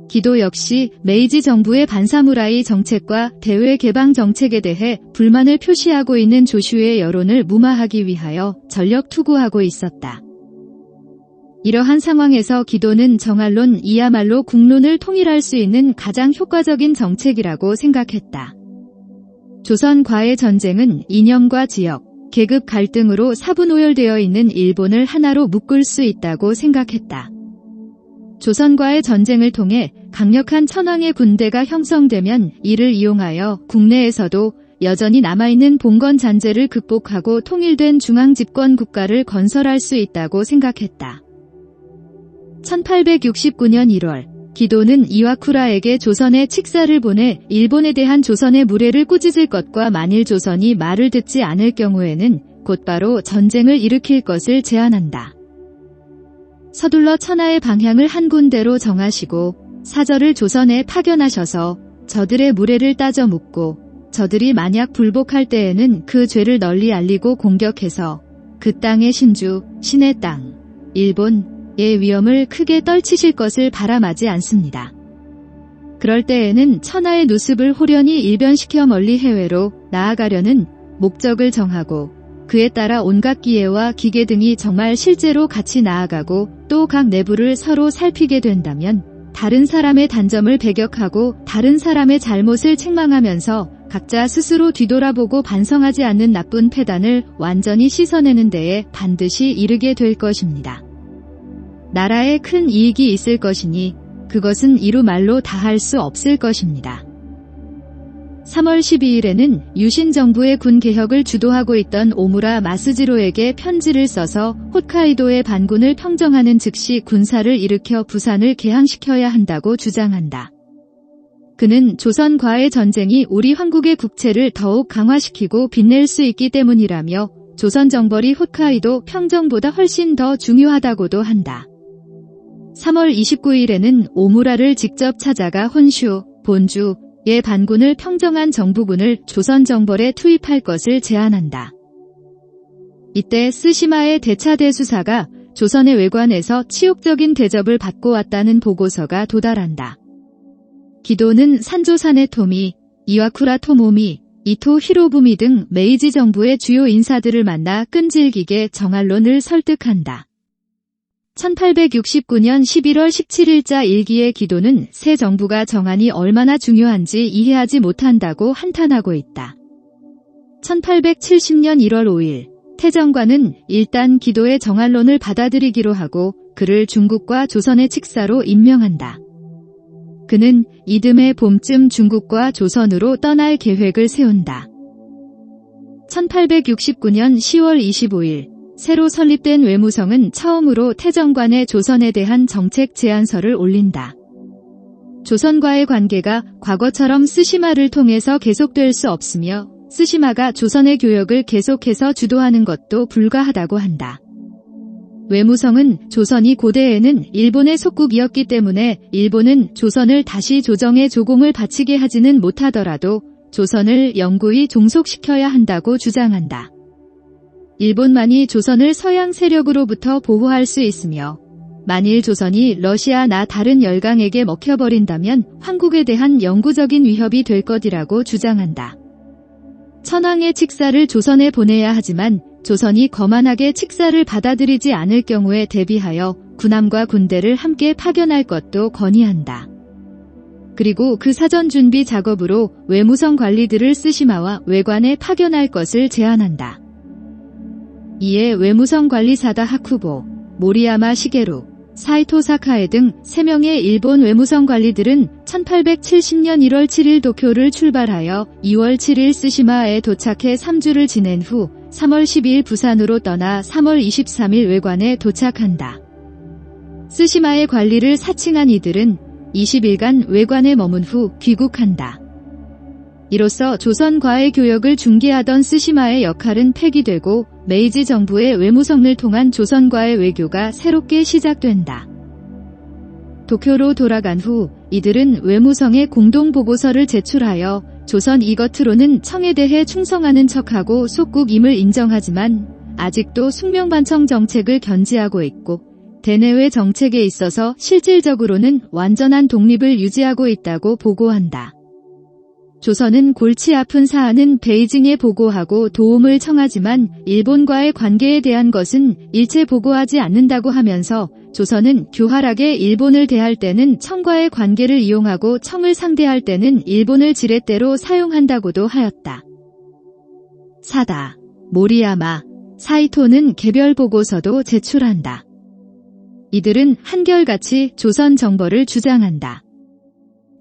기도 역시 메이지 정부의 반사무라이 정책과 대외 개방 정책에 대해 불만을 표시하고 있는 조슈의 여론을 무마하기 위하여 전력 투구하고 있었다. 이러한 상황에서 기도는 정알론이야말로 국론을 통일할 수 있는 가장 효과적인 정책이라고 생각했다. 조선과의 전쟁은 이념과 지역, 계급 갈등으로 사분오열되어 있는 일본을 하나로 묶을 수 있다고 생각했다. 조선과의 전쟁을 통해 강력한 천황의 군대가 형성되면 이를 이용하여 국내에서도 여전히 남아있는 봉건 잔재를 극복하고 통일된 중앙집권 국가를 건설할 수 있다고 생각했다. 1869년 1월 기도는 이와쿠라에게 조선에 칙사를 보내 일본에 대한 조선의 무례를 꾸짖을 것과 만일 조선이 말을 듣지 않을 경우에는 곧바로 전쟁을 일으킬 것을 제안한다. 서둘러 천하의 방향을 한 군데로 정하시고 사절을 조선에 파견하셔서 저들의 무례를 따져 묻고 저들이 만약 불복할 때에는 그 죄를 널리 알리고 공격해서 그 땅의 신주, 신의 땅, 일본의 위험을 크게 떨치실 것을 바람하지 않습니다. 그럴 때에는 천하의 누습을 호련히 일변시켜 멀리 해외로 나아가려는 목적을 정하고 그에 따라 온갖 기회와 기계 등이 정말 실제로 같이 나아가고 또 각 내부를 서로 살피게 된다면 다른 사람의 단점을 배격하고 다른 사람의 잘못을 책망하면서 각자 스스로 뒤돌아보고 반성하지 않는 나쁜 패단을 완전히 씻어내는 데에 반드시 이르게 될 것입니다. 나라에 큰 이익이 있을 것이니 그것은 이루 말로 다할 수 없을 것입니다. 3월 12일에는 유신 정부의 군 개혁을 주도하고 있던 오무라 마스지로에게 편지를 써서 홋카이도의 반군을 평정하는 즉시 군사를 일으켜 부산을 개항시켜야 한다고 주장한다. 그는 조선과의 전쟁이 우리 황국의 국채를 더욱 강화시키고 빛낼 수 있기 때문이라며 조선 정벌이 홋카이도 평정보다 훨씬 더 중요하다고도 한다. 3월 29일에는 오무라를 직접 찾아가 혼슈, 본주의 반군을 평정한 정부군을 조선 정벌에 투입할 것을 제안한다. 이때 스시마의 대차대수사가 조선의 외관에서 치욕적인 대접을 받고 왔다는 보고서가 도달한다. 기도는 산조사네 토미, 이와쿠라 토모미, 이토 히로부미 등 메이지 정부의 주요 인사들을 만나 끈질기게 정알론을 설득한다. 1869년 11월 17일자 일기의 기도는 새 정부가 정한이 얼마나 중요한지 이해하지 못한다고 한탄하고 있다. 1870년 1월 5일 태정관은 일단 기도의 정알론을 받아들이기로 하고 그를 중국과 조선의 칙사로 임명한다. 그는 이듬해 봄쯤 중국과 조선으로 떠날 계획을 세운다. 1869년 10월 25일 새로 설립된 외무성은 처음으로 태정관에 조선에 대한 정책 제안서를 올린다. 조선과의 관계가 과거처럼 스시마를 통해서 계속될 수 없으며 스시마가 조선의 교역을 계속해서 주도하는 것도 불가하다고 한다. 외무성은 조선이 고대에는 일본의 속국이었기 때문에 일본은 조선을 다시 조정의 조공을 바치게 하지는 못하더라도 조선을 영구히 종속시켜야 한다고 주장한다. 일본만이 조선을 서양 세력으로부터 보호할 수 있으며 만일 조선이 러시아나 다른 열강에게 먹혀버린다면 황국에 대한 영구적인 위협이 될 것이라고 주장한다. 천황의 칙사를 조선에 보내야 하지만 조선이 거만하게 칙사를 받아들이지 않을 경우에 대비하여 군함과 군대를 함께 파견할 것도 건의한다. 그리고 그 사전 준비 작업으로 외무성 관리들을 스시마와 외관에 파견할 것을 제안한다. 이에 외무성 관리사다 하쿠보, 모리야마 시게루, 사이토 사카에 등 3명의 일본 외무성 관리들은 1870년 1월 7일 도쿄를 출발하여 2월 7일 스시마에 도착해 3주를 지낸 후 3월 12일 부산으로 떠나 3월 23일 외관에 도착한다. 스시마의 관리를 사칭한 이들은 20일간 외관에 머문 후 귀국한다. 이로써 조선과의 교역을 중개하던 스시마의 역할은 폐기되고 메이지 정부의 외무성을 통한 조선과의 외교가 새롭게 시작된다. 도쿄로 돌아간 후 이들은 외무성에 공동보고서를 제출하여 조선 이것으로는 청에 대해 충성하는 척하고 속국임을 인정하지만 아직도 숙명반청 정책을 견지하고 있고 대내외 정책에 있어서 실질적으로는 완전한 독립을 유지하고 있다고 보고한다. 조선은 골치 아픈 사안은 베이징에 보고하고 도움을 청하지만 일본과의 관계에 대한 것은 일체 보고하지 않는다고 하면서 조선은 교활하게 일본을 대할 때는 청과의 관계를 이용하고 청을 상대할 때는 일본을 지렛대로 사용한다고도 하였다. 사다, 모리야마, 사이토는 개별 보고서도 제출한다. 이들은 한결같이 조선 정벌을 주장한다.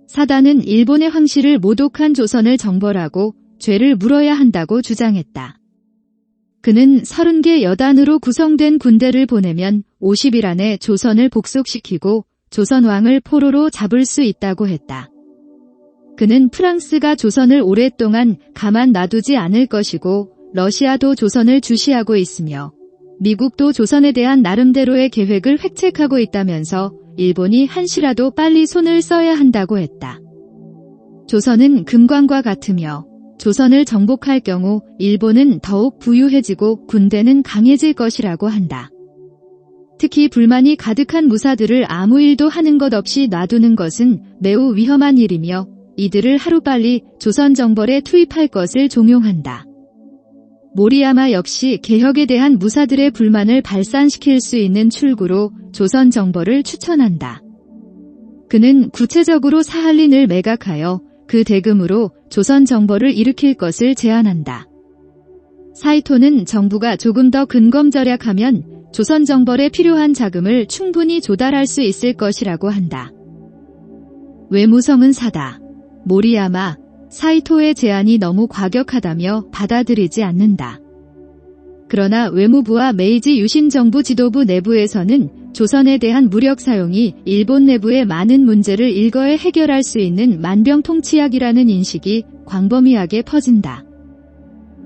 사다는 일본의 황실을 모독한 조선을 정벌하고 죄를 물어야 한다고 주장했다. 그는 30개 여단으로 구성된 군대를 보내면 50일 안에 조선을 복속시키고 조선왕을 포로로 잡을 수 있다고 했다. 그는 프랑스가 조선을 오랫동안 가만 놔두지 않을 것이고 러시아도 조선을 주시하고 있으며 미국도 조선에 대한 나름대로의 계획을 획책하고 있다면서 일본이 한시라도 빨리 손을 써야 한다고 했다. 조선은 금광과 같으며 조선을 정복할 경우 일본은 더욱 부유해지고 군대는 강해질 것이라고 한다. 특히 불만이 가득한 무사들을 아무 일도 하는 것 없이 놔두는 것은 매우 위험한 일이며 이들을 하루빨리 조선 정벌에 투입할 것을 종용한다. 모리야마 역시 개혁에 대한 무사들의 불만을 발산시킬 수 있는 출구로 조선 정벌을 추천한다. 그는 구체적으로 사할린을 매각하여 그 대금으로 조선 정벌을 일으킬 것을 제안한다. 사이토는 정부가 조금 더 근검절약하면 조선 정벌에 필요한 자금을 충분히 조달할 수 있을 것이라고 한다. 외무성은 사다, 모리야마, 사이토의 제안이 너무 과격하다며 받아들이지 않는다. 그러나 외무부와 메이지 유신 정부 지도부 내부에서는 조선에 대한 무력 사용이 일본 내부의 많은 문제를 일거에 해결할 수 있는 만병통치약이라는 인식이 광범위하게 퍼진다.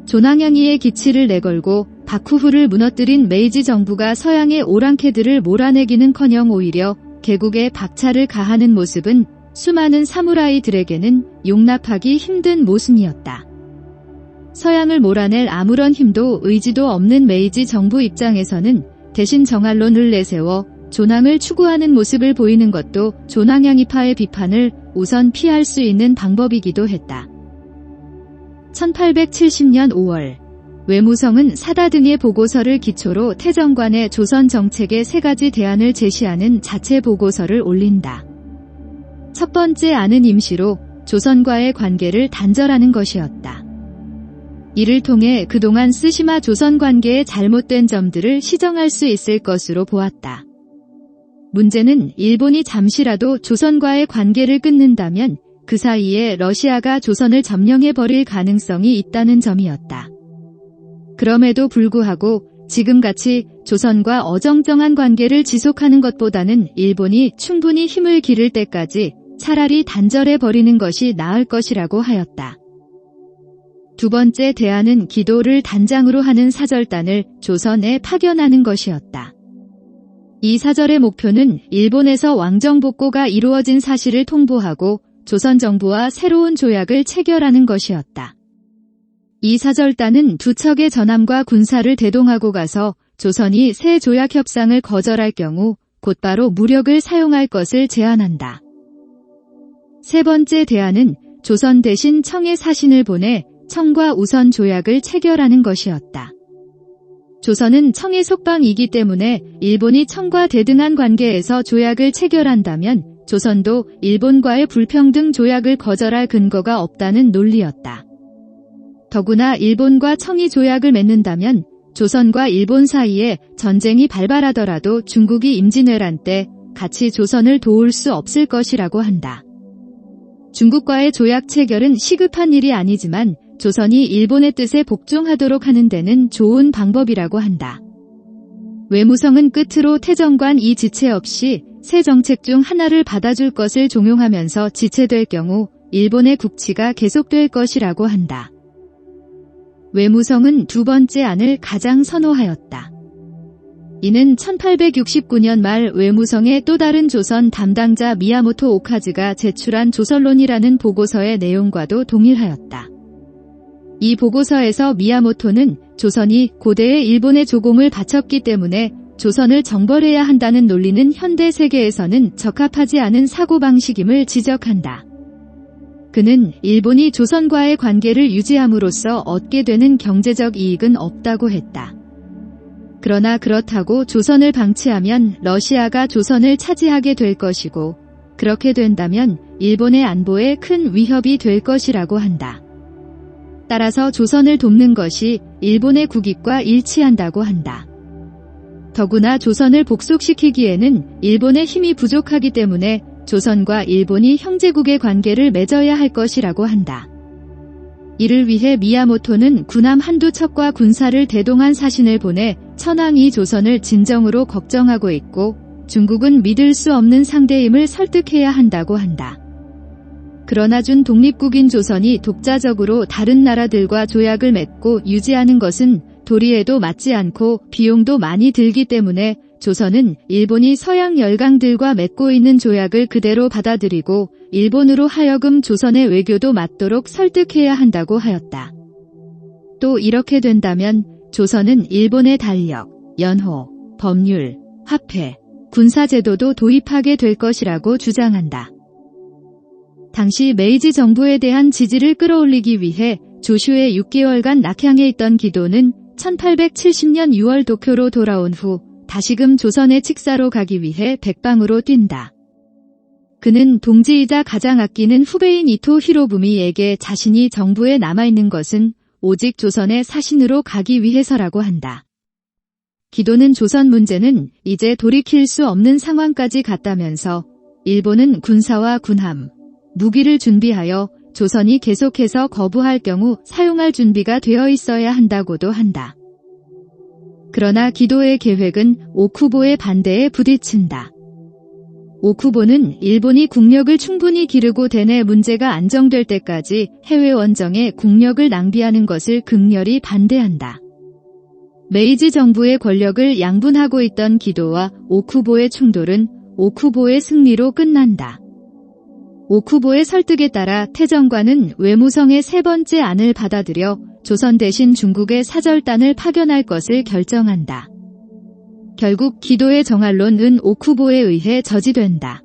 조낭양이의 기치를 내걸고 바쿠후를 무너뜨린 메이지 정부가 서양의 오랑캐들을 몰아내기는커녕 오히려 개국에 박차를 가하는 모습은 수많은 사무라이들에게는 용납하기 힘든 모습이었다. 서양을 몰아낼 아무런 힘도 의지도 없는 메이지 정부 입장에서는 대신 정할론을 내세워 조낭을 추구하는 모습을 보이는 것도 조낭양이파의 비판을 우선 피할 수 있는 방법이기도 했다. 1870년 5월 외무성은 사다 등의 보고서를 기초로 태정관의 조선 정책의 3가지 대안을 제시하는 자체 보고서를 올린다. 첫 번째 안은 임시로 조선과의 관계를 단절하는 것이었다. 이를 통해 그동안 쓰시마 조선 관계의 잘못된 점들을 시정할 수 있을 것으로 보았다. 문제는 일본이 잠시라도 조선과의 관계를 끊는다면 그 사이에 러시아가 조선을 점령해버릴 가능성이 있다는 점이었다. 그럼에도 불구하고 지금같이 조선과 어정쩡한 관계를 지속하는 것보다는 일본이 충분히 힘을 기를 때까지 차라리 단절해버리는 것이 나을 것이라고 하였다. 두 번째 대안은 기도를 단장으로 하는 사절단을 조선에 파견하는 것이었다. 이 사절의 목표는 일본에서 왕정복고가 이루어진 사실을 통보하고 조선 정부와 새로운 조약을 체결하는 것이었다. 이 사절단은 두 척의 전함과 군사를 대동하고 가서 조선이 새 조약 협상을 거절할 경우 곧바로 무력을 사용할 것을 제안한다. 세 번째 대안은 조선 대신 청에 사신을 보내 청과 우선 조약을 체결하는 것이었다. 조선은 청의 속방이기 때문에 일본이 청과 대등한 관계에서 조약을 체결한다면 조선도 일본과의 불평등 조약을 거절할 근거가 없다는 논리였다. 더구나 일본과 청이 조약을 맺는다면 조선과 일본 사이에 전쟁이 발발하더라도 중국이 임진왜란 때 같이 조선을 도울 수 없을 것이라고 한다. 중국과의 조약 체결은 시급한 일이 아니지만 조선이 일본의 뜻에 복종하도록 하는 데는 좋은 방법이라고 한다. 외무성은 끝으로 태정관 이 지체 없이 새 정책 중 하나를 받아줄 것을 종용하면서 지체될 경우 일본의 국치가 계속될 것이라고 한다. 외무성은 두 번째 안을 가장 선호하였다. 이는 1869년 말 외무성의 또 다른 조선 담당자 미야모토 오카즈가 제출한 조선론이라는 보고서의 내용과도 동일하였다. 이 보고서에서 미야모토는 조선이 고대의 일본에 조공을 바쳤기 때문에 조선을 정벌해야 한다는 논리는 현대 세계에서는 적합하지 않은 사고방식임을 지적한다. 그는 일본이 조선과의 관계를 유지함으로써 얻게 되는 경제적 이익은 없다고 했다. 그러나 그렇다고 조선을 방치하면 러시아가 조선을 차지하게 될 것이고, 그렇게 된다면 일본의 안보에 큰 위협이 될 것이라고 한다. 따라서 조선을 돕는 것이 일본의 국익과 일치한다고 한다. 더구나 조선을 복속시키기에는 일본의 힘이 부족하기 때문에 조선과 일본이 형제국의 관계를 맺어야 할 것이라고 한다. 이를 위해 미야모토는 군함 한두 척과 군사를 대동한 사신을 보내 천황이 조선을 진정으로 걱정하고 있고 중국은 믿을 수 없는 상대임을 설득해야 한다고 한다. 그러나 준 독립국인 조선이 독자적으로 다른 나라들과 조약을 맺고 유지하는 것은 도리에도 맞지 않고 비용도 많이 들기 때문에 조선은 일본이 서양 열강들과 맺고 있는 조약을 그대로 받아들이고 일본으로 하여금 조선의 외교도 맞도록 설득해야 한다고 하였다. 또 이렇게 된다면 조선은 일본의 달력, 연호, 법률, 화폐, 군사제도도 도입하게 될 것이라고 주장한다. 당시 메이지 정부에 대한 지지를 끌어올리기 위해 조슈의 6개월간 낙향에 있던 기도는 1870년 6월 도쿄로 돌아온 후 다시금 조선의 직사로 가기 위해 백방으로 뛴다. 그는 동지이자 가장 아끼는 후배인 이토 히로부미에게 자신이 정부에 남아있는 것은 오직 조선의 사신으로 가기 위해서라고 한다. 기도는 조선 문제는 이제 돌이킬 수 없는 상황까지 갔다면서 일본은 군사와 군함, 무기를 준비하여 조선이 계속해서 거부할 경우 사용할 준비가 되어 있어야 한다고도 한다. 그러나 기도의 계획은 오쿠보의 반대에 부딪힌다. 오쿠보는 일본이 국력을 충분히 기르고 대내 문제가 안정될 때까지 해외 원정에 국력을 낭비하는 것을 극렬히 반대한다. 메이지 정부의 권력을 양분하고 있던 기도와 오쿠보의 충돌은 오쿠보의 승리로 끝난다. 오쿠보의 설득에 따라 태정관은 외무성의 세 번째 안을 받아들여 조선 대신 중국의 사절단을 파견할 것을 결정한다. 결국 기도의 정할론은 오쿠보에 의해 저지된다.